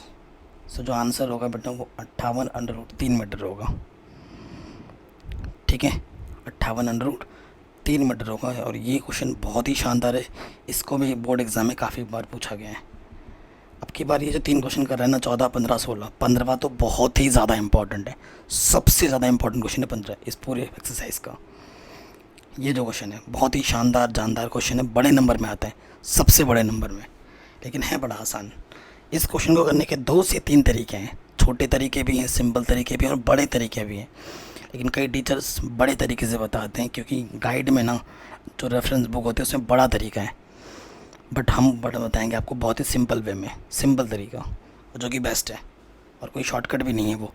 सो जो आंसर होगा बेटा वो 58√3 मीटर होगा। ठीक है, 58√3 मीटर होगा। और ये क्वेश्चन बहुत ही शानदार है, इसको भी बोर्ड एग्जाम में काफ़ी बार पूछा गया है। अब की बार ये जो 3 क्वेश्चन कर रहे हैं ना, 14, 15, 16, 15वां तो बहुत ही ज़्यादा इंपॉर्टेंट है, सबसे ज़्यादा इंपॉर्टेंट क्वेश्चन है 15 इस पूरे एक्सरसाइज का। ये जो क्वेश्चन है बहुत ही शानदार जानदार क्वेश्चन है, बड़े नंबर में आता है, सबसे बड़े नंबर में, लेकिन है बड़ा आसान। इस क्वेश्चन को करने के 2 से 3 तरीके हैं, छोटे तरीके भी हैं, सिंपल तरीके भी हैं और बड़े तरीके भी हैं। लेकिन कई टीचर्स बड़े तरीके से बताते हैं, क्योंकि गाइड में ना जो रेफरेंस बुक होती है उसमें बड़ा तरीका है, बट हम बड़ा बताएंगे आपको बहुत ही सिंपल वे में, सिंपल तरीका, जो कि बेस्ट है और कोई शॉर्टकट भी नहीं है वो।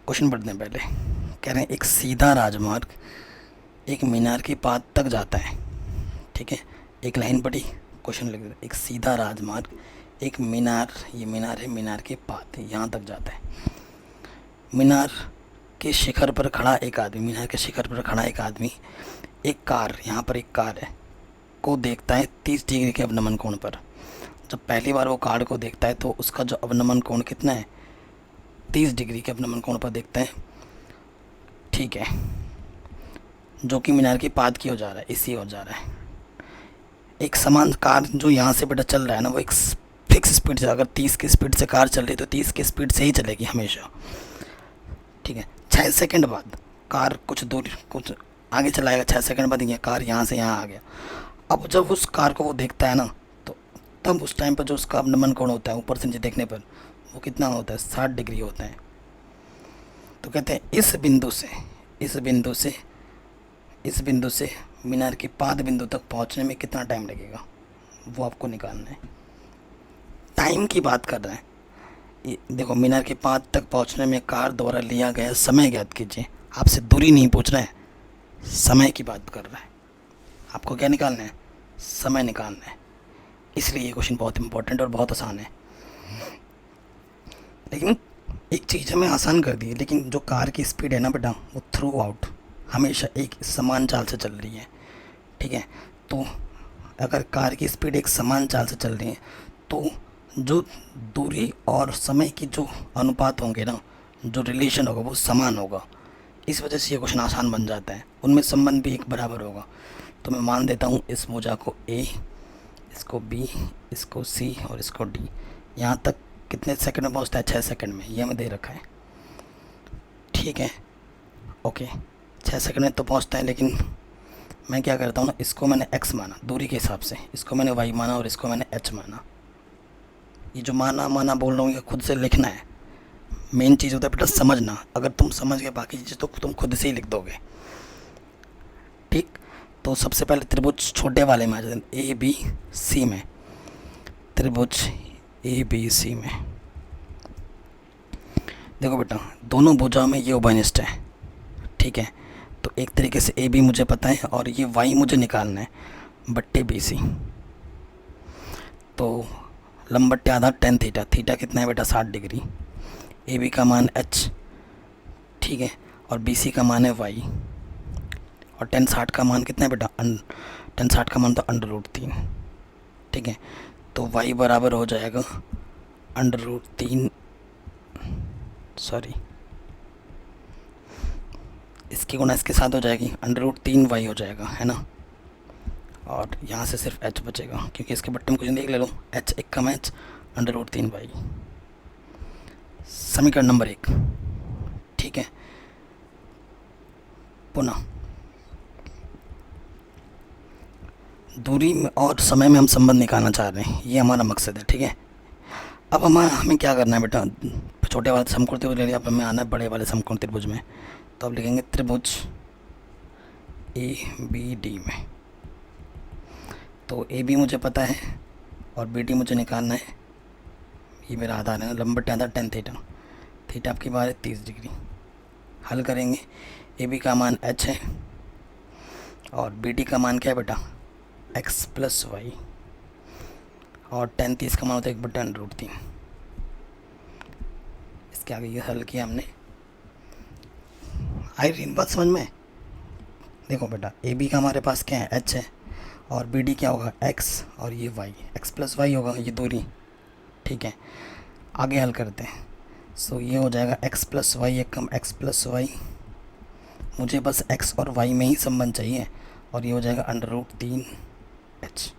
क्वेश्चन पढ़ते हैं पहले। कह रहे हैं एक सीधा राजमार्ग एक मीनार की पात तक जाता है। ठीक है, एक लाइन पढ़ी, क्वेश्चन लिख देते। एक सीधा राजमार्ग एक मीनार, ये मीनार है, मीनार की पात यहाँ तक जाता है। मीनार के शिखर पर खड़ा एक आदमी, मीनार के शिखर पर खड़ा एक आदमी एक कार, यहाँ पर एक कार है, को देखता है 30 डिग्री के अवनमन कोण पर। जब पहली बार वो कार को देखता है तो उसका जो अवनमन कोण कितना है, 30 डिग्री के अवनमन कोण पर देखता है। ठीक है, जो कि मीनार की पात की हो जा रहा है, इसी हो जा रहा है। एक समान कार जो यहाँ से बेटा चल रहा है ना, वो एक फिक्स स्पीड से, अगर 30 की स्पीड से कार चल रही है तो 30 की स्पीड से ही चलेगी हमेशा। ठीक है, 6 सेकंड बाद कार कुछ दूर, कुछ आगे चलाएगा, 6 सेकंड बाद ये कार यहाँ से यहाँ आ गया। अब जब उस कार को वो देखता है ना, तो तब उस टाइम पर जो उसका अवनमन कोण होता है ऊपर से नीचे देखने पर, वो कितना होता है, 60 डिग्री होता है। तो कहते हैं इस बिंदु से मीनार की पाद बिंदु तक पहुंचने में कितना टाइम लगेगा, वो आपको निकालना है। टाइम की बात कर रहे हैं, ये देखो मीनार की पाद तक पहुंचने में कार द्वारा लिया गया समय ज्ञात कीजिए। आपसे दूरी नहीं पूछ रहे हैं, समय की बात कर रहा है। आपको क्या निकालना है, समय निकालना है। इसलिए ये क्वेश्चन बहुत इंपॉर्टेंट और बहुत आसान है। लेकिन एक चीज़ हमें आसान कर दी है, लेकिन जो कार की स्पीड है ना बेटा, वो थ्रू आउट हमेशा एक समान चाल से चल रही है। ठीक है, तो अगर कार की स्पीड एक समान चाल से चल रही है तो जो दूरी और समय की जो अनुपात होंगे ना, जो रिलेशन होगा वो समान होगा। इस वजह से ये क्वेश्चन आसान बन जाता है, उनमें संबंध भी एक बराबर होगा। तो मैं मान देता हूँ इस भुजा को A, इसको B, इसको C और इसको D। यहाँ तक कितने सेकंड में पहुँचता है, 6 सेकंड में, ये हमें दे रखा है। ठीक है, ओके, 6 सेकंड में तो पहुँचता है। लेकिन मैं क्या करता हूँ ना, इसको मैंने x माना दूरी के हिसाब से, इसको मैंने y माना और इसको मैंने h माना। ये जो माना बोल रहा हूँ ये खुद से लिखना है। मेन चीज़ होता है बेटा समझना, अगर तुम समझ गए बाकी चीज़ तो तुम खुद से ही लिख दोगे। ठीक, तो सबसे पहले त्रिभुज छोटे वाले में आ जाते हैं, ABC में, त्रिभुज ABC में। देखो बेटा दोनों भुजाओं में ये उभयनिष्ठ है। ठीक है, तो एक तरीके से AB मुझे पता है और ये Y मुझे निकालना है, बट्टे BC। तो लंब बट्टे आधा tan थीटा, थीटा कितना है बेटा 60 डिग्री, AB का मान H। ठीक है, और BC का मान है Y, और tan 60 का मान कितना है बेटा, tan 60 का मान तो √3। ठीक है, तो Y बराबर हो जाएगा √3, सॉरी इसकी गुणा इसके साथ हो जाएगी, √3y हो जाएगा, है ना। और यहाँ से सिर्फ h बचेगा, क्योंकि इसके बट्टे में कुछ नहीं, ले लो h, एक कम h, √3y, समीकरण नंबर 1। ठीक है, पुनः दूरी में और समय में हम संबंध निकालना चाह रहे हैं, ये हमारा मकसद है। ठीक है, अब हमें क्या करना है बेटा, छोटे वाले समकोण त्रिभुज ले लिया, अब हमें आना है बड़े वाले समकोण त्रिभुज में। तो अब लिखेंगे त्रिभुज ए बी डी में। तो ए बी मुझे पता है और बी डी मुझे निकालना है। ये मेरा आधार है, लंबा आधार टेन थीटा, थीटा आपकी बात है 30 डिग्री। हल करेंगे, ए बी का मान h है और बी डी का मान क्या है बेटा, x प्लस वाई, और टेन 30 का मान होता है 1/√3। इसके आगे ये हल किया हमने। आई रही बात समझ में? देखो बेटा, ए बी का हमारे पास क्या है, h है, और बी डी क्या होगा, x, और ये y, x प्लस वाई होगा, ये दूरी। ठीक है, आगे हल करते हैं। सो ये हो जाएगा x प्लस वाई एक कम x प्लस वाई, मुझे बस x और y में ही संबंध चाहिए, और ये हो जाएगा √3h।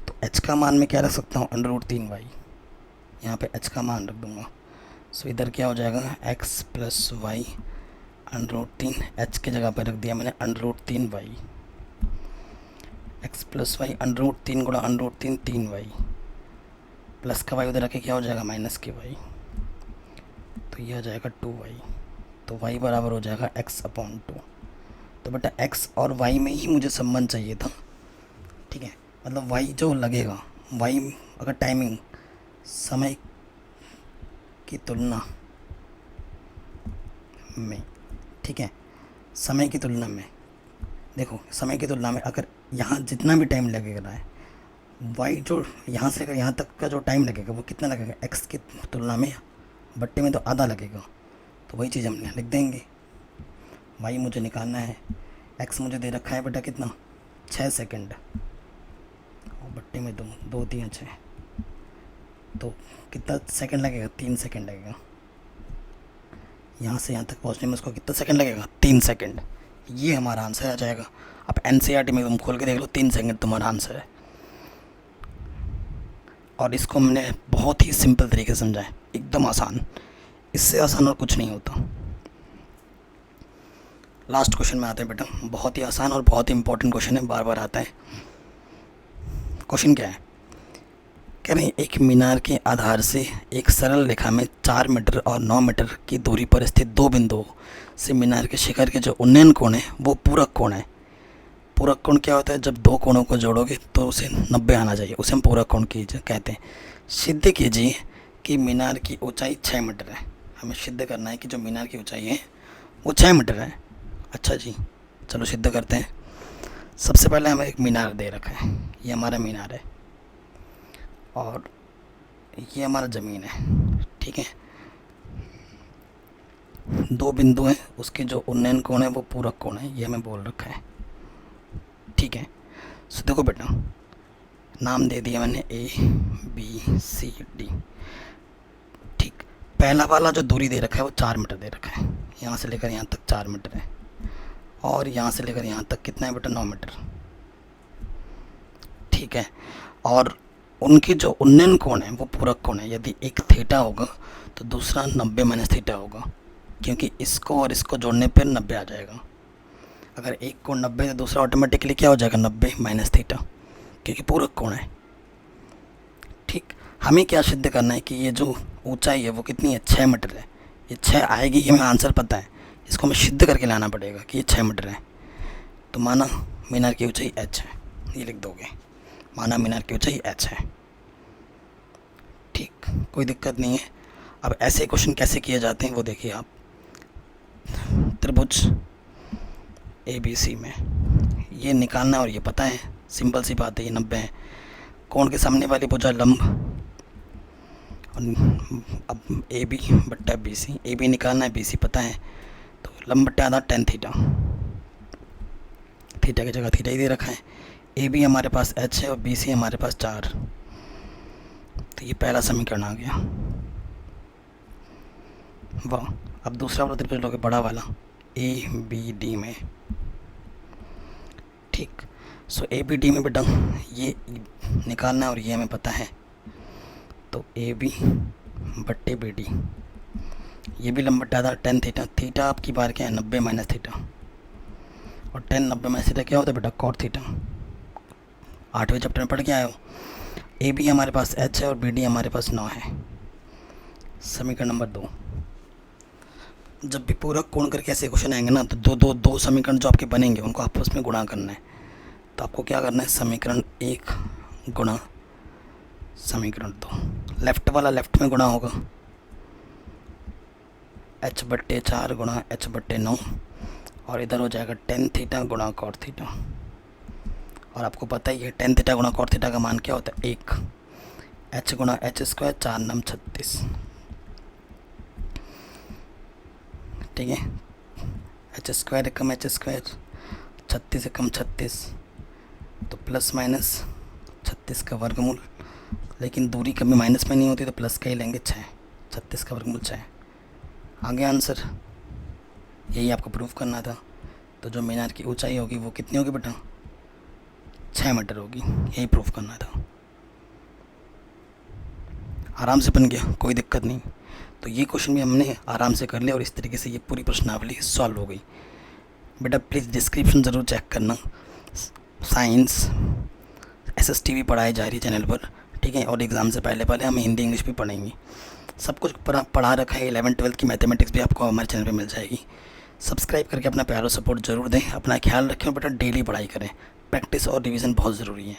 तो h का मान मैं क्या रख सकता हूँ, √3y, यहाँ पे h का मान रख दूँगा। सो इधर क्या हो जाएगा, x प्लस वाई √3h की जगह पर रख दिया मैंने √3y, x प्लस वाई √3 गुणा √3 3y, प्लस का y उधर रखे क्या हो जाएगा, माइनस के y, तो ये आ जाएगा 2y। तो y बराबर हो जाएगा x/2। तो बेटा x और y में ही मुझे संबंध चाहिए था। ठीक है, मतलब y जो लगेगा, y अगर टाइमिंग, समय की तुलना में, ठीक है, समय की तुलना में, देखो समय की तुलना में अगर यहाँ जितना भी टाइम लगेगा है, y जो यहाँ से यहाँ तक का जो टाइम लगेगा वो कितना लगेगा, x की तुलना में बट्टे में तो आधा लगेगा। तो वही चीज़ हमने लिख देंगे। y मुझे निकालना है, x मुझे दे रखा है बेटा कितना, 6 सेकंड, और बट्टे में 2 3 6, तो कितना सेकंड लगेगा, 3 सेकंड लगेगा। यहाँ से यहाँ तक पहुँचने में उसको कितना सेकंड लगेगा, 3 सेकंड। ये हमारा आंसर आ जाएगा। अब एनसीईआरटी में तुम खोल के देख लो, 3 सेकंड तुम्हारा आंसर है। और इसको हमने बहुत ही सिंपल तरीके से समझा है, एकदम आसान, इससे आसान और कुछ नहीं होता। लास्ट क्वेश्चन में आते हैं बेटा, बहुत ही आसान और बहुत ही इंपॉर्टेंट क्वेश्चन है, बार बार आता है। क्वेश्चन क्या है, कह रहे हैं एक मीनार के आधार से एक सरल रेखा में 4 मीटर और 9 मीटर की दूरी पर स्थित 2 बिंदुओं से मीनार के शिखर के जो उन्नयन कोण है वो पूरक कोण है। पूरक कोण क्या होता है, जब 2 कोणों को जोड़ोगे तो उसे 90 आना चाहिए, उसे हम पूरक कोण कहते हैं। सिद्ध कीजिए कि मीनार की ऊंचाई 6 मीटर है। हमें सिद्ध करना है कि जो मीनार की ऊंचाई है वो 6 मीटर है। अच्छा जी, चलो सिद्ध करते हैं। सबसे पहले हमें एक मीनार दे रखा है, ये हमारा मीनार है और ये हमारा ज़मीन है। ठीक है, 2 बिंदु हैं, उसके जो उन्नयन कोण है वो पूरक कोण है, ये हमें बोल रखा है। ठीक है, सो देखो बेटा, नाम दे दिया मैंने ABCD। ठीक, पहला वाला जो दूरी दे रखा है वो 4 मीटर दे रखा है, यहाँ से लेकर यहाँ तक 4 मीटर है, और यहाँ से लेकर यहाँ तक कितना है बेटा, 9 मीटर। ठीक है, और उनकी जो उन्नयन कोण है वो पूरक कोण है। यदि एक थीटा होगा तो दूसरा 90 माइनस थीटा होगा, क्योंकि इसको और इसको जोड़ने पर 90 आ जाएगा। अगर एक कोण 90 है तो दूसरा ऑटोमेटिकली क्या हो जाएगा, 90 माइनस थीटा, क्योंकि पूरक कोण है। ठीक, हमें क्या सिद्ध करना है कि ये जो ऊंचाई है वो कितनी है, 6 मीटर है। ये 6 आएगी, ये हमें आंसर पता है, इसको हमें सिद्ध करके लाना पड़ेगा कि ये 6 मीटर है। तो माना मीनार की ऊंचाई h है, ये लिख दोगे, माना मीनार की ऊंचाई h है। ठीक, कोई दिक्कत नहीं है। अब ऐसे क्वेश्चन कैसे किए जाते हैं वो देखिए आप। त्रिभुज ABC में ये निकालना और ये पता है, सिंपल सी बात है, ये 90 है। कोण के सामने वाली भुजा लंब, अब AB बट्टा BC, AB निकालना है, BC पता है, तो लंब बट्टा आधा tan थीटा, थीटा की जगह थीटा ही दे रखा है। AB हमारे पास h है और BC हमारे पास 4, तो ये पहला समीकरण आ गया। वाह, अब दूसरा वाला त्रिभुज लोगे, बड़ा वाला ABD में। ठीक, सो ABD में बेटा ये निकालना है और ये हमें पता है, तो AB बट्टे BD, ये भी लंबा बट्टा था tan थीटा, थीटा आपकी बार क्या है, 90 माइनस थीटा, और tan 90 माइनस थीटा क्या होता है बेटा, cot थीटा। 8वें चैप्टर में पढ़ के आए हो। ए बी हमारे पास एच है और बी डी हमारे पास 9 है। समीकरण नंबर 2, जब भी पूरक कोण करके ऐसे क्वेश्चन आएंगे ना, तो दो समीकरण जो आपके बनेंगे उनको आपस में गुणा करना है। तो आपको क्या करना है, समीकरण 1 गुणा समीकरण 2, लेफ्ट वाला लेफ्ट में गुणा होगा, h/4 गुणा h/9, और इधर हो जाएगा tan थीटा गुणा cot थीटा। और आपको पता ही है tan थीटा गुणा cot थीटा का मान क्या होता है, 1, h गुणा h स्क्वायर 4 9 36, ठीक है। h स्क्वायर कम h स्क्वायर, 36 से कम 36, तो प्लस माइनस 36 का वर्गमूल, लेकिन दूरी कभी माइनस में नहीं होती तो प्लस का ही लेंगे, 6, 36 का वर्गमूल 6। आगे आंसर, यही आपको प्रूफ करना था। तो जो मीनार की ऊंचाई होगी वो कितनी होगी बेटा, 6 मीटर होगी, यही प्रूफ करना था। आराम से बन गया, कोई दिक्कत नहीं। तो ये क्वेश्चन भी हमने आराम से कर लिया और इस तरीके से ये पूरी प्रश्नावली सॉल्व हो गई। बेटा प्लीज़ डिस्क्रिप्शन ज़रूर चेक करना, साइंस SST भी पढ़ाई जा रही है चैनल पर, ठीक है। और एग्ज़ाम से पहले पहले हम हिंदी इंग्लिश भी पढ़ेंगे, सब कुछ पढ़ा रखा है। 11th 12th की मैथमेटिक्स भी आपको हमारे चैनल पे मिल जाएगी। सब्सक्राइब करके अपना प्यारा सपोर्ट ज़रूर दें। अपना ख्याल रखें बेटा, डेली पढ़ाई करें, प्रैक्टिस और रिवीजन बहुत ज़रूरी है।